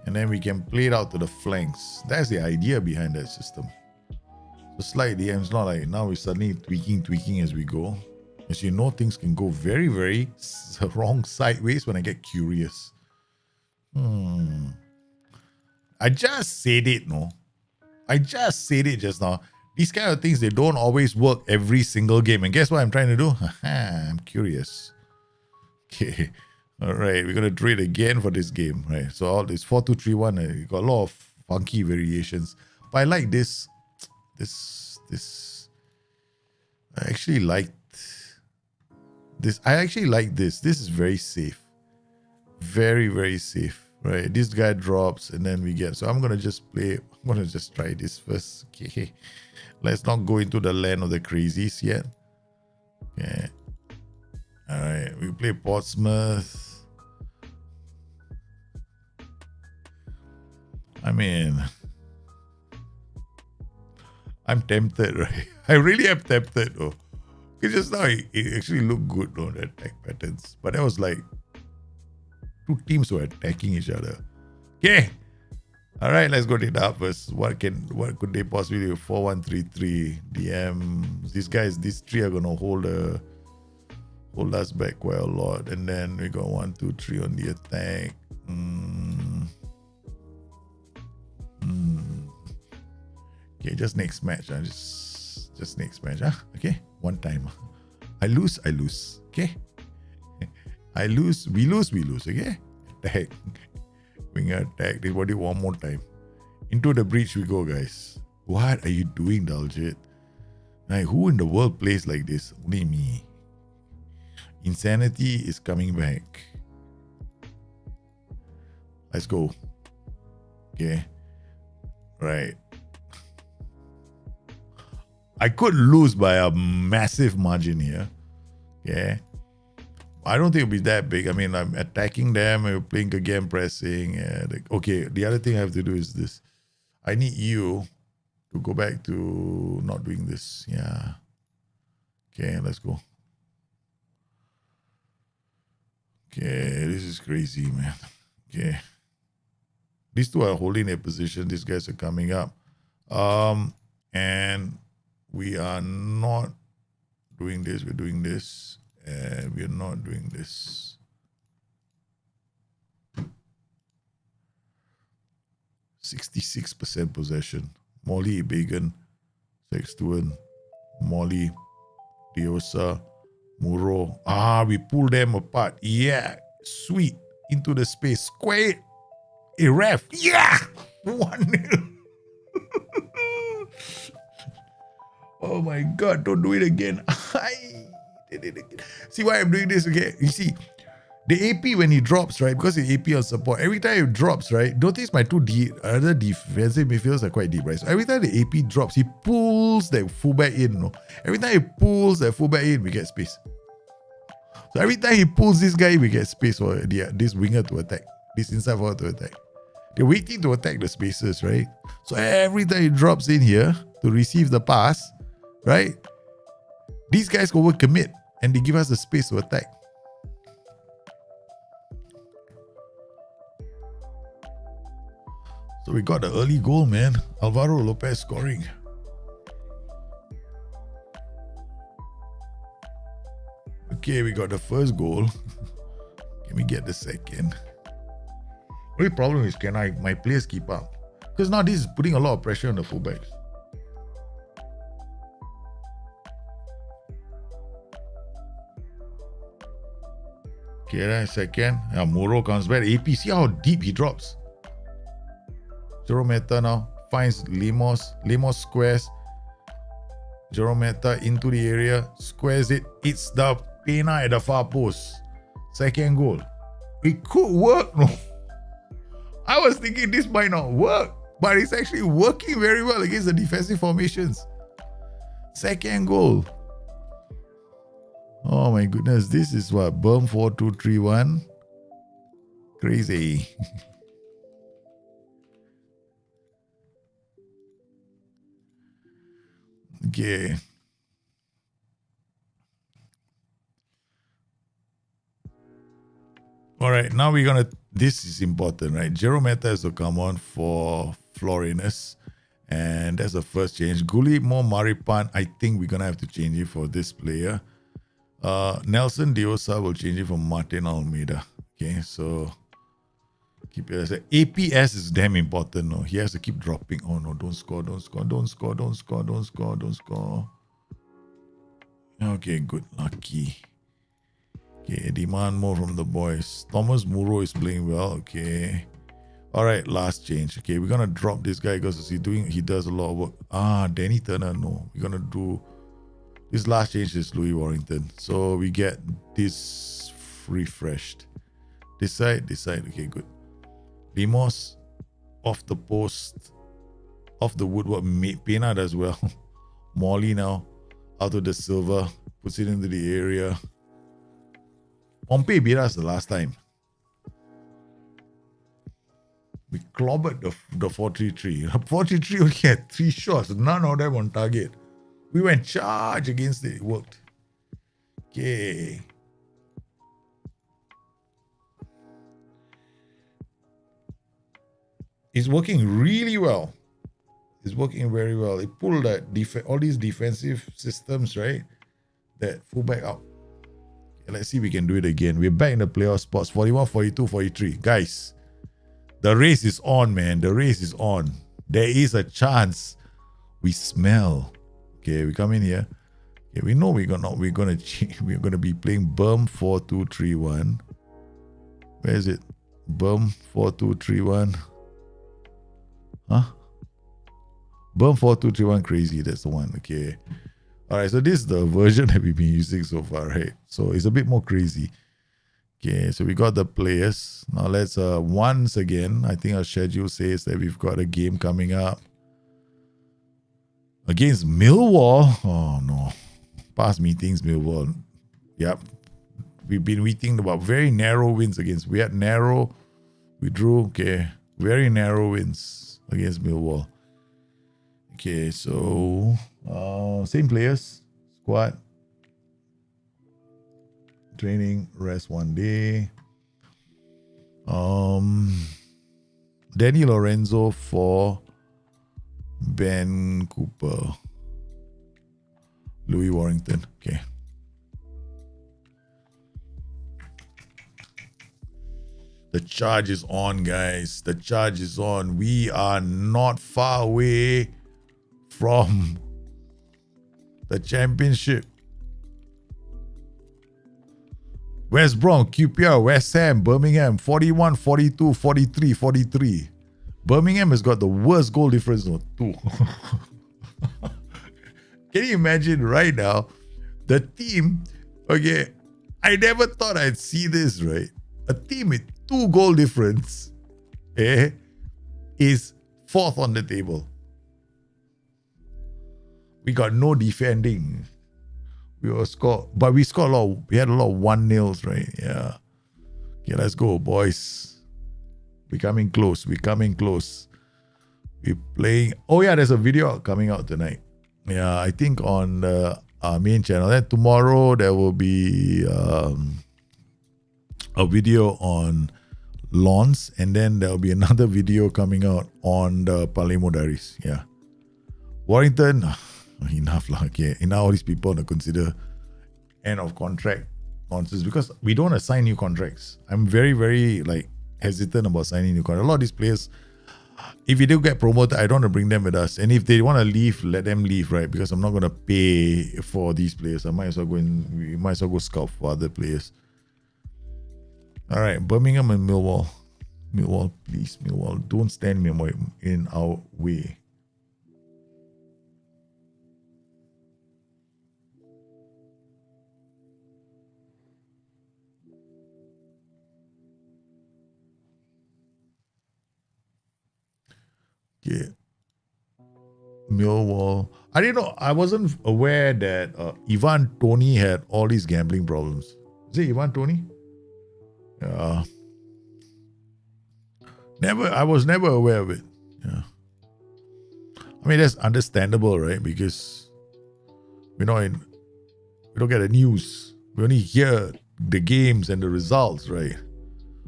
And then we can play it out to the flanks. That's the idea behind that system. So slightly, it's not like now we're suddenly tweaking as we go. As you know, things can go very, very wrong sideways when I get curious. I just said it, no? I just said it just now. These kind of things, they don't always work every single game. And guess what I'm trying to do? I'm curious. Okay. All right. We're going to trade again for this game. Right. So all this 4-2-3-1, you got a lot of funky variations. But I like this. I actually liked this. I actually like this. This is very safe. Very, very safe. Right. This guy drops and then we get. So I'm going to just play. I'm going to just try this first. Okay. Let's not go into the land of the crazies yet. Okay. All right. We play Portsmouth. I mean, I'm tempted, right? I really am tempted, though. Because just now, it actually looked good, though, the attack patterns. But that was like 2 teams were attacking each other. Okay. All right, let's go to the uppers. What could they possibly do? 4-1-3-3 DM. These 3 are gonna hold us back quite a lot. And then we got 1-2-3 on the attack. Okay, just next match. Just next match. Okay, one time. I lose. Okay. I lose. We lose. Okay. Attack. Winger attack. They want it one more time. Into the breach we go, guys. What are you doing, Daljit? Like, who in the world plays like this? Only me. Insanity is coming back. Let's go. Okay. Right. I could lose by a massive margin here. Okay. I don't think it'll be that big. I mean, I'm attacking them. I'm playing again, pressing. Okay, the other thing I have to do is this. I need you to go back to not doing this. Yeah. Okay, let's go. Okay, this is crazy, man. Okay. These two are holding their position. These guys are coming up. And we are not doing this. We're doing this. And we're not doing this. 66% possession. Molly, Bagan, Sextuan, Molly, Diosa, Muro. We pull them apart. Yeah, sweet. Into the space. Square it. A ref. Yeah! 1-0. Oh my God, don't do it again. I did it again. See why I'm doing this? Okay, you see, the AP when he drops, right? Because the AP on support, every time it drops, right? Notice my two other defensive midfielders are quite deep, right? So every time the AP drops, he pulls the fullback in. No? Every time he pulls the fullback in, we get space. So every time he pulls this guy, we get space for this winger to attack, this inside forward to attack. They're waiting to attack the spaces, right? So every time he drops in here to receive the pass, right? These guys overcommit and they give us the space to attack. So we got the early goal, man. Alvaro Lopez scoring. Okay, we got the first goal. Can we get the second? Only problem is, can my players keep up? Because now this is putting a lot of pressure on the fullbacks. Okay, then second. Muro comes back. AP, see how deep he drops. Jerometa now finds Lemos. Lemos squares. Jerometa into the area. Squares it. It's the Pena at the far post. Second goal. It could work. No. I was thinking this might not work, but it's actually working very well against the defensive formations. Second goal. Oh my goodness, this is what? Birm 4-2-3-1. Crazy. Okay. All right, now we're gonna. This is important, right? Jerometa has to come on for Florinus, and that's the first change. Gullit more Maripan. I think we're gonna have to change it for this player. Nelson Diosa will change it for Martin Almeida. Okay, so keep it as a APS is damn important. No, he has to keep dropping. Oh no, don't score, don't score, don't score, don't score, don't score, don't score. Okay, good, lucky. Okay, demand more from the boys. Thomas Muro is playing well. Okay. All right, last change. Okay, we're gonna drop this guy because he does a lot of work. Danny Turner. No, we're gonna do this last change is Louis Warrington. So we get this refreshed. This side. Okay, good. Limos off the post, off the woodwork. Pena does well. Molly now out of the silver, puts it into the area. Pompey beat us the last time. We clobbered the 4-3-3. 4-3-3 only had 3 shots, none of them on target. We went charge against it. It worked. Okay. It's working really well. It's working very well. It pulled that all these defensive systems, right? That fullback out. Let's see if we can do it again. We're back in the playoff spots. 41, 42, 43. Guys, the race is on, man. The race is on. There is a chance. We smell. Okay, we come in here. Okay, we know we're gonna be playing Birm 4-2-3-1. Where is it? Birm 4-2-3-1. Huh? Birm 4-2-3-1 crazy. That's the one. Okay. All right, so this is the version that we've been using so far, right? So it's a bit more crazy. Okay, so we got the players. Now let's once again, I think our schedule says that we've got a game coming up against Millwall. Oh no. Past meetings, Millwall. Yep. We've been waiting about very narrow wins against. We had narrow, we drew, okay. Very narrow wins against Millwall. Okay, so same players, squad. Training, rest one day. Danny Lorenzo for Ben Cooper. Louis Warrington. Okay. The charge is on, guys. The charge is on. We are not far away from the championship. West Brom, QPR, West Ham, Birmingham, 41, 42, 43, 43. Birmingham has got the worst goal difference, no, 2. Can you imagine right now, the team, okay, I never thought I'd see this, right? A team with 2 goal difference is 4th on the table. We got no defending. We scored a lot. We had a lot of 1-0s, right? Yeah. Okay, let's go, boys. We're coming close. We're playing. Oh yeah, there's a video coming out tonight. Yeah, I think on our main channel. Then tomorrow there will be a video on Lawns, and then there will be another video coming out on the Palermo Diaries. Yeah. Warrington. Enough lah. Okay, now all these people to consider end of contract nonsense because we don't assign new contracts. I'm very, very hesitant about signing new contracts. A lot of these players, if we do get promoted, I don't want to bring them with us. And if they want to leave, let them leave, right? Because I'm not going to pay for these players. We might as well go scout for other players. All right, Birmingham and Millwall. Millwall, please, Millwall, don't stand in our way. Okay. Millwall. I didn't know. I wasn't aware that Ivan Toney had all these gambling problems. Is it Ivan Toney? Yeah. I was never aware of it. Yeah. I mean, that's understandable, right? Because we don't get the news. We only hear the games and the results, right?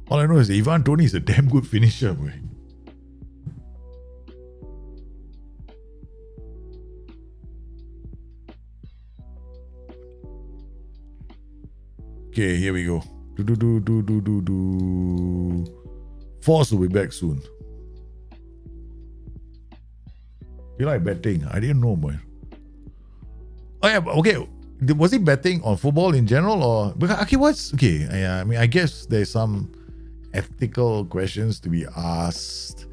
All I know is that Ivan Toney is a damn good finisher, right? Okay, here we go. Force will be back soon. You like betting? I didn't know, man. Oh yeah, okay. Was he betting on football in general, or okay? I mean, I guess there's some ethical questions to be asked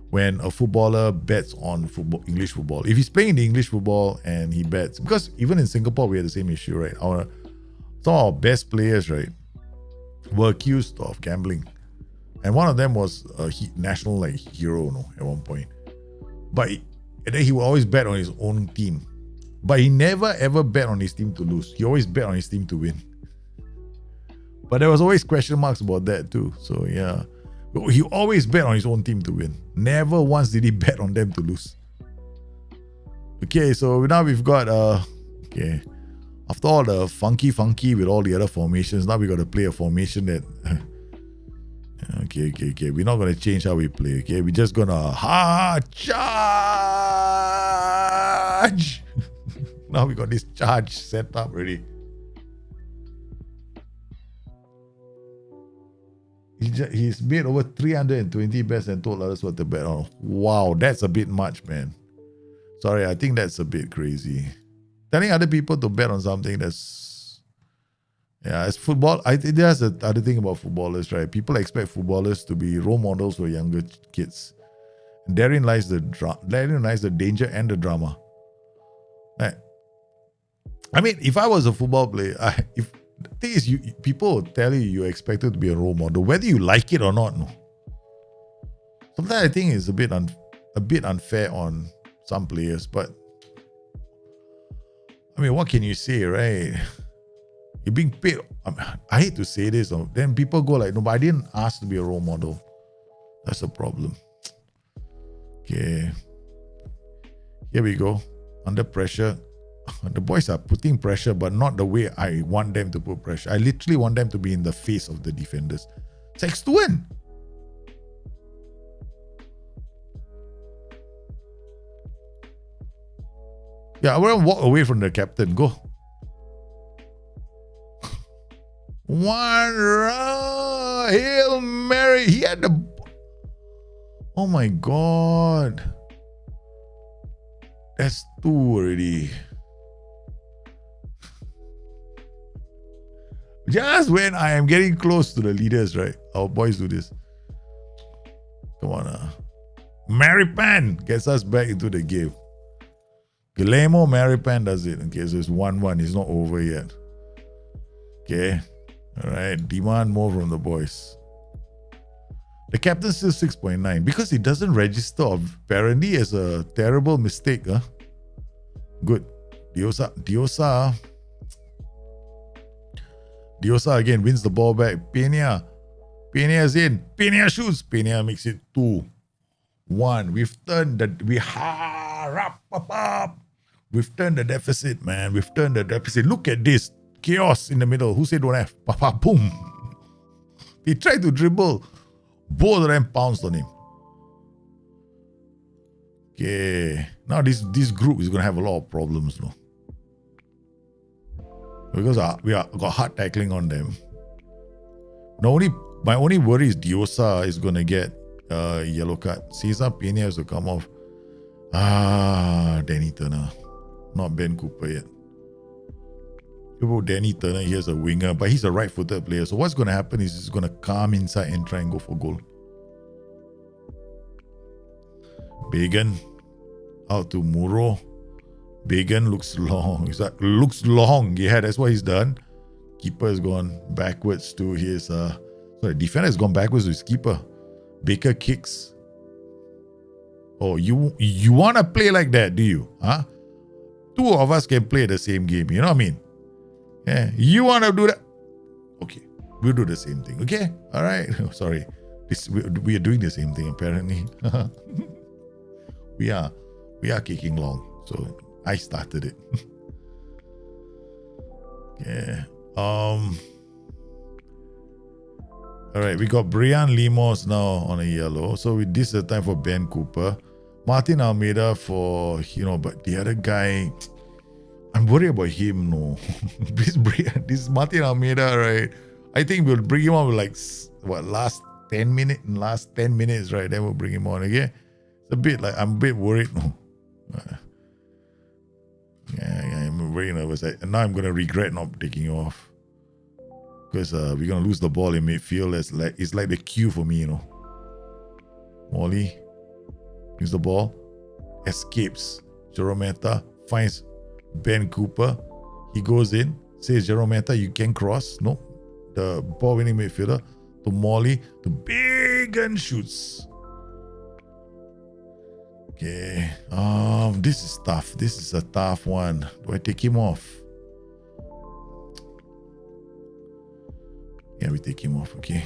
when a footballer bets on football, English football. If he's playing the English football and he bets, because even in Singapore we had the same issue, right? Some of our best players, right, were accused of gambling, and one of them was a national hero, at one point. And then he would always bet on his own team, but he never ever bet on his team to lose. He always bet on his team to win. But there was always question marks about that too. So yeah, he always bet on his own team to win. Never once did he bet on them to lose. Okay, so now we've got okay. After all the funky with all the other formations, now we got to play a formation that okay. We're not gonna change how we play, okay? We're just gonna charge. Now we got this charge set up already. He's made over 320 bets and told others what to bet on. Wow, that's a bit much, man. Sorry, I think that's a bit crazy. Telling other people to bet on something it's football. I think there's the other thing about footballers, right? People expect footballers to be role models for younger kids. And therein lies the danger and the drama. Right? I mean, if I was a football player, The thing is, people will tell you you're expected to be a role model, whether you like it or not. No. Sometimes I think it's a bit unfair on some players, but I mean, what can you say, right? You're being paid. I hate to say this, then people go like, no, but I didn't ask to be a role model. That's a problem. Okay. Here we go. Under pressure. The boys are putting pressure, but not the way I want them to put pressure. I literally want them to be in the face of the defenders. Sextuan. Yeah, I want to walk away from the captain. Go. One run. Hail Mary. He had the... Oh my God. That's two already. Just when I am getting close to the leaders, right? Our boys do this. Come on. Maripan gets us back into the game. Guillermo Maripan does it. Okay, so it's 1-1. It's not over yet. Okay. All right. Demand more from the boys. The captain's still 6.9 because it doesn't register apparently as a terrible mistake. Huh? Good. Diosa again wins the ball back. Peña's in. Peña shoots. Peña makes it 2-1. We've turned the deficit, man. We've turned the deficit. Look at this. Chaos in the middle. Who said don't have? Boom. He tried to dribble. Both of them pounced on him. Okay. Now this group is going to have a lot of problems, no? Because we got hard tackling on them. My only worry is Diosa is going to get a yellow card. Cesar Peña has to come off. Danny Turner. Not Ben Cooper yet. About Danny Turner, he has a winger, but he's a right-footed player. So what's going to happen is he's going to come inside and try and go for goal. Bagan out to Muro. Bagan looks long. Looks long. Yeah, that's what he's done. Keeper has gone backwards to his... defender has gone backwards to his keeper. Baker kicks. Oh, you want to play like that, do you? Huh? Two of us can play the same game. You know what I mean? Yeah, you want to do that? Okay, we'll do the same thing. Okay, all right. Sorry, we are doing the same thing apparently. we are kicking long. So I started it. Yeah. All right, we got Brian Limos now on a yellow. So this is the time for Ben Cooper. Martin Almeida for, but the other guy, I'm worried about him, no. This Martin Almeida, right? I think we'll bring him on with last 10 minutes, right? Then we'll bring him on, okay? It's a bit I'm a bit worried, no. Yeah, I'm very nervous. And now I'm going to regret not taking you off. Because we're going to lose the ball in midfield. It's like the cue for me, Molly gives the ball, escapes. Jerometa finds Ben Cooper. He goes in, says, Jerometa, you can cross. No. The ball winning midfielder to Molly, to big and shoots. Okay. This is tough. This is a tough one. Do I take him off? Yeah, we take him off, okay.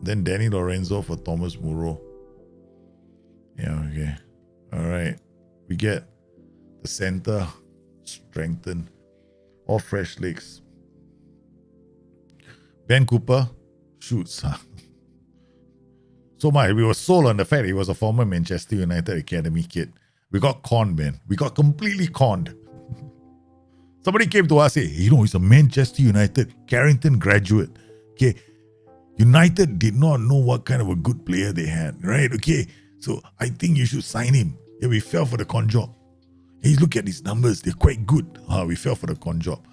Then Danny Lorenzo for Thomas Muro. Yeah, okay. All right. We get the center strengthened. All fresh legs. Ben Cooper shoots. So we were sold on the fact he was a former Manchester United Academy kid. We got conned, man. We got completely conned. Somebody came to us and said, he's a Manchester United Carrington graduate. Okay. United did not know what kind of a good player they had, right? Okay. So I think you should sign him. Yeah, we fell for the con job. Hey, look at these numbers. They're quite good. We fell for the con job.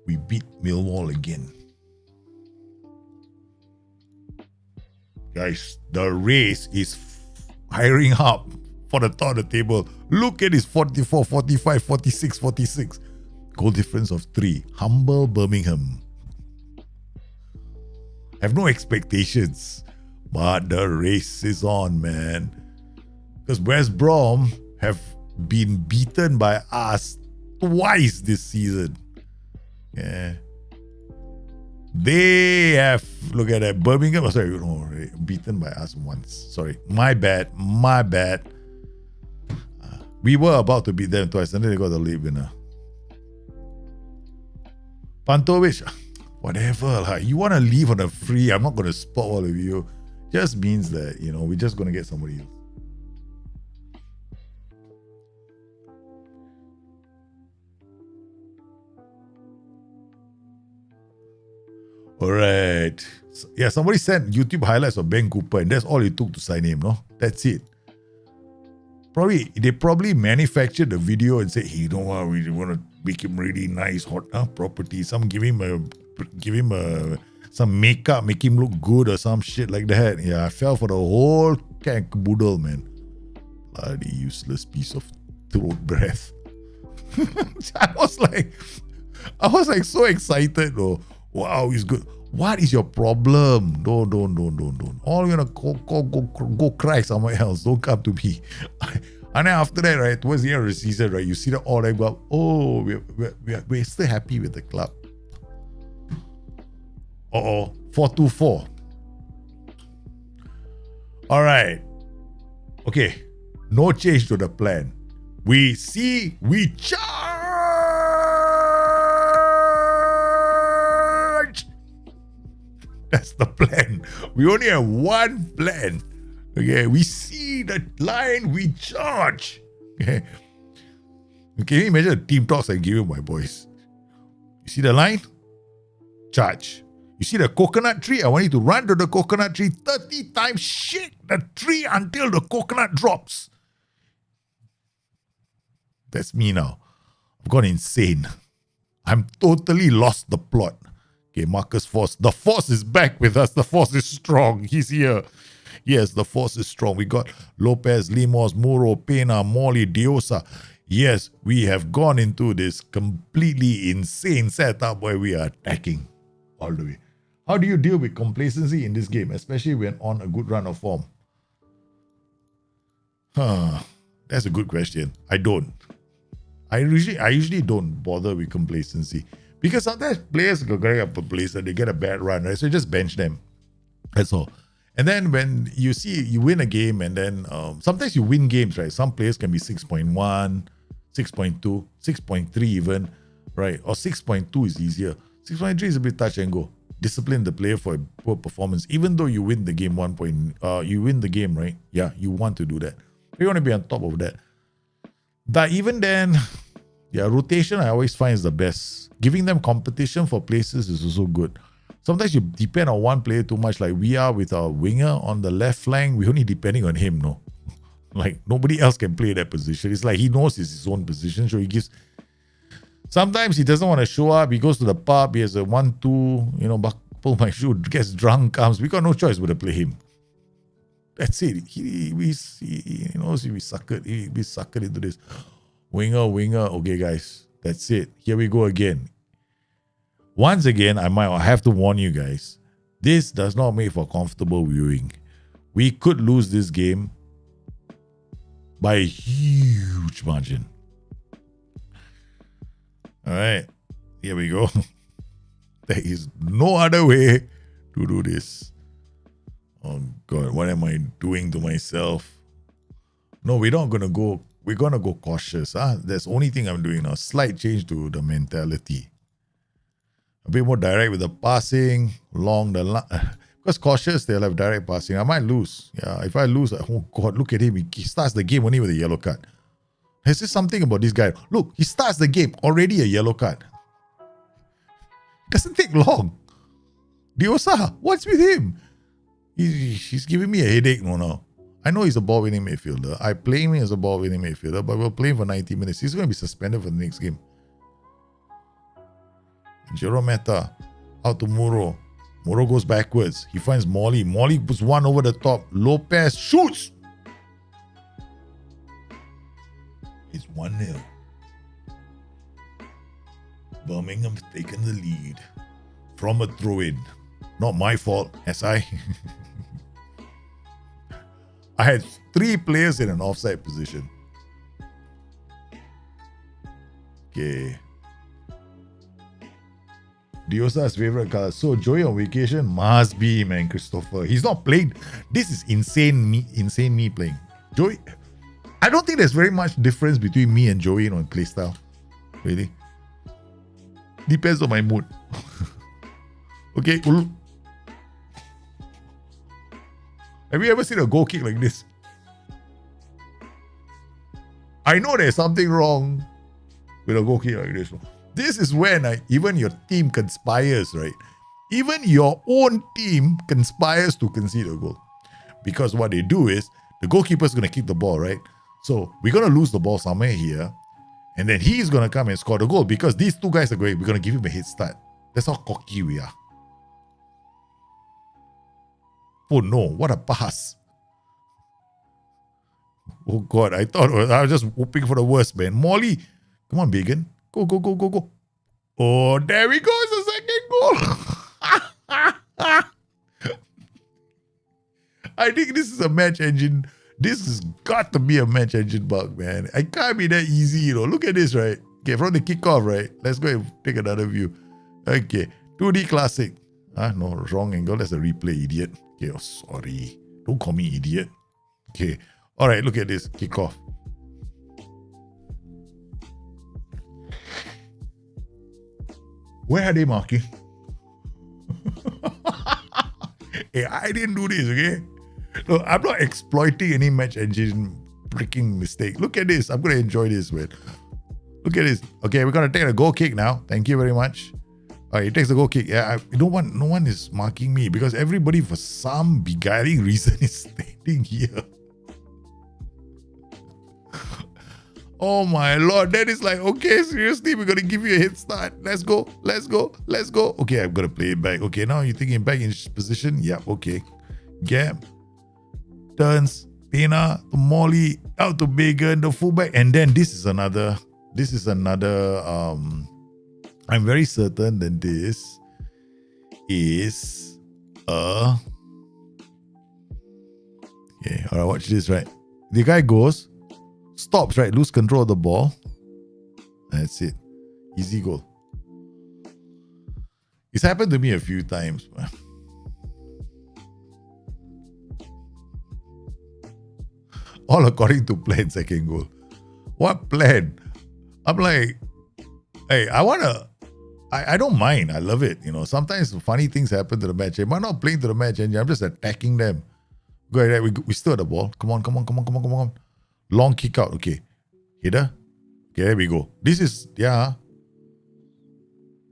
We beat Millwall again. Guys, the race is hiring up for the top of the table. Look at this 44, 45, 46, 46. Goal difference of 3. Humble Birmingham. Have no expectations. But the race is on, man. Because West Brom have been beaten by us twice this season. Yeah. They have, look at that, Birmingham, beaten by us once. Sorry, my bad. We were about to beat them twice, and then they got the late winner. Pantovic, whatever. You want to leave on a free, I'm not going to spot all of you. Just means that, we're just going to get somebody else. All right. Yeah, somebody sent YouTube highlights of Ben Cooper, and that's all it took to sign him, no? That's it. They probably manufactured the video and said, hey, you know what, we want to make him really nice, hot property. Give him some makeup, make him look good or some shit like that. Yeah, I fell for the whole caboodle, man. Bloody useless piece of throat breath. I was like so excited, though. Wow, he's good. What is your problem? Don't. All you're gonna go cry somewhere else. Don't come to me. And then after that, right, towards the end of the season, right, you see that all that go, oh, we're still happy with the club. 4-2-4. All right. Okay. No change to the plan. We charge. That's the plan. We only have one plan. Okay, we see the line, we charge. Okay. Can you imagine the team talks I give you, my boys? You see the line? Charge. You see the coconut tree? I want you to run to the coconut tree 30 times, shake the tree until the coconut drops. That's me now. I've gone insane. I'm totally lost the plot. Okay, Marcus Force. The Force is back with us. The Force is strong. He's here. Yes, the Force is strong. We got Lopez, Limos, Muro, Pena, Molly, Diosa. Yes, we have gone into this completely insane setup where we are attacking all the way. How do you deal with complacency in this game, especially when on a good run of form? That's a good question. I don't. I usually don't bother with complacency. Because sometimes players go get complacent, they get a bad run, right? So you just bench them. That's all. And then when you see you win a game, and then sometimes you win games, right? Some players can be 6.1, 6.2, 6.3 even, right? Or 6.2 is easier. 6.3 is a bit touch and go. Discipline the player for a poor performance, even though you win the game you win the game, right? Yeah, you want to do that. You want to be on top of that. But even then, yeah, rotation I always find is the best. Giving them competition for places is also good. Sometimes you depend on one player too much, like we are with our winger on the left flank. We're only depending on him, no? Like nobody else can play that position. It's like he knows it's his own position, so he gives. Sometimes he doesn't want to show up. He goes to the pub. He has a 1-2, pull my shoe, gets drunk, comes. We got no choice but to play him. That's it. He knows we suckered. We suckered into this. Winger. Okay, guys, that's it. Here we go again. Once again, I might have to warn you guys. This does not make for comfortable viewing. We could lose this game by a huge margin. All right, here we go. There is no other way to do this. Oh God, what am I doing to myself? No, we're not gonna go. We're gonna go cautious. That's the only thing I'm doing now. Slight change to the mentality. A bit more direct with the passing along the line. Because cautious, they'll have direct passing. I might lose. Yeah, if I lose, oh God, look at him. He starts the game only with a yellow card. There's just something about this guy. Look, he starts the game, already a yellow card. Doesn't take long. Diosa, what's with him? He's giving me a headache no. I know he's a ball-winning midfielder. I play him as a ball-winning midfielder, but we'll play him for 90 minutes. He's going to be suspended for the next game. Jerome Meta out to Muro. Muro goes backwards. He finds Molly. Molly puts one over the top. Lopez shoots. It's 1-0. Birmingham's taken the lead from a throw-in. Not my fault, as I had 3 players in an offside position. Okay. Diosa's favorite color. So Joey on vacation must be, man, Christopher. He's not playing. This is insane me playing. Joey, I don't think there's very much difference between me and Joey on playstyle. Really. Depends on my mood. Okay. Have you ever seen a goal kick like this? I know there's something wrong with a goal kick like this. This is when even your team conspires, right? Even your own team conspires to concede a goal. Because what they do is, the goalkeeper's going to kick the ball, right? So we're going to lose the ball somewhere here. And then he's going to come and score the goal. Because these 2 guys are we're going to give him a head start. That's how cocky we are. Oh no, what a pass. Oh God, I was just hoping for the worst, man. Molly, come on, Bagan. Go, go, go, go, go. Oh, there we go. It's the second goal. I think this is a match engine. This has got to be a match engine bug, man. It can't be that easy, you know. Look at this, right? Okay, from the kickoff, right? Let's go and take another view. Okay, 2D classic. No, wrong angle. That's a replay, idiot. Okay, oh, sorry. Don't call me idiot. Okay. All right, look at this. Kickoff. Where are they marking? Hey, I didn't do this, okay? No, I'm not exploiting any match engine freaking mistake. Look at this. I'm going to enjoy this, man. Look at this. Okay, we're going to take a goal kick now. Thank you very much. All right, he takes a goal kick. Yeah, no one is marking me because everybody, for some beguiling reason, is standing here. Oh my Lord, that is like, okay, seriously, we're going to give you a head start. Let's go, let's go, let's go. Okay, I'm going to play it back. Okay, now you're thinking back in position. Yeah, okay. Gap, turns, Pena to Molly, out to Bagan, the fullback. And then this is another, I'm very certain that this is okay, all right, watch this, right? The guy goes, stops, right? Lose control of the ball. That's it. Easy goal. It's happened to me a few times. All according to plan, second goal. What plan? I'm like, hey, I don't mind. I love it. You know, sometimes funny things happen to the match. I'm not playing to the match engine. I'm just attacking them. Go ahead. We still have the ball. Come on. Long kick out. Okay. Header. Okay, there we go. This is, yeah.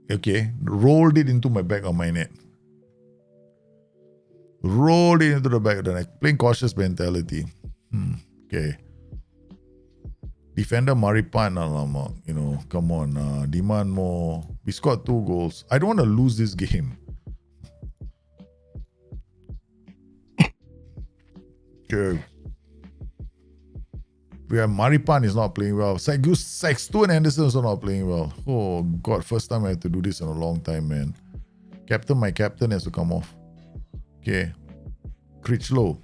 Okay. Rolled it into my back of my net. Rolled it into the back of the net. Playing cautious mentality. Okay. Defender Maripan, you know, come on. Demand more. We scored 2 goals. I don't want to lose this game. Okay. Maripan is not playing well. Sexton and Anderson is not playing well. Oh, God. First time I have to do this in a long time, man. My captain has to come off. Okay. Critchlow.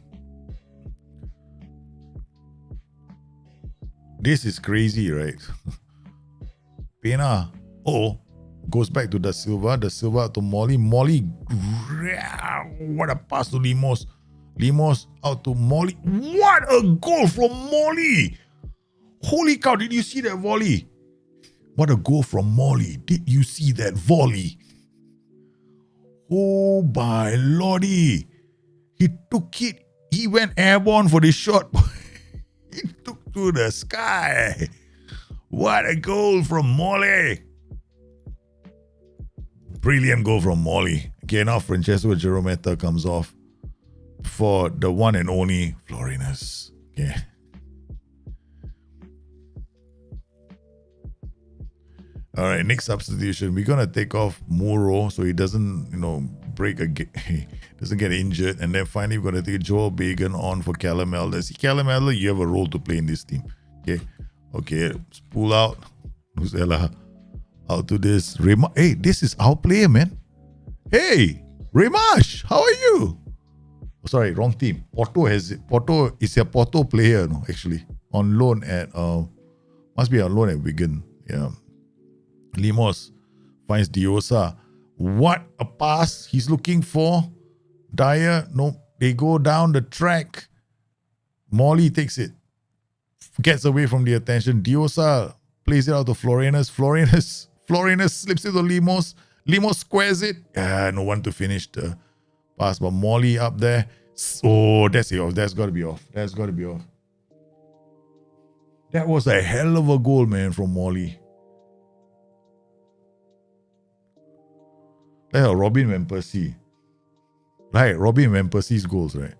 This is crazy, right? Pena. Goes back to Da Silva. Da Silva to Molly. Molly. What a pass to Limos. Limos out to Molly. What a goal from Molly! Holy cow, did you see that volley? What a goal from Molly. Did you see that volley? Oh my lordy. He took it. He went airborne for this shot. He took to the sky. What a goal from Molly. Brilliant goal from Molly. Okay, now Francesco Gerometta comes off for the one and only Florinus. Okay. All right, next substitution. We're going to take off Muro so he doesn't, doesn't get injured. And then finally, we're going to take Joel Bagan on for Callum Elder. See, Callum Elder, you have a role to play in this team. Okay. Okay, pull out. Musella. Out to this. Hey, this is our player, man. Hey, Remash, how are you? Oh, sorry, wrong team. Porto is a Porto player, no, actually. On loan at must be on loan at Wigan. Yeah. Limos finds Diosa. What a pass he's looking for. Dyer, no, they go down the track. Molly takes it. Gets away from the attention. Diosa plays it out to Florenas. Florenas slips it to Limos. Limos squares it. No one to finish the pass, but Molly up there. Oh, that's it off. That's got to be off. That was a hell of a goal, man, from Molly. Like Robin Van Persie. Right, Robin Van Persie's goals, right?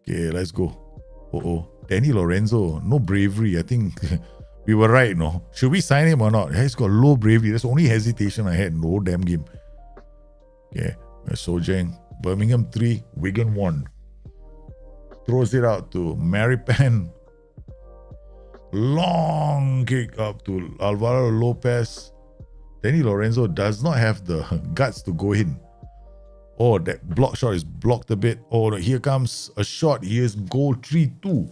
Okay, let's go. Danny Lorenzo, no bravery. I think we were right, no? Should we sign him or not? He's got low bravery. That's the only hesitation I had. No damn game. Okay, Sojang. Birmingham 3, Wigan 1. Throws it out to Maripan. Long kick up to Alvaro Lopez. Danny Lorenzo does not have the guts to go in. Oh, that block shot is blocked a bit. Oh, here comes a shot. Here's goal 3-2.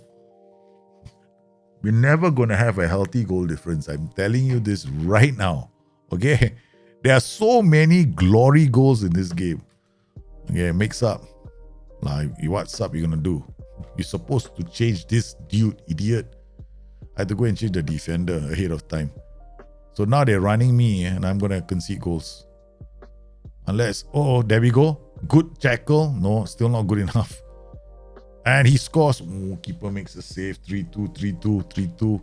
We're never going to have a healthy goal difference. I'm telling you this right now. Okay? There are so many glory goals in this game. Okay, mix up. Like, what's up you're going to do? You're supposed to change this dude, idiot. I had to go and change the defender ahead of time. So now they're running me and I'm going to concede goals. Unless, there we go. Good tackle. No, still not good enough. And he scores. Keeper makes a save. 3-2, 3-2, 3-2.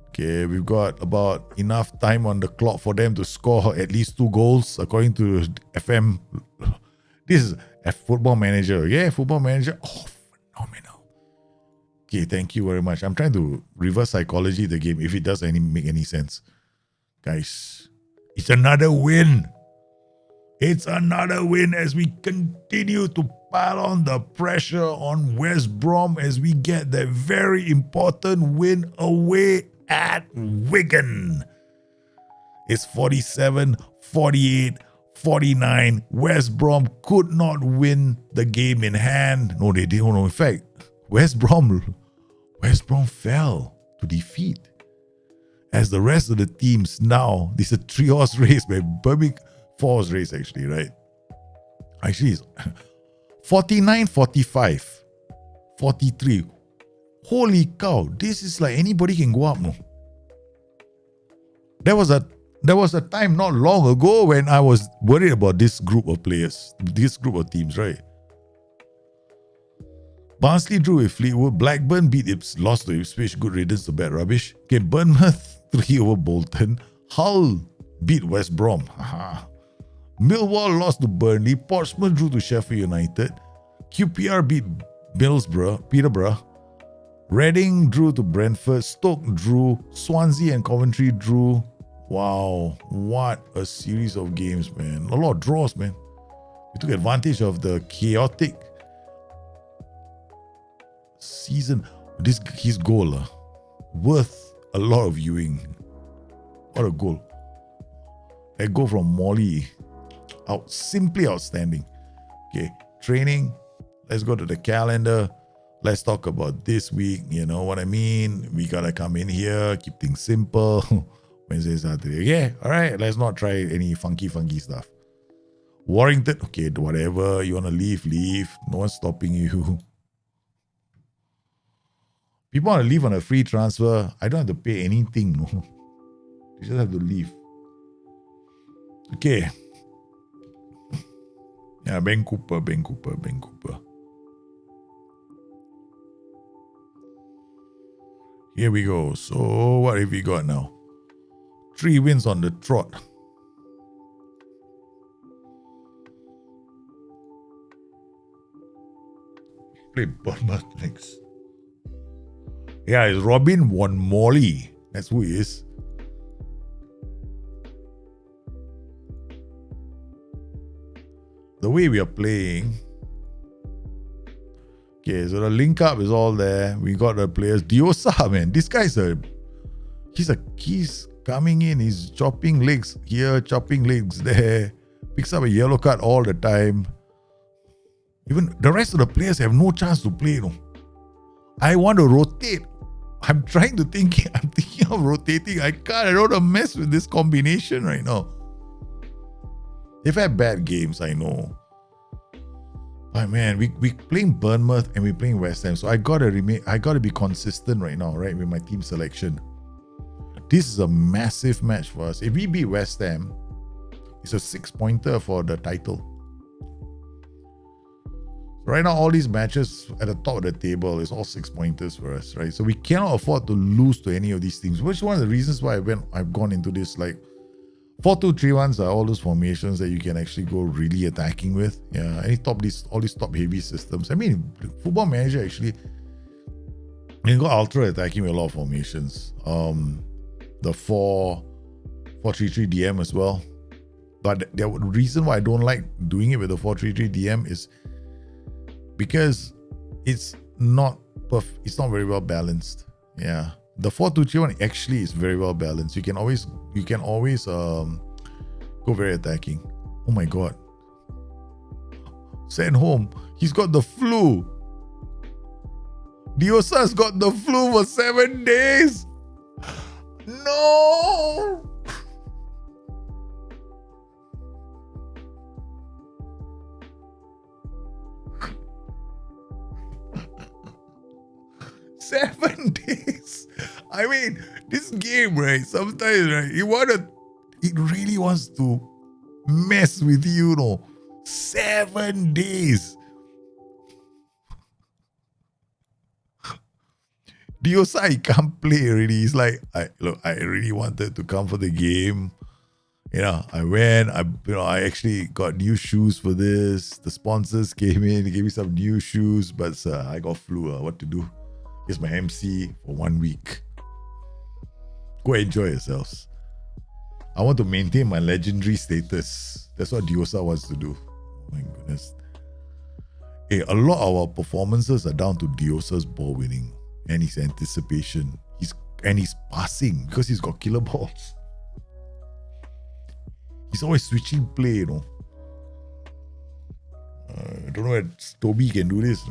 Okay, we've got about enough time on the clock for them to score at least 2 goals, according to FM. This is a Football Manager. Yeah, Football Manager. Oh, phenomenal. Okay, thank you very much. I'm trying to reverse psychology the game if it does make any sense. Guys, it's another win. It's another win as we continue to pile on the pressure on West Brom as we get that very important win away at Wigan. It's 47, 48, 49. West Brom could not win the game in hand. No, they didn't. No, in fact, West Brom fell to defeat. As the rest of the teams now, this is a 3-horse race, man. Birmingham 4-horse race actually, right? Actually, it's 49, 45, 43. Holy cow, this is like anybody can go up, no? There was a time not long ago when I was worried about this group of players, this group of teams, right? Barnsley drew with Fleetwood. Blackburn lost to Ipswich. Good riddance to bad rubbish. Okay, Bournemouth 3 over Bolton. Hull beat West Brom. Millwall lost to Burnley. Portsmouth drew to Sheffield United. QPR beat Peterborough. Reading drew to Brentford. Stoke drew. Swansea and Coventry drew. Wow, what a series of games, man. A lot of draws, man. We took advantage of the chaotic season. His goal, worth a lot of viewing. What a goal. That goal from Molly, simply outstanding. Okay, training. Let's go to the calendar. Let's talk about this week. You know what I mean? We gotta come in here, keep things simple. Wednesday, Saturday. Yeah, all right. Let's not try any funky stuff. Warrington. Okay, whatever. You want to leave. No one's stopping you. People want to leave on a free transfer. I don't have to pay anything. No. You just have to leave. Okay. Yeah, Ben Cooper. Here we go. So, what have we got now? 3 wins on the trot. Play Bournemouth next. Yeah, it's Robin Von Molly. That's who he is. The way we are playing. Okay, so the link up is all there. We got the players. Diosa, man. This guy's he's coming in, he's chopping legs here, chopping legs there, picks up a yellow card all the time. Even the rest of the players have no chance to play, I want to rotate. I'm thinking of rotating. I don't want to mess with this combination right now. They've had bad games, I know. But man, we playing Bournemouth and we're playing West Ham. So I gotta be consistent right now, right, with my team selection. This is a massive match for us. If we beat West Ham, it's a 6-pointer for the title. Right now, all these matches at the top of the table is all 6-pointers for us, right? So we cannot afford to lose to any of these teams, which is one of the reasons why I've gone into this, like, 4-2-3-1s are all those formations that you can actually go really attacking with. Yeah, all these top heavy systems. I mean, Football Manager actually, you can go ultra attacking with a lot of formations. The 4-3-3 DM as well. But the reason why I don't like doing it with the 4-3-3 DM is because it's not very well balanced. Yeah. The 4-2-3-1 actually is very well balanced. You can always go very attacking. Oh my god. Send home. He's got the flu. Diosa's got the flu for 7 days. No. Seven days. I mean, this game, right? Sometimes, right? It really wants to mess with you, 7 days. Diosa, he can't play already. He's like, I really wanted to come for the game. I went. I actually got new shoes for this. The sponsors came in, they gave me some new shoes, but I got flu. What to do? Here's my MC for 1 week. Go enjoy yourselves. I want to maintain my legendary status. That's what Diosa wants to do. Oh my goodness. Hey, a lot of our performances are down to Diosa's ball winning and his anticipation. He's passing because he's got killer balls. He's always switching play, I don't know if Toby can do this.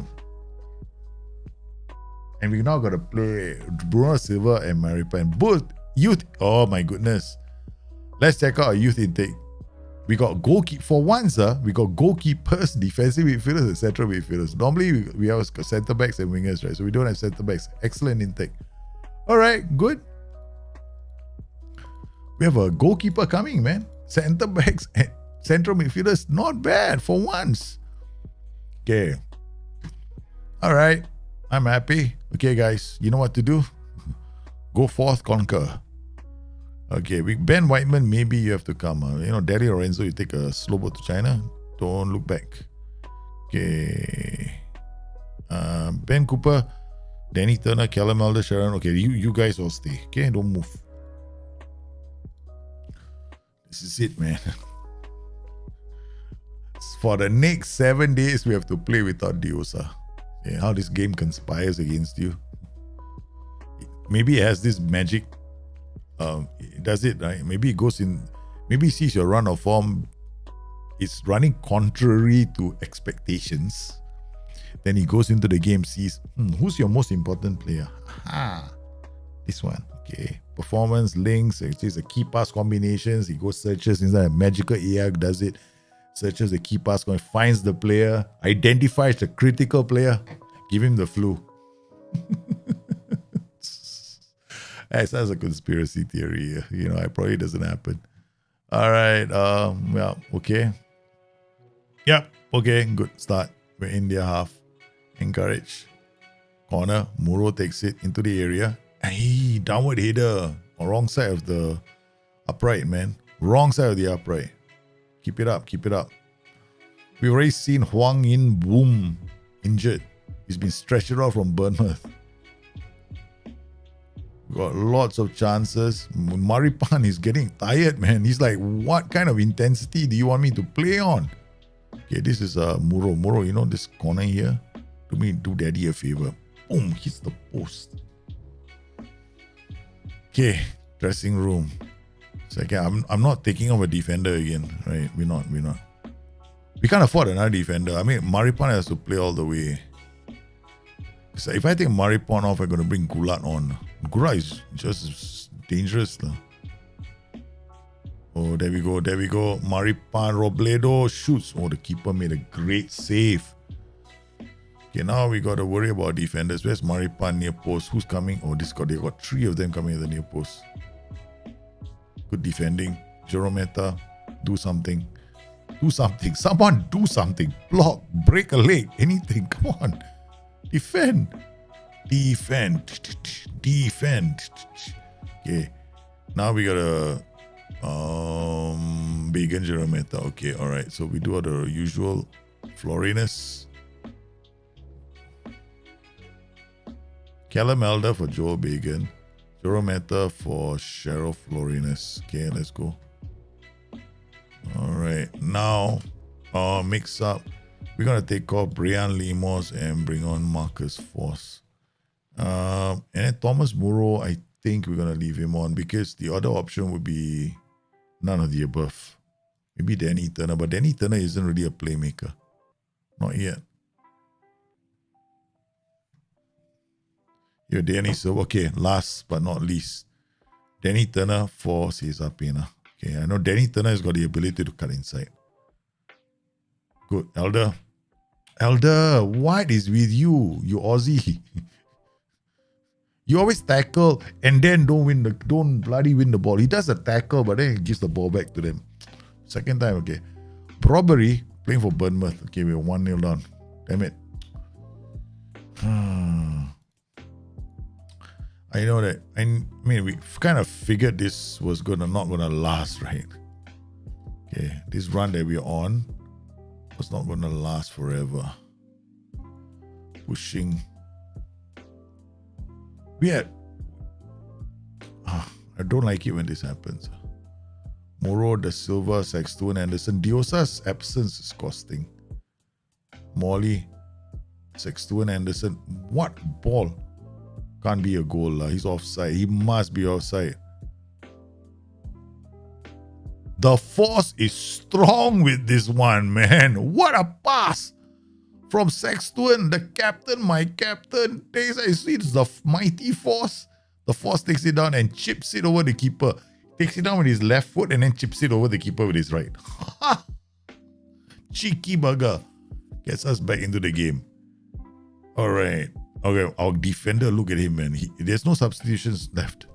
And we now got to play Bruno Silva and Maripan. Both youth. Oh my goodness. Let's check out our youth intake. We got goalkeeper. For once, we got goalkeepers, defensive midfielders, and central midfielders. Normally, we have centre backs and wingers, right? So we don't have centre backs. Excellent intake. All right, good. We have a goalkeeper coming, man. Centre backs and central midfielders. Not bad for once. Okay. All right. I'm happy. Okay, guys, you know what to do. Go forth, conquer. Okay, Ben Whiteman, maybe you have to come. Daddy Lorenzo, you take a slow boat to China. Don't look back. Okay. Ben Cooper, Danny Turner, Callum Elder, Sharon. Okay, you guys all stay. Okay, don't move. This is it, man. For the next 7 days, we have to play without Diosa. How this game conspires against you. Maybe it has this magic. It does it, right? Maybe it goes in. Maybe it sees your run of form. It's running contrary to expectations. Then he goes into the game, sees who's your most important player. This one. Okay. Performance, links, it says the key pass combinations. He goes searches inside a magical AI, does it. Searches the key pass, finds the player, identifies the critical player, give him the flu. It sounds a conspiracy theory. It probably doesn't happen. All right. Okay. Yep. Okay. Good start. We're in their half. Encourage. Corner. Muro takes it into the area. Hey, downward header. Wrong side of the upright, man. Wrong side of the upright. Keep it up. Keep it up. We've already seen Huang Yin Boom injured. He's been stretched out from Bournemouth. Got lots of chances. Maripan is getting tired, man. He's like, what kind of intensity do you want me to play on? Okay, this is Muro. Muro, this corner here? Do daddy a favor. Boom, hits the post. Okay, dressing room. Second, I'm not taking off a defender again, right? We're not. We can't afford another defender. I mean, Maripan has to play all the way. So if I take Maripan off, I'm going to bring Gulat on. Gulat is just dangerous. Oh, there we go. Maripan, Robledo shoots. Oh, the keeper made a great save. Okay, now we got to worry about defenders. Where's Maripan near post? Who's coming? Oh, they got 3 of them coming at the near post. Good defending. Jerometa, do something. Someone do something. Block, break a leg, anything. Come on. Defend. Okay. Now we got a Began Jerometa. Okay, alright. So we do the usual Florinus. Callum Elder for Joel Began. Jerometa for Cheryl Florinus. Okay, let's go. Alright. Now mix up. We're gonna take off Brian Limos and bring on Marcus Force. And then Thomas Muro, I think we're gonna leave him on because the other option would be none of the above. Maybe Danny Turner, but Danny Turner isn't really a playmaker. Not yet. Yeah, Danny Silva. Okay, last but not least, Danny Turner for Cesar Pena. Okay, I know Danny Turner has got the ability to cut inside. Good. Elder, what is with you? You Aussie. You always tackle and then don't bloody win the ball. He does a tackle, but then he gives the ball back to them. Second time, okay. Robbery, playing for Bournemouth. Okay, we're 1-0 down. Damn it. I know that. I mean, we kind of figured this was not gonna last, right? Okay, this run that we're on was not gonna last forever. Pushing. I don't like it when this happens. Moro, Da Silva, Sexton, Anderson. Diosa's absence is costing. Molly, Sexton, Anderson. What ball? Can't be a goal. He's offside. He must be offside. The force is strong with this one, man. What a pass from Sexton, the captain, my captain. I see it's the mighty force. The force takes it down and chips it over the keeper. Takes it down with his left foot and then chips it over the keeper with his right. Cheeky bugger. Gets us back into the game. All right. Okay, our defender, look at him, man. There's no substitutions left.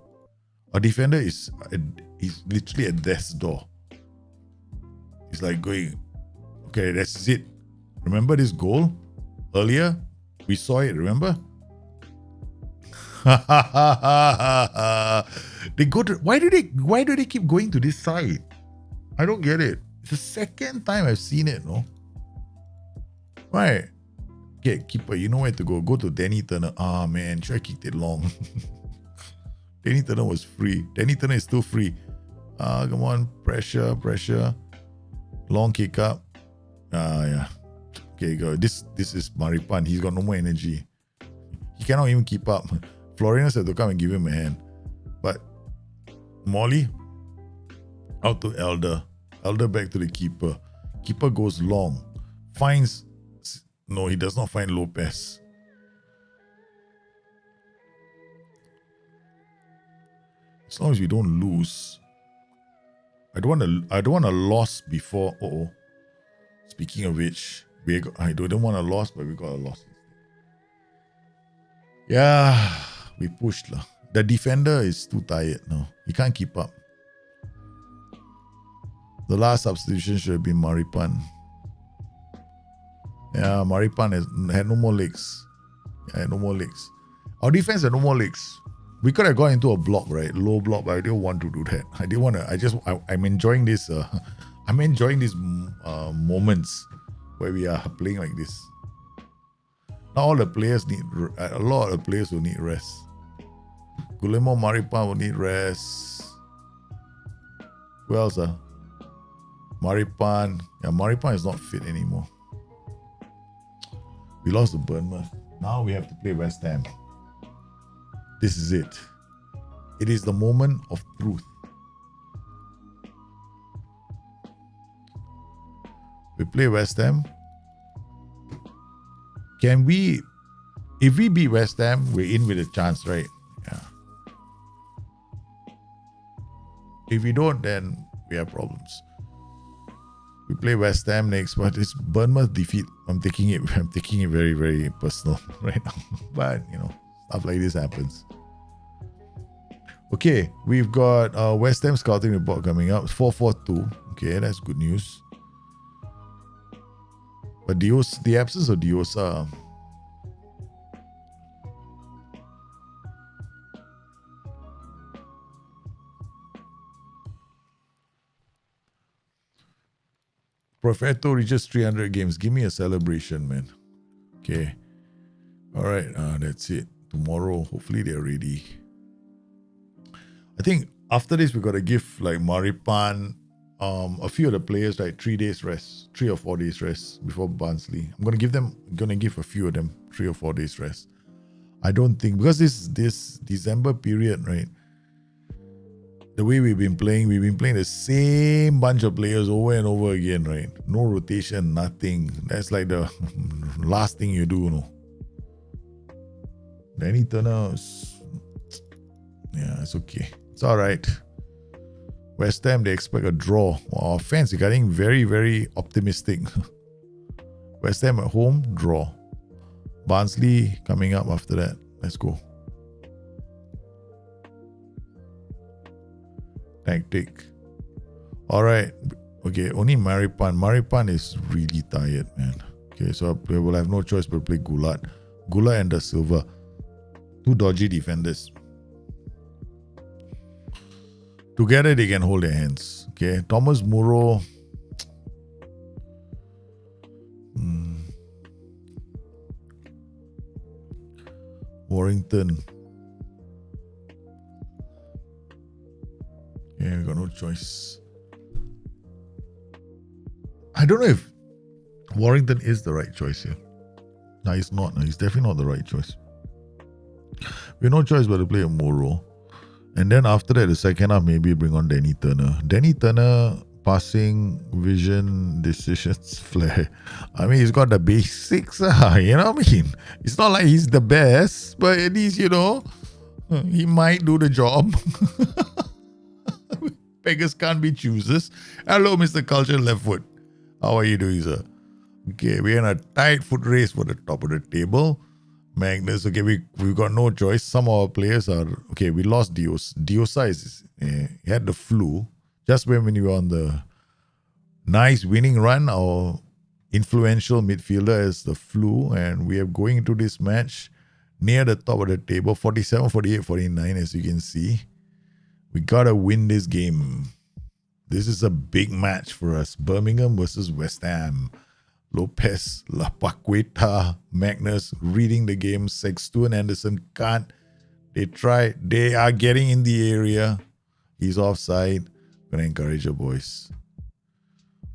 Our defender is literally at death's door. He's like going, okay, that's it. Remember this goal earlier? We saw it, remember? Why do they keep going to this side? I don't get it. It's the second time I've seen it, no? Right. Okay, keeper, you know where to go. Go to Danny Turner. Ah, man, should I kicked it long? Danny Turner was free. Danny Turner is still free. Come on, pressure. Long kick up. Yeah. Okay, go. This is Maripan. He's got no more energy. He cannot even keep up. Florinus had to come and give him a hand. But Molly, out to Elder. Elder back to the keeper. Keeper goes long. Finds... No, he does not find Lopez. As long as we don't lose. I don't want a loss before. Speaking of which, I don't want a loss, but we got a loss. Yeah, we pushed. The defender is too tired now. He can't keep up. The last substitution should have been Maripan. Yeah, Maripan had no more legs. Our defense had no more legs. We could have gone into a block, right? Low block, but I didn't want to do that. I didn't want to. I'm enjoying this. I'm enjoying these moments where we are playing like this. Now all the players a lot of the players will need rest. Guillermo Maripan will need rest. Who else? Maripan. Yeah, Maripan is not fit anymore. We lost to Bournemouth. Now we have to play West Ham. This is it. It is the moment of truth. play West Ham. Can we... If we beat West Ham, we're in with a chance, right? Yeah. If we don't, then we have problems. We play West Ham next, but it's Bournemouth defeat. I'm taking it very, very personal right now. But stuff like this happens. Okay, we've got West Ham scouting report coming up. 4-4-2. Okay, that's good news. But the absence of Diosa. Profeto reaches 300 games. Give me a celebration, man. Okay. All right. That's it. Tomorrow, hopefully they're ready. I think after this, we got to give like Maripan, a few of the players like 3 days rest, 3 or 4 days rest before Barnsley. I'm gonna give a few of them 3 or 4 days rest. I don't think, because this December period, right? The way we've been playing the same bunch of players over and over again, right? No rotation, nothing. That's like the last thing you do, no? Danny Turner, it's okay. It's all right. West Ham, they expect a draw. Our fans are getting very, very optimistic. West Ham at home, draw. Barnsley coming up after that. Let's go. Tactic. All right. Okay, only Maripan. Maripan is really tired, man. Okay, so we will have no choice but to play Gulat. Gulat and Da Silva. 2 dodgy defenders. Together, they can hold their hands. Okay, Thomas Muro. Warrington. Yeah, we got no choice. I don't know if Warrington is the right choice here. No, he's not. No, he's definitely not the right choice. We have no choice but to play a Moro. And then after that, the second half, maybe bring on Danny Turner. Danny Turner, passing, vision, decisions, flair. I mean, he's got the basics. You know what I mean? It's not like he's the best, but at least, he might do the job. Beggars can't be choosers. Hello, Mr. Culture Left Foot. How are you doing, sir? Okay, we're in a tight foot race for the top of the table. Magnus, okay, we've got no choice. Some of our players are... Okay, we lost Dios. Diosa he had the flu. Just when we were on the nice winning run, our influential midfielder has the flu, and we are going into this match near the top of the table, 47, 48, 49, as you can see. We gotta win this game. This is a big match for us. Birmingham versus West Ham. Lopez, La Paqueta, Magnus reading the game. Sextu and Anderson can't. They try. They are getting in the area. He's offside. Gonna encourage the boys.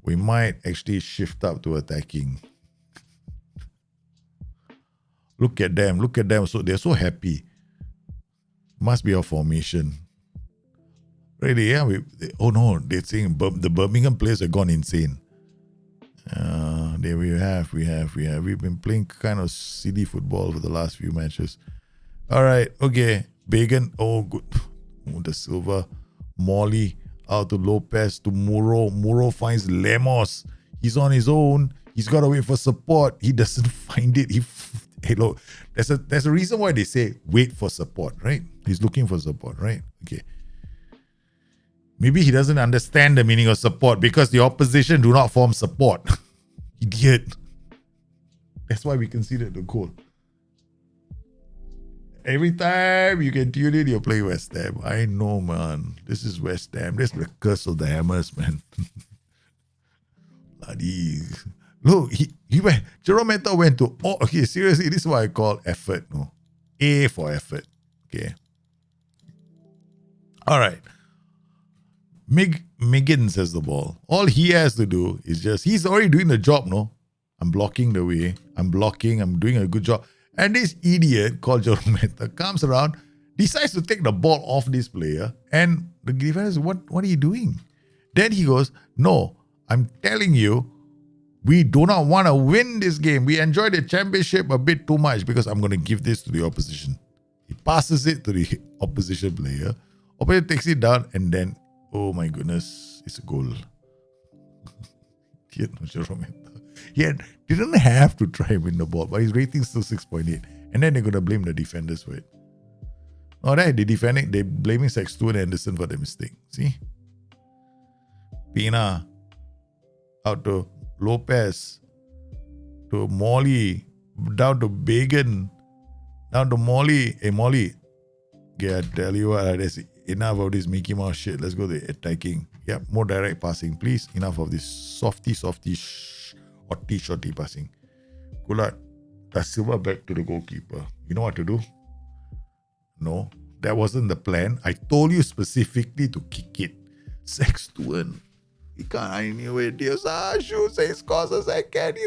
We might actually shift up to attacking. Look at them. Look at them. So they're so happy. Must be our formation. Really, yeah. Oh no, they're saying the Birmingham players have gone insane. There we have. We've been playing kind of silly football for the last few matches. All right, okay. Bagan, oh good. Oh, Da Silva, Molly, out to Lopez, to Muro. Muro finds Lemos. He's on his own. He's got to wait for support. He doesn't find it. Look, there's a reason why they say wait for support, right? He's looking for support, right? Okay. Maybe he doesn't understand the meaning of support because the opposition do not form support. Idiot. That's why we conceded the goal. Every time you can tune in, you play West Ham. I know, man. This is West Ham. This is the curse of the Hammers, man. Bloody. Look, he went. Jerome Meta went to. Oh, okay. Seriously, this is what I call effort. No, A for effort. Okay. All right. Miggins has the ball. All he has to do is he's already doing the job, no? I'm blocking the way. I'm doing a good job. And this idiot called Jerome Meta comes around, decides to take the ball off this player, and the defender says, what are you doing? Then he goes, no, I'm telling you, We do not want to win this game. We enjoy the championship a bit too much because I'm going to give this to the opposition. He passes it to the opposition player. Opponent takes it down and then, oh my goodness, it's a goal. He didn't have to try and win the ball, but his rating's still 6.8. And then they're going to blame the defenders for it. Oh, they're blaming Sexton and Anderson for the mistake. See? Pina. Out to Lopez. To Molly. Down to Bagan. Down to Molly. Hey, Molly. Okay, I tell you what, there's enough of this Mickey Mouse shit. Let's go to attacking. Yep, more direct passing, please. Enough of this softy, shorty passing. Kulat. Da Silva back to the goalkeeper. You know what to do? No, that wasn't the plan. I told you specifically to kick it. Sexton. He can't. I knew it. Dios, shoots, he scores a second.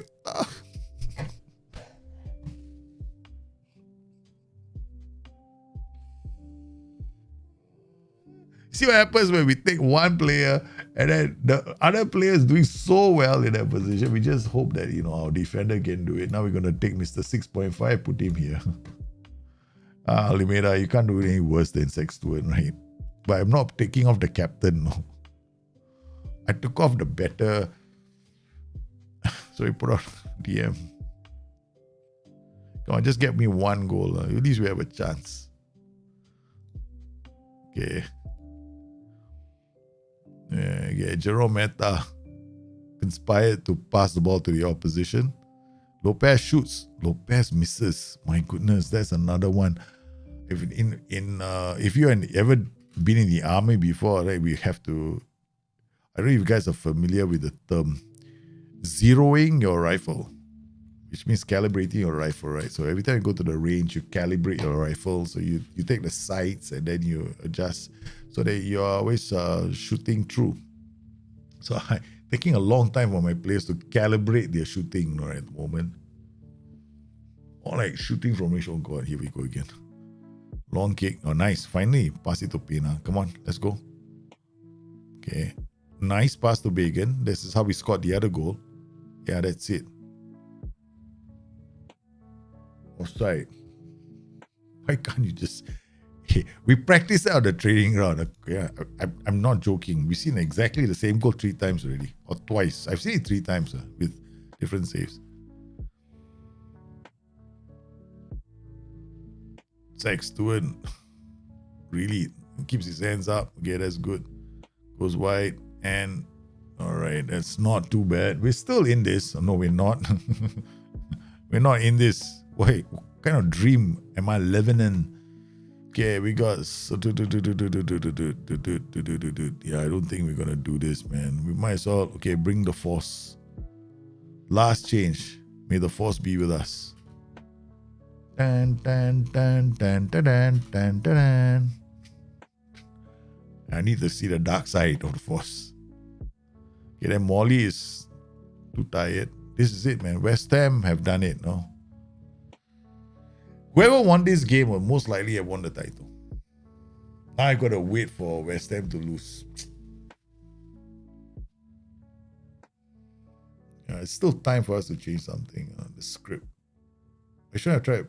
See what happens when we take one player and then the other player is doing so well in that position. We just hope that, our defender can do it. Now we're going to take Mr. 6.5, put him here. Alimeda, you can't do it any worse than Sexton, right? But I'm not taking off the captain, no. I took off the better. So we put on DM. Come on, just get me one goal. At least we have a chance. Okay. Yeah, Jerome Meta inspired to pass the ball to the opposition. Lopez shoots. Lopez misses. My goodness, that's another one. If you ever been in the army before, right, we have to. I don't know if you guys are familiar with the term zeroing your rifle, which means calibrating your rifle, right? So every time you go to the range, you calibrate your rifle. So you take the sights and then you adjust so that you're always shooting true. So taking a long time for my players to calibrate their shooting, right, at the moment. Or like shooting from range. Oh God, here we go again. Long kick. Oh, nice. Finally, pass it to Pina. Come on, let's go. Okay. Nice pass to Bagan. This is how we scored the other goal. Yeah, that's it. Offside. Why can't you just... Hey, we practiced out the training ground. Yeah, I'm not joking. We've seen exactly the same goal 3 times already. Or twice. I've seen it 3 times with different saves. Sexton really keeps his hands up. Okay, that's good. Goes wide. And all right, that's not too bad. We're still in this. No, we're not. We're not in this. Wait, what kind of dream am I living in? Okay, we got. Yeah, I don't think we're gonna do this, man. We might as well. Okay, bring the force. Last change. May the force be with us. Dun, dun, dun, dun, dun, dun, dun, dun. I need to see the dark side of the force. Okay, then Molly is too tired. This is it, man. West Ham have done it, no? Whoever won this game will most likely have won the title. Now I gotta wait for West Ham to lose. Yeah, it's still time for us to change something on the script. I should have tried.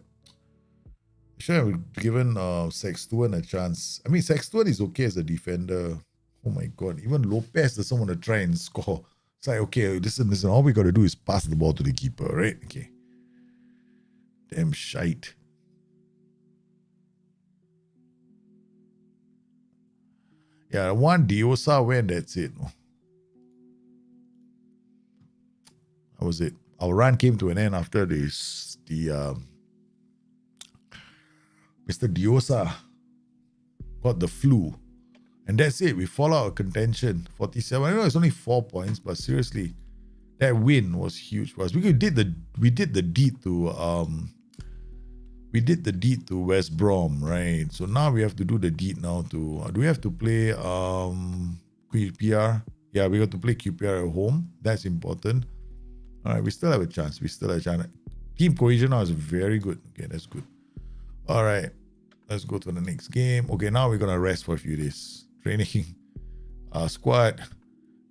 I should have given Sexton a chance. I mean, Sexton is okay as a defender. Oh my God. Even Lopez doesn't want to try and score. It's like, okay, listen. All we got to do is pass the ball to the keeper, right? Okay. Damn shite. Yeah, one Diosa went, that's it. How was it? Our run came to an end after this. Mr. Diosa got the flu. And that's it. We follow our contention. 47. I know it's only 4 points, but seriously, that win was huge for us. We did the deed to West Brom, right? So now we have to do the deed now to do we have to play QPR? Yeah, we got to play QPR at home. That's important. All right, we still have a chance. Team cohesion now is very good. Okay, that's good. All right, let's go to the next game. Okay, now we're gonna rest for a few days. Training, squad.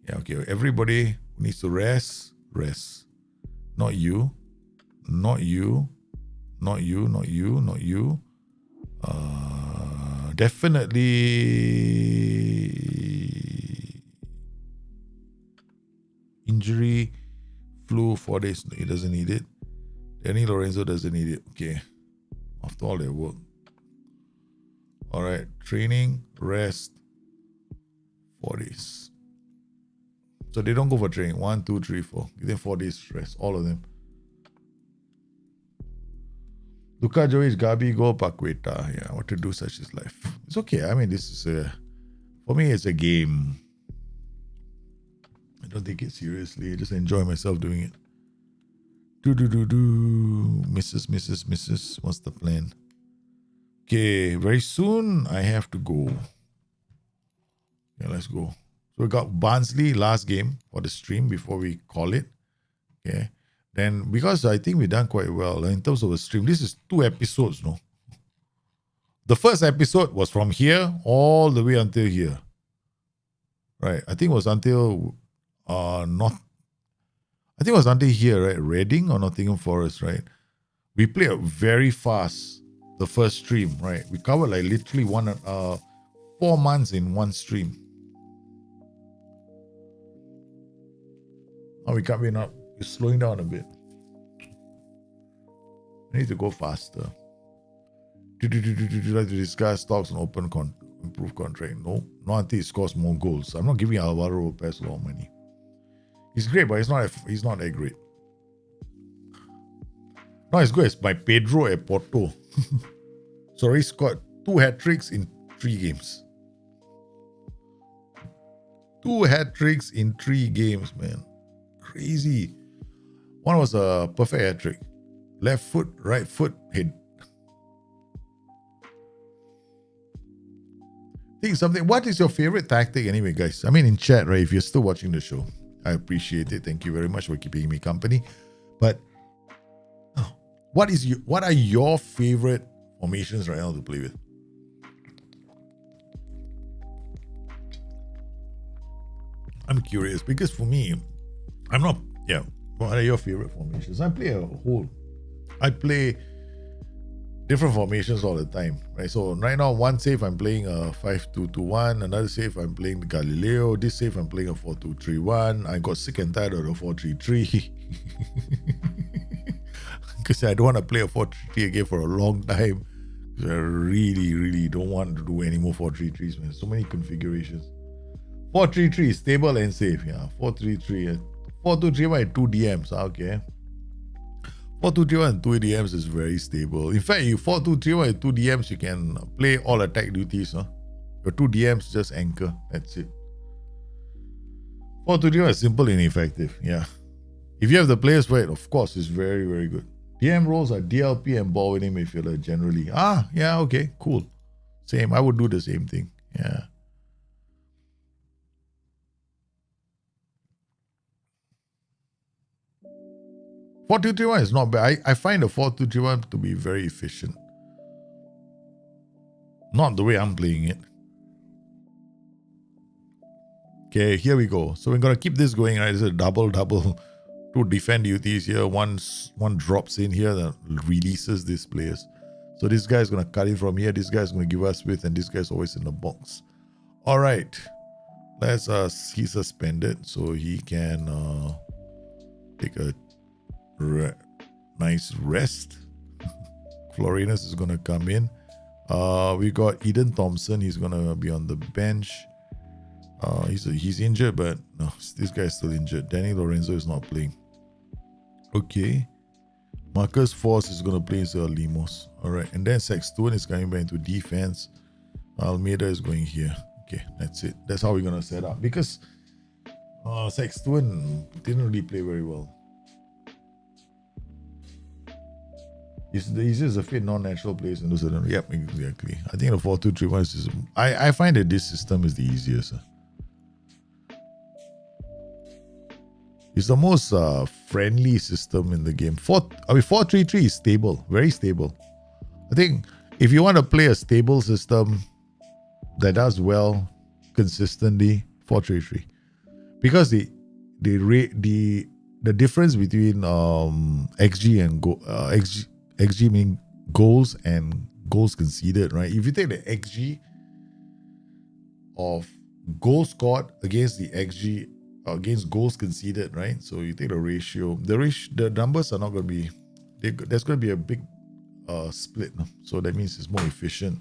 Yeah, okay. Everybody who needs to rest. Not you. Not you. Not you. Not you. Not you. Definitely injury, flu, 4 days. He doesn't need it. Danny Lorenzo doesn't need it. Okay. After all their work. All right. Training, rest, 4 days. So they don't go for training. 1, 2, 3, 4. Give them 4 days rest. All of them. Luka Jovic, Gabi, go Paqueta. Yeah, what to do, such is life. It's okay. I mean, this is for me, it's a game. I don't take it seriously. I just enjoy myself doing it. Misses. What's the plan? Okay, very soon I have to go. Yeah, let's go. So we got Barnsley last game for the stream before we call it. Okay. Then, because I think we've done quite well in terms of a stream, this is 2 episodes, no? The first episode was from here all the way until here. Right. I think it was until I think it was until here, right? Reading or Nottingham Forest, right? We played very fast the first stream, right? We covered like literally 4 months in one stream. Now we coming up. We're slowing down a bit. I need to go faster. Like to discuss stocks and improve contract. No, not until he scores more goals. I'm not giving Alvaro Lopez a lot of money. He's great, but he's not that great. Not as good as my Pedro at Porto. So he scored 2 hat-tricks in 3 games. 2 hat-tricks in 3 games, man. Crazy. One was a perfect hat-trick. Left foot, right foot, head. Think something. What is your favorite tactic anyway, guys? I mean, in chat, right? If you're still watching the show, I appreciate it. Thank you very much for keeping me company. But what are your favorite formations right now to play with? I'm curious because for me, what are your favorite formations? I play different formations all the time, right? So right now, one save I'm playing a 5-2-2-1, another save I'm playing the Galileo, this save I'm playing a 4-2-3-1. I got sick and tired of the 4-3-3 because I don't want to play a 4-3-3 again for a long time. I really, really don't want to do any more 4-3-3s, man. So many configurations. 4-3-3 is stable and safe, yeah. 4-3-3, 4-2-3-1 and 2 DMs, okay. 4-2-3-1 and 2 DMs is very stable. In fact, you 4-2-3-1 and 2 DMs, you can play all attack duties. Your 2 DMs just anchor. That's it. 4-2-3-1 is simple and effective. Yeah. If you have the players right, of course, it's very, very good. DM roles are DLP and ball winning midfielder generally. Yeah, okay, cool. Same. I would do the same thing. Yeah. Four two three one is not bad. I find the 4-2-3-1 to be very efficient. Not the way I'm playing it. Okay, here we go. So we're gonna keep this going, right? It's a double. 2 defend duties here. One drops in here that releases these players. So this guy's gonna cut in from here. This guy's gonna give us width, and this guy's always in the box. All right. Let's he's suspended, so he can take a nice rest. Florinus is gonna come in. We got Eden Thompson. He's gonna be on the bench. He's injured, but no, this guy's still injured. Danny Lorenzo is not playing. Okay. Marcus Force is gonna play instead of Limos. All right, and then Sexton is coming back into defense. Almeida is going here. Okay, that's it. That's how we're gonna set up because Sexton didn't really play very well. It's the easiest to fit non-natural players in those. Yep, exactly. I think the 4-2-3-1 is. I find that this system is the easiest. It's the most friendly system in the game. 4-3-3 is stable, very stable. I think if you want to play a stable system that does well consistently, 4-3-3, because the the difference between XG and XG meaning goals and goals conceded, right? If you take the XG of goals scored against the XG against goals conceded, right? So you take the ratio. The numbers are not going to be. There's going to be a big split. No? So that means it's more efficient.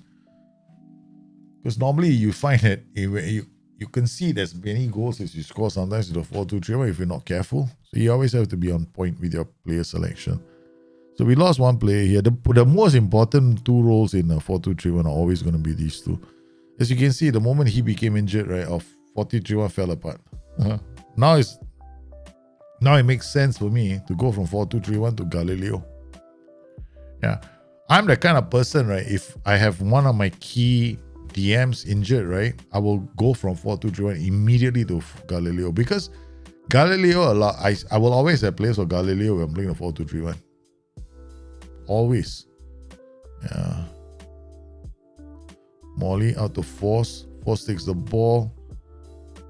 Because normally you find that you concede as many goals as you score sometimes with a 4-2-3-1 if you're not careful. So you always have to be on point with your player selection. So we lost one player here. The most important two roles in a 4-2-3-1 are always going to be these two. As you can see, the moment he became injured, right, our 4-3-1 fell apart. Now it makes sense for me to go from 4-2-3-1 to Galileo. Yeah. I'm the kind of person, right, if I have one of my key DMs injured, right, I will go from 4-2-3-1 immediately to Galileo, because Galileo, I will always have players for Galileo when I'm playing the 4-2-3-1. Always. Yeah. Molly out to Force. Force takes the ball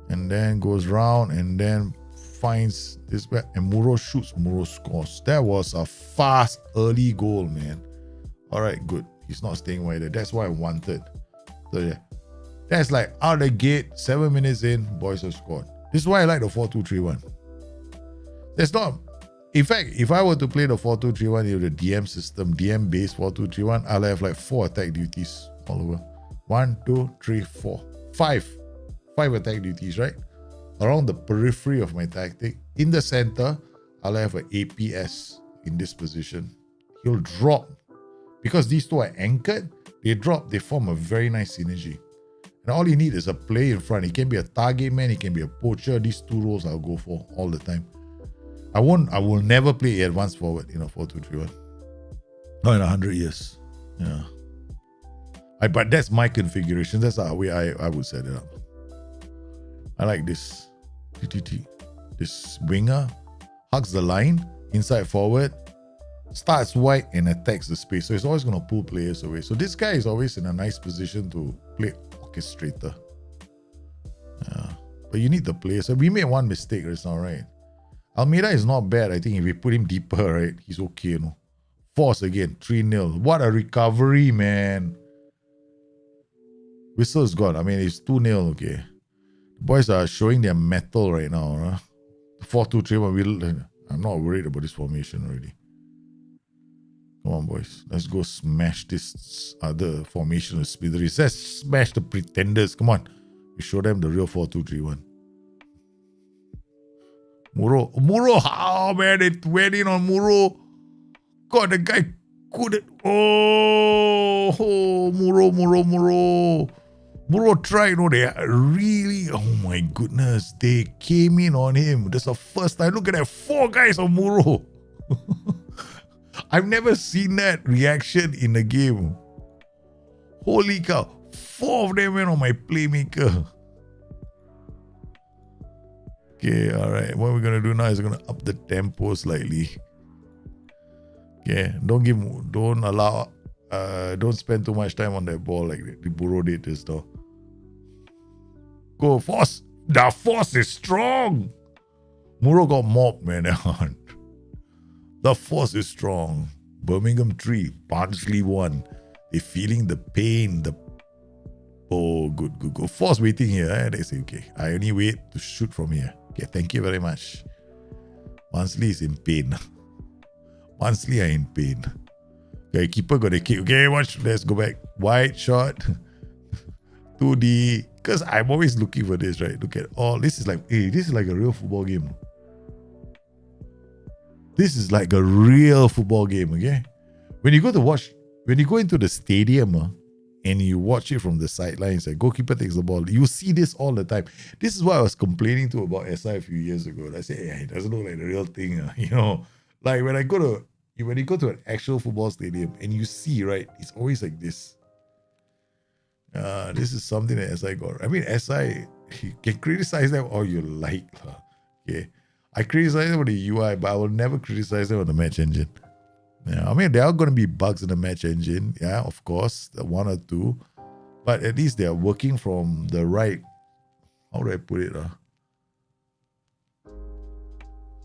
and then goes round and then finds this back. And Muro shoots. Muro scores. That was a fast early goal, man. All right, good. He's not staying right there. That's what I wanted. So yeah. That's like out the gate, 7 minutes in, boys have scored. This is why I like the 4-2-3-1. That's not. In fact, if I were to play the 4-2-3-1 with the DM system, DM based 4-2-3-1, I'll have like 4 attack duties all over. 1, 2, 3, 4. 5 attack duties, right? Around the periphery of my tactic. In the center, I'll have an APS in this position. He'll drop. Because these two are anchored, they drop, they form a very nice synergy. And all you need is a player in front. He can be a target man, he can be a poacher. These two roles I'll go for all the time. I will never play advanced forward in a 4-2-3-1. Not in 100 years. Yeah. But that's my configuration. That's the way I would set it up. I like this. This winger hugs the line, inside forward, starts wide and attacks the space. So it's always going to pull players away. So this guy is always in a nice position to play orchestrator. But you need the players. So we made one mistake. It's not right. Almeida is not bad. I think if we put him deeper, right, he's okay. You know? Force again, 3-0. What a recovery, man. Whistle's gone. I mean, it's 2-0, okay. The boys are showing their mettle right now. 4-2-3-1. I'm not worried about this formation already. Come on, boys. Let's go smash this other formation with Smithereens. Let's smash the pretenders. Come on. We show them the real 4-2-3-1. Muro, oh man, it went in on Muro. God, the guy couldn't. Oh, Muro. Muro tried, they really, oh my goodness, they came in on him. That's the first time. Look at that, 4 guys on Muro. I've never seen that reaction in a game. Holy cow, 4 of them went on my playmaker. Okay, all right. What we're gonna do now is we're gonna up the tempo slightly. Okay, don't spend too much time on that ball like the Burrow did just now. Go, Force. The Force is strong. Muro got mobbed, man. The Force is strong. Birmingham 3, Barnsley 1. They're feeling the pain. Good. Force waiting here. They say, okay, I only wait to shoot from here. Okay, thank you very much. Barnsley is in pain. Barnsley are in pain. Okay, keeper got a kick. Okay, watch. Let's go back. Wide shot. 2D. Because I'm always looking for this, right? Look at all. This is like a real football game. This is like a real football game, okay? When you go into the stadium and you watch it from the sidelines, like goalkeeper takes the ball, you see this all the time. This is what I was complaining to about SI a few years ago. I said, it doesn't look like the real thing, Like when you go to an actual football stadium and you see, right, it's always like this. This is something that SI got. I mean, SI, you can criticize them all you like. Okay. I criticize them on the UI, but I will never criticize them on the match engine. Yeah, I mean, there are going to be bugs in the match engine. Yeah, of course, the 1 or 2. But at least they are working from the right. How do I put it?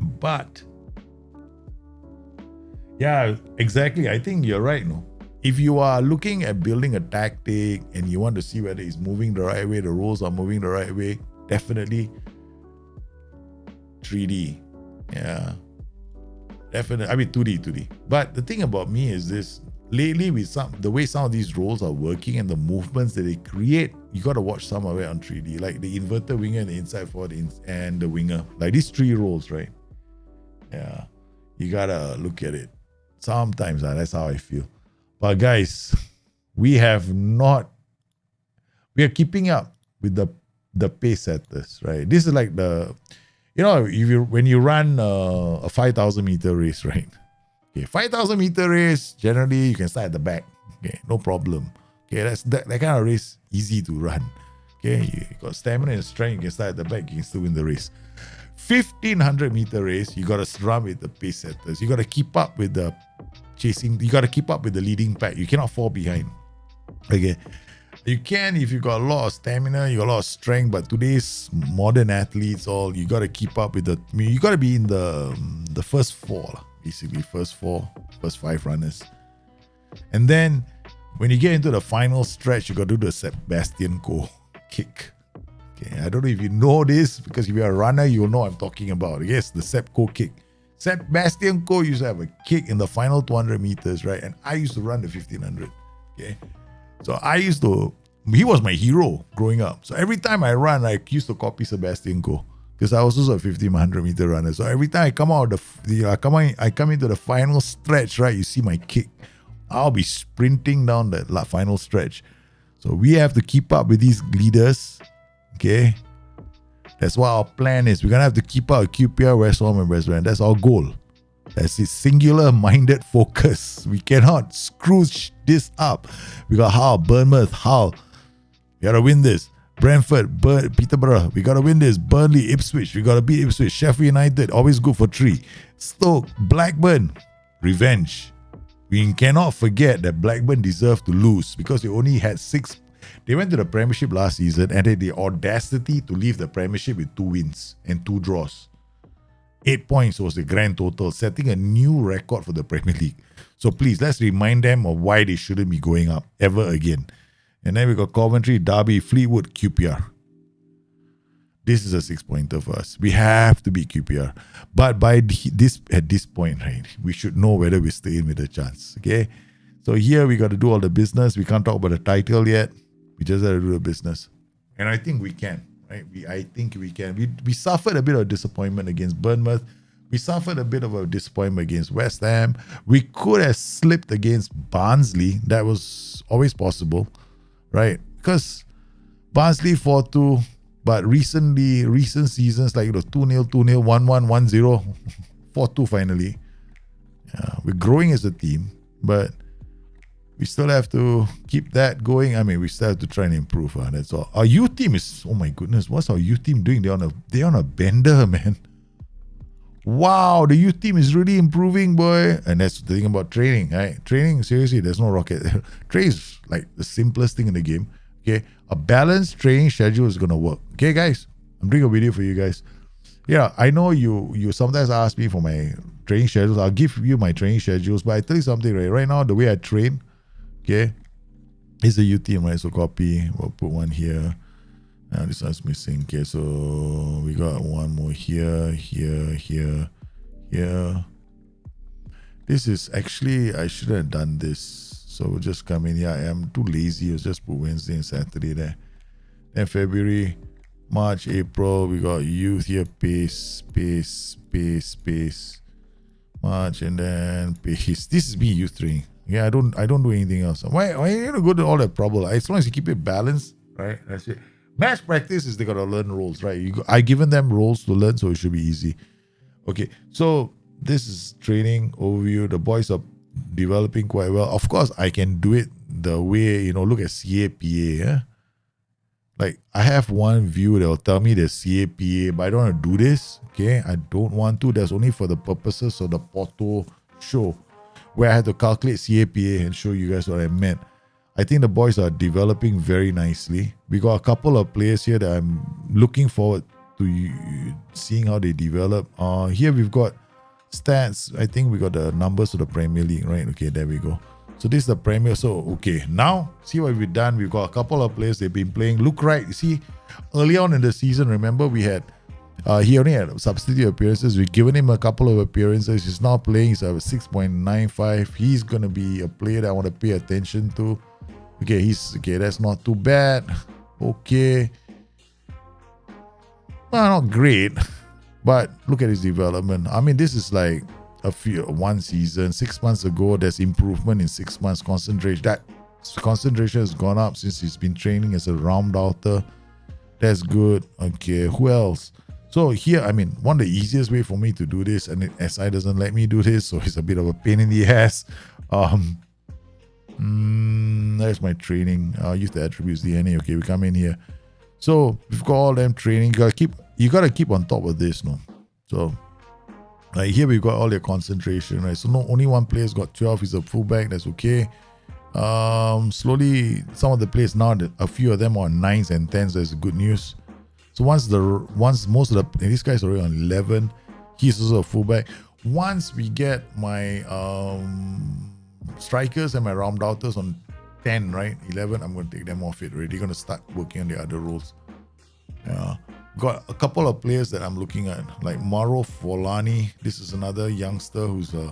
But yeah, exactly. I think you're right. No, if you are looking at building a tactic and you want to see whether it's moving the right way, the roles are moving the right way, definitely 3D. Yeah, definitely. I mean 2D. But the thing about me is this: lately, with the way some of these roles are working and the movements that they create, you got to watch some of it on 3D, like the inverted winger and the inside forward and the winger, like these 3 roles, right? Yeah, you gotta look at it. Sometimes that's how I feel. But guys, we are keeping up with the pace setters, right? This is like when you run a 5,000 meter race, right? Okay, 5,000 meter race, generally you can start at the back. Okay, no problem. Okay, that kind of race, easy to run. Okay, you got stamina and strength, you can start at the back, you can still win the race. 1,500 meter race, you got to run with the pace setters. You got to keep up with the chasing. You got to keep up with the leading pack. You cannot fall behind. Okay, you can if you got a lot of stamina, you got a lot of strength. But today's modern athletes, you got to keep up with you got to be in the first 4, basically first 5 runners. And then when you get into the final stretch, you got to do the Sebastian Coe kick. Okay, I don't know if you know this, because if you're a runner, you'll know what I'm talking about. Yes, the Seb Coe kick. Sebastian Coe used to have a kick in the final 200 meters, right? And I used to run the 1500. Okay, so he was my hero growing up. So every time I run, I used to copy Sebastian Coe, because I was also a 1500 meter runner. So every time I come out I come into the final stretch, right? You see my kick. I'll be sprinting down that final stretch. So we have to keep up with these leaders. Okay, that's what our plan is. We're gonna have to keep up QPR, West Ham, and West Ham. That's our goal. That's it. Singular-minded focus. We cannot screw this up. We got Hull, Bournemouth, Hull. We gotta win this. Brentford, Peterborough. We gotta win this. Burnley, Ipswich. We gotta beat Ipswich. Sheffield United, always good for 3. Stoke, Blackburn, revenge. We cannot forget that Blackburn deserved to lose, because they only had 6. They went to the Premiership last season and had the audacity to leave the Premiership with 2 wins and 2 draws. 8 points was the grand total, setting a new record for the Premier League. So please, let's remind them of why they shouldn't be going up ever again. And then we got Coventry, Derby, Fleetwood, QPR. This is a 6-pointer for us. We have to beat QPR. But at this point, right, we should know whether we stay in with a chance. Okay? So here we got to do all the business. We can't talk about the title yet. We just have to do the business. And I think we can. Right? I think we can. We suffered a bit of disappointment against Bournemouth. We suffered a bit of a disappointment against West Ham. We could have slipped against Barnsley. That was always possible. Right? Because Barnsley 4-2. But recent seasons, like 2-0, 2-0, 1-1, 1-0, 4-2 finally. Yeah, we're growing as a team, but we still have to keep that going. I mean, we still have to try and improve. That's all. Our youth team is, oh my goodness, what's our youth team doing? They're on a bender, man. Wow, the youth team is really improving, boy. And that's the thing about training, right? Training, seriously, there's no rocket. Training is like the simplest thing in the game. Okay, a balanced training schedule is gonna work. Okay, guys, I'm doing a video for you guys. Yeah, I know you sometimes ask me for my training schedules. I'll give you my training schedules, but I tell you something, right? Right now, the way I train, okay, is the youth team, right? So copy, we'll put one here. Now this one's missing. Okay, so we got one more here. This is actually, I shouldn't have done this. So we'll just come in here. I am too lazy. I'll just put Wednesday and Saturday there. Then February, March, April, we got youth here. Pace. March and then pace. This is me youth training. Yeah, I don't do anything else. Why are you gonna go to all that trouble? As long as you keep it balanced, right? That's it. Match practice is they gotta learn roles, right? I given them roles to learn, so it should be easy. Okay, so this is training overview. The boys are developing quite well. Of course, I can do it the way, look at CAPA. Yeah? Like, I have one view that will tell me there's CAPA, but I don't want to do this. Okay, I don't want to. That's only for the purposes of the Porto show, where I had to calculate CAPA and show you guys what I meant. I think the boys are developing very nicely. We got a couple of players here that I'm looking forward to seeing how they develop. Here we've got stats. I think we got the numbers of the Premier League, right? Okay, there we go. So this is the Premier. So, okay, now see what we've done. We've got a couple of players they've been playing. Look right. You see, early on in the season, remember we had, he only had substitute appearances. We've given him a couple of appearances. He's now playing. He's at 6.95. He's going to be a player that I want to pay attention to. Okay, that's not too bad. Okay. Well, not great, but look at his development. I mean, this is like one season. 6 months ago, there's improvement in 6 months. That concentration has gone up since he's been training as a round outer. That's good. Okay, who else? So here, I mean, one of the easiest way for me to do this, and SI doesn't let me do this, so it's a bit of a pain in the ass. There's my training. Use the attributes DNA. Okay, we come in here. So we've got all them training. You gotta keep on top of this, no? So like here we've got all their concentration, right? So no, only one player's got 12. He's a fullback. That's okay. Slowly, some of the players now, a few of them are on 9s and 10s. That's good news. So once most of the this guy's already on 11. He's also a fullback. Once we get my strikers and my round outers on 10, right? 11, I'm going to take them off it. Already going to start working on the other roles. Yeah. Got a couple of players that I'm looking at, like Mauro Forlani. This is another youngster who's who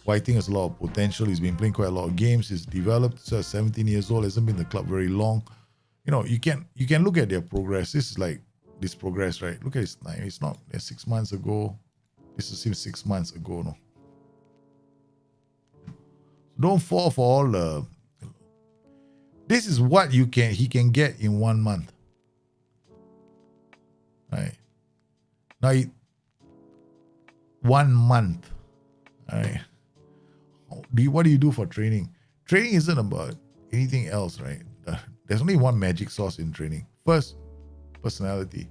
I think has a lot of potential. He's been playing quite a lot of games. He's developed. So 17 years old, hasn't been in the club very long. You know, you can look at their progress. This is like this progress, right? Look at his time. It's not 6 months ago. This is 6 months ago, no. Don't fall for all the. This is what he can get in 1 month. Right. Now, 1 month. Right. What do you do for training? Training isn't about anything else, right? There's only one magic sauce in training. First, personality.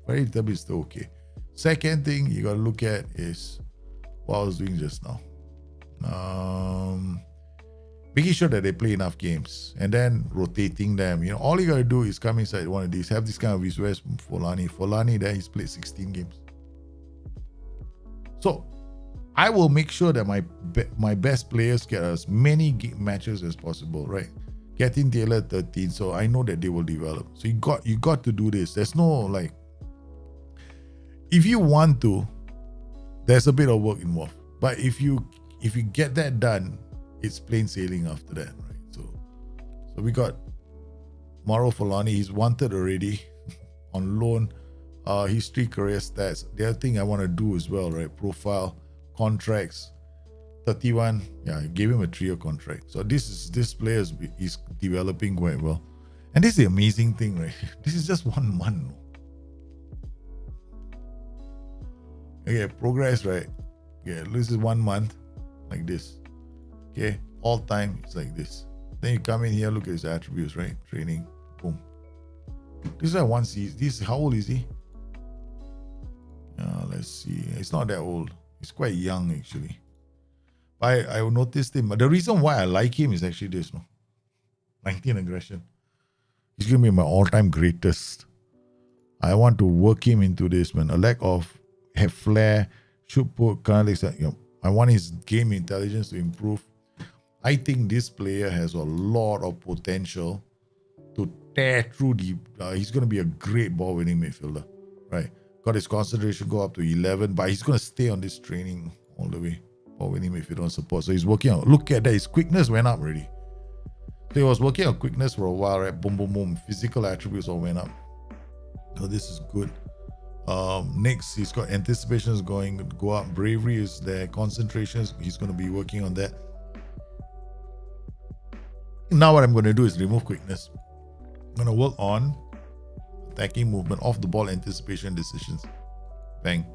Very little is still okay. Second thing you gotta look at is what I was doing just now. Making sure that they play enough games and then rotating them. You know, all you gotta do is come inside one of these, have this kind of visuals from Forlani there, he's played 16 games. So I will make sure that my best players get as many matches as possible, right? Getting Taylor 13, so I know that they will develop. So you got to do this. There's no like, if you want to, there's a bit of work involved. But if you get that done, it's plain sailing after that, right? So we got Mauro Forlani. He's wanted already on loan. History, career stats. The other thing I want to do as well, right? Profile, contracts. 31. Yeah, I gave him a 3-year contract. So this player is developing quite well. And this is the amazing thing, right? This is just 1 month. Okay, progress, right? Yeah, this is 1 month, like this. Okay, all time it's like this. Then you come in here, look at his attributes, right? Training, boom. This is like 1 season. This, how old is he? Let's see. It's not that old. He's quite young actually. I noticed him. But the reason why I like him is actually this, no? 19 aggression. He's gonna be my all-time greatest. I want to work him into this, man. A lack of flair, shoot put, kind of like, you know, I want his game intelligence to improve. I think this player has a lot of potential to tear through the. He's going to be a great ball-winning midfielder, right? Got his concentration go up to 11, but he's going to stay on this training all the way. Ball-winning midfielder on support. So he's working on. Look at that, his quickness went up already. So he was working on quickness for a while, right? Boom, boom, boom. Physical attributes all went up. So this is good. Next, he's got anticipation is going to go up. Bravery is there. Concentration, he's going to be working on that. Now what I'm going to do is remove quickness. I'm going to work on attacking movement, off the ball, anticipation, decisions. Bang.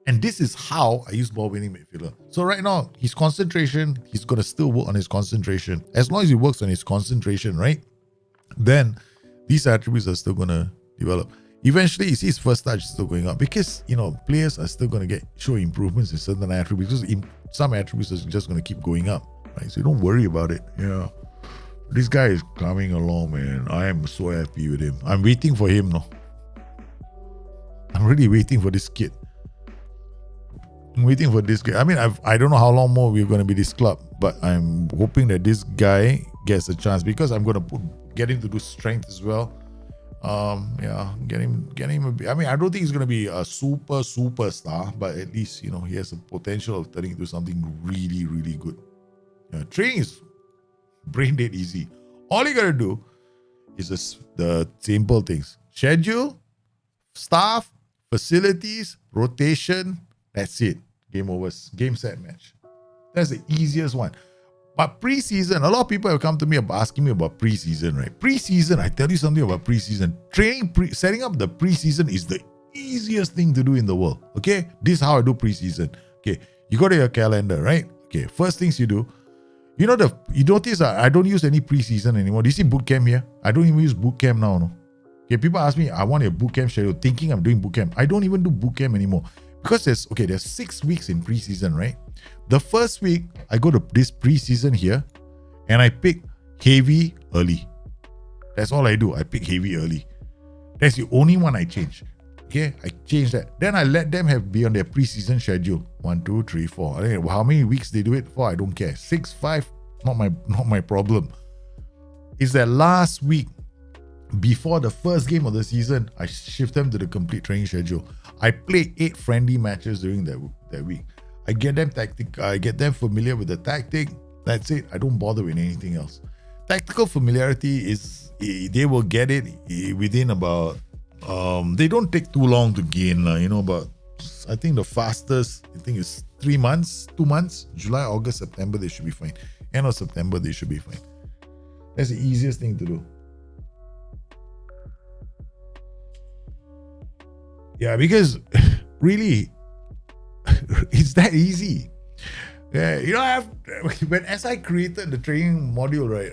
And this is how I use ball winning midfielder. So right now, his concentration, he's going to still work on his concentration. As long as he works on his concentration, right? Then these attributes are still going to develop. Eventually, you see his first touch is still going up because, you know, players are still going to show improvements in certain attributes. Because some attributes are just going to keep going up, right? So you don't worry about it. Yeah. This guy is coming along, man. I am so happy with him. I'm waiting for him, no. I'm really waiting for this kid. I'm waiting for this guy. I mean, I don't know how long more we're going to be this club, but I'm hoping that this guy gets a chance because I'm going to get him to do strength as well. Yeah, get him a bit. I mean, I don't think he's going to be a superstar, but at least, you know, he has the potential of turning into something really, really good. Training is brain dead easy. All you got to do is just the simple things: schedule, staff, facilities, rotation. That's it. Game over. Game, set, match. That's the easiest one. But preseason, a lot of people have come to me asking me about preseason, right? Preseason, I tell you something about preseason. Setting up the preseason is the easiest thing to do in the world. Okay? This is how I do preseason. Okay. You go to your calendar, right? Okay. First things you do, you notice I don't use any preseason anymore. Do you see bootcamp here? I don't even use bootcamp now. No. Okay. People ask me, I want a bootcamp schedule, thinking I'm doing bootcamp. I don't even do bootcamp anymore. Because there's 6 weeks in preseason, right? The first week, I go to this preseason here and I pick heavy early. That's all I do. I pick heavy early. That's the only one I change. Okay, I change that. Then I let them be on their preseason schedule. 1, 2, 3, 4. I don't know how many weeks they do it for. I don't care. 6, 5, not my problem. It's that last week before the first game of the season, I shift them to the complete training schedule. I play 8 friendly matches during that week. I get them familiar with the tactic. That's it. I don't bother with anything else. Tactical familiarity is, they will get it within about, they don't take too long to gain, but I think the fastest, is 3 months, 2 months, July, August, September, they should be fine. End of September, they should be fine. That's the easiest thing to do. Yeah, because really, it's that easy. Yeah, when SI created the training module, right?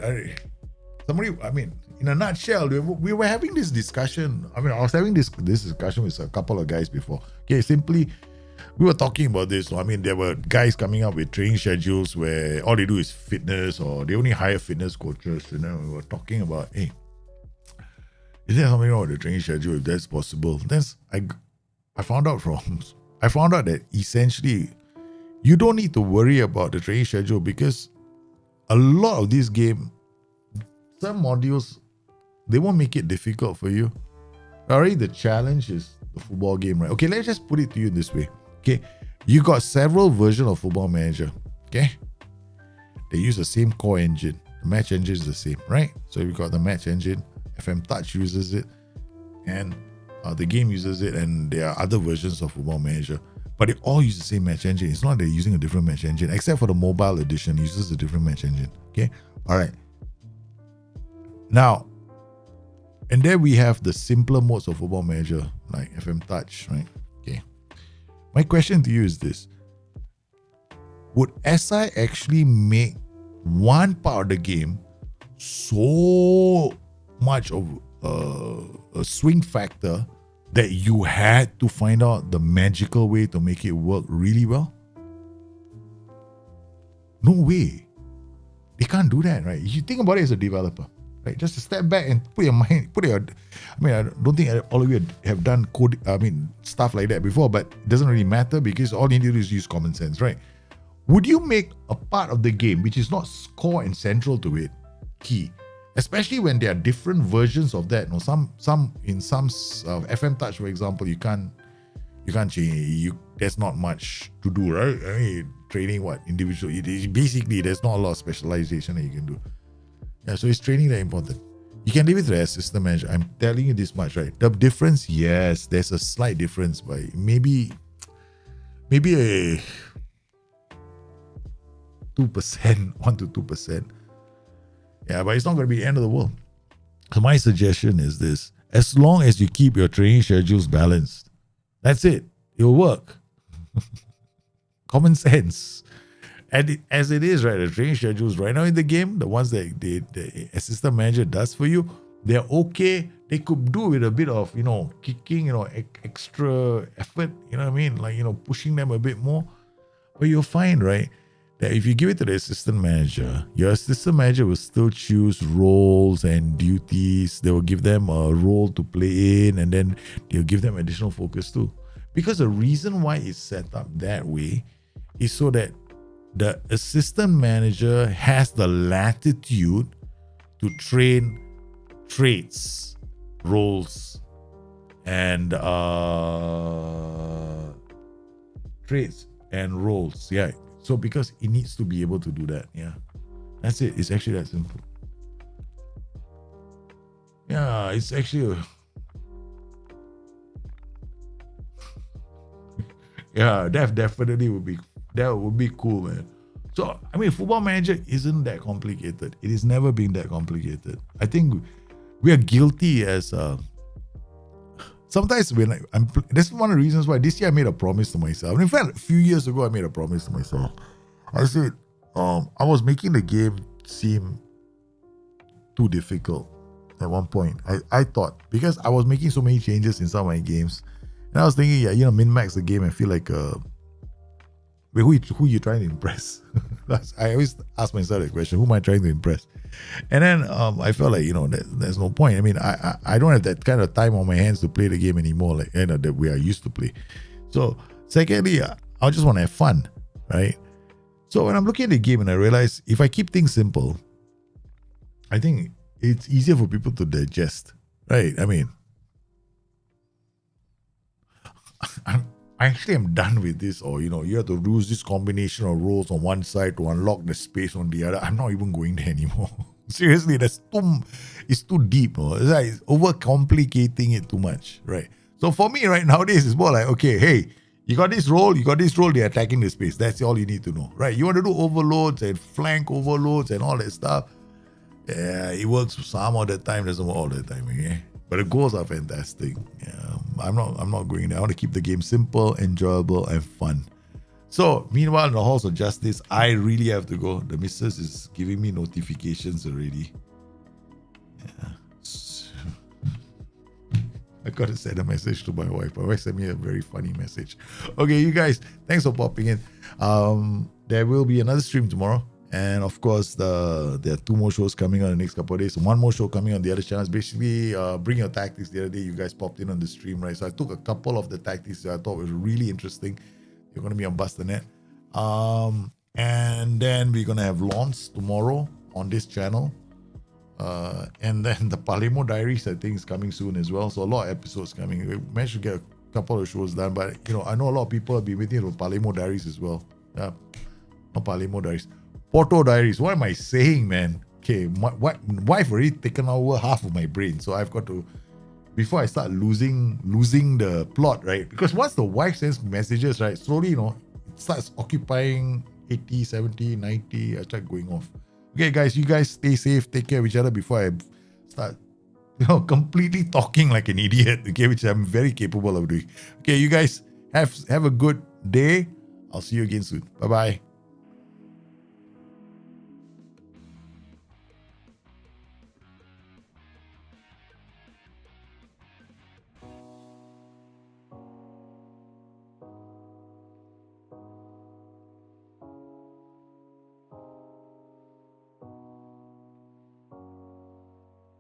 In a nutshell, we were having this discussion. I was having this discussion with a couple of guys before. Okay, simply, we were talking about this. So, there were guys coming up with training schedules where all they do is fitness, or they only hire fitness coaches. We were talking about, hey, is there something wrong with the training schedule if that's possible? Then I found out that essentially you don't need to worry about the training schedule because a lot of these games, some modules, they won't make it difficult for you. Already the challenge is the football game, right? Okay, let's just put it to you this way. Okay, you got several versions of Football Manager. Okay, they use the same core engine. The match engine is the same, right? So you've got the match engine. FM Touch uses it, and the game uses it, and there are other versions of Football Manager. But they all use the same match engine. It's not they're using a different match engine, except for the mobile edition uses a different match engine. Okay, all right. Now, and then we have the simpler modes of Football Manager, like FM Touch, right? Okay. My question to you is this: would SI actually make one part of the game so much of a swing factor that you had to find out the magical way to make it work really well? No way. They can't do that, right? You think about it as a developer, right? Just step back and I don't think all of you have done code, stuff like that before, but it doesn't really matter because all you need to do is use common sense, right? Would you make a part of the game which is not core and central to it key? Especially when there are different versions of that. Some FM Touch, for example, you can't change. There's not much to do, right? Training individual. Basically, there's not a lot of specialization that you can do. Yeah, so it's training that important. You can leave it to the assistant manager. I'm telling you this much, right? The difference, yes, there's a slight difference, but maybe a 2%, 1 to 2%. Yeah, but it's not going to be the end of the world. So my suggestion is this: as long as you keep your training schedules balanced, that's it. It'll work. Common sense. And as it is, right, the training schedules right now in the game, the ones that the assistant manager does for you, they're okay. They could do with a bit of, kicking, extra effort, like, pushing them a bit more. But you'll find, right, that if you give it to the assistant manager, your assistant manager will still choose roles and duties. They will give them a role to play in, and then they'll give them additional focus too. Because the reason why it's set up that way is so that the assistant manager has the latitude to train traits, roles, and traits and roles. Yeah. So because it needs to be able to do that. Yeah. That's it. It's actually that simple. Yeah, it's actually yeah, that definitely would be cool, man. So I mean, Football Manager isn't that complicated. It has never been that complicated. I think we are guilty as sometimes when that's one of the reasons why this year I made a promise to myself. In fact, a few years ago I made a promise to myself. I said I was making the game seem too difficult at one point. I thought, because I was making so many changes in some of my games, and I was thinking, yeah, min-max the game and feel like wait, who you trying to impress? I always ask myself that question: who am I trying to impress? And then I felt like, there's no point. I mean, I don't have that kind of time on my hands to play the game anymore, like that we are used to play. So secondly, I just want to have fun, right? So when I'm looking at the game and I realize if I keep things simple, I think it's easier for people to digest, right? I mean, I actually am done with this, or you have to use this combination of roles on one side to unlock the space on the other. I'm not even going there anymore. Seriously, it's too deep. It's overcomplicating it too much, right? So for me, right nowadays, it's more like, okay, hey, you got this role, they're attacking the space. That's all you need to know, right? You want to do overloads and flank overloads and all that stuff. Yeah, it works some of the time, doesn't work all the time, okay? But the goals are fantastic. Yeah, I'm not going there. I want to keep the game simple, enjoyable, and fun. So, meanwhile, in the halls of justice, I really have to go. The missus is giving me notifications already. Yeah. I got to send a message to my wife. My wife sent me a very funny message. Okay, you guys, thanks for popping in. There will be another stream tomorrow. And of course, there are 2 more shows coming on the next couple of days. 1 more show coming on the other channels. Basically, Bring Your Tactics. The other day, you guys popped in on the stream, right? So I took a couple of the tactics that I thought was really interesting. They're going to be on Bustthenet. And then we're going to have Lawns tomorrow on this channel. And then the Palemo Diaries, I think, is coming soon as well. So a lot of episodes coming. We managed to get a couple of shows done. But, I know a lot of people have been waiting for Palemo Diaries as well. Yeah, not Palemo Diaries. Porto Diaries. What am I saying, man? Okay, my wife already taken over half of my brain, so I've got to, before I start losing the plot, right? Because once the wife sends messages, right, slowly, it starts occupying 80, 70, 90. I start going off. Okay, guys, you guys stay safe, take care of each other before I start, completely talking like an idiot. Okay, which I'm very capable of doing. Okay, you guys have a good day. I'll see you again soon. Bye bye.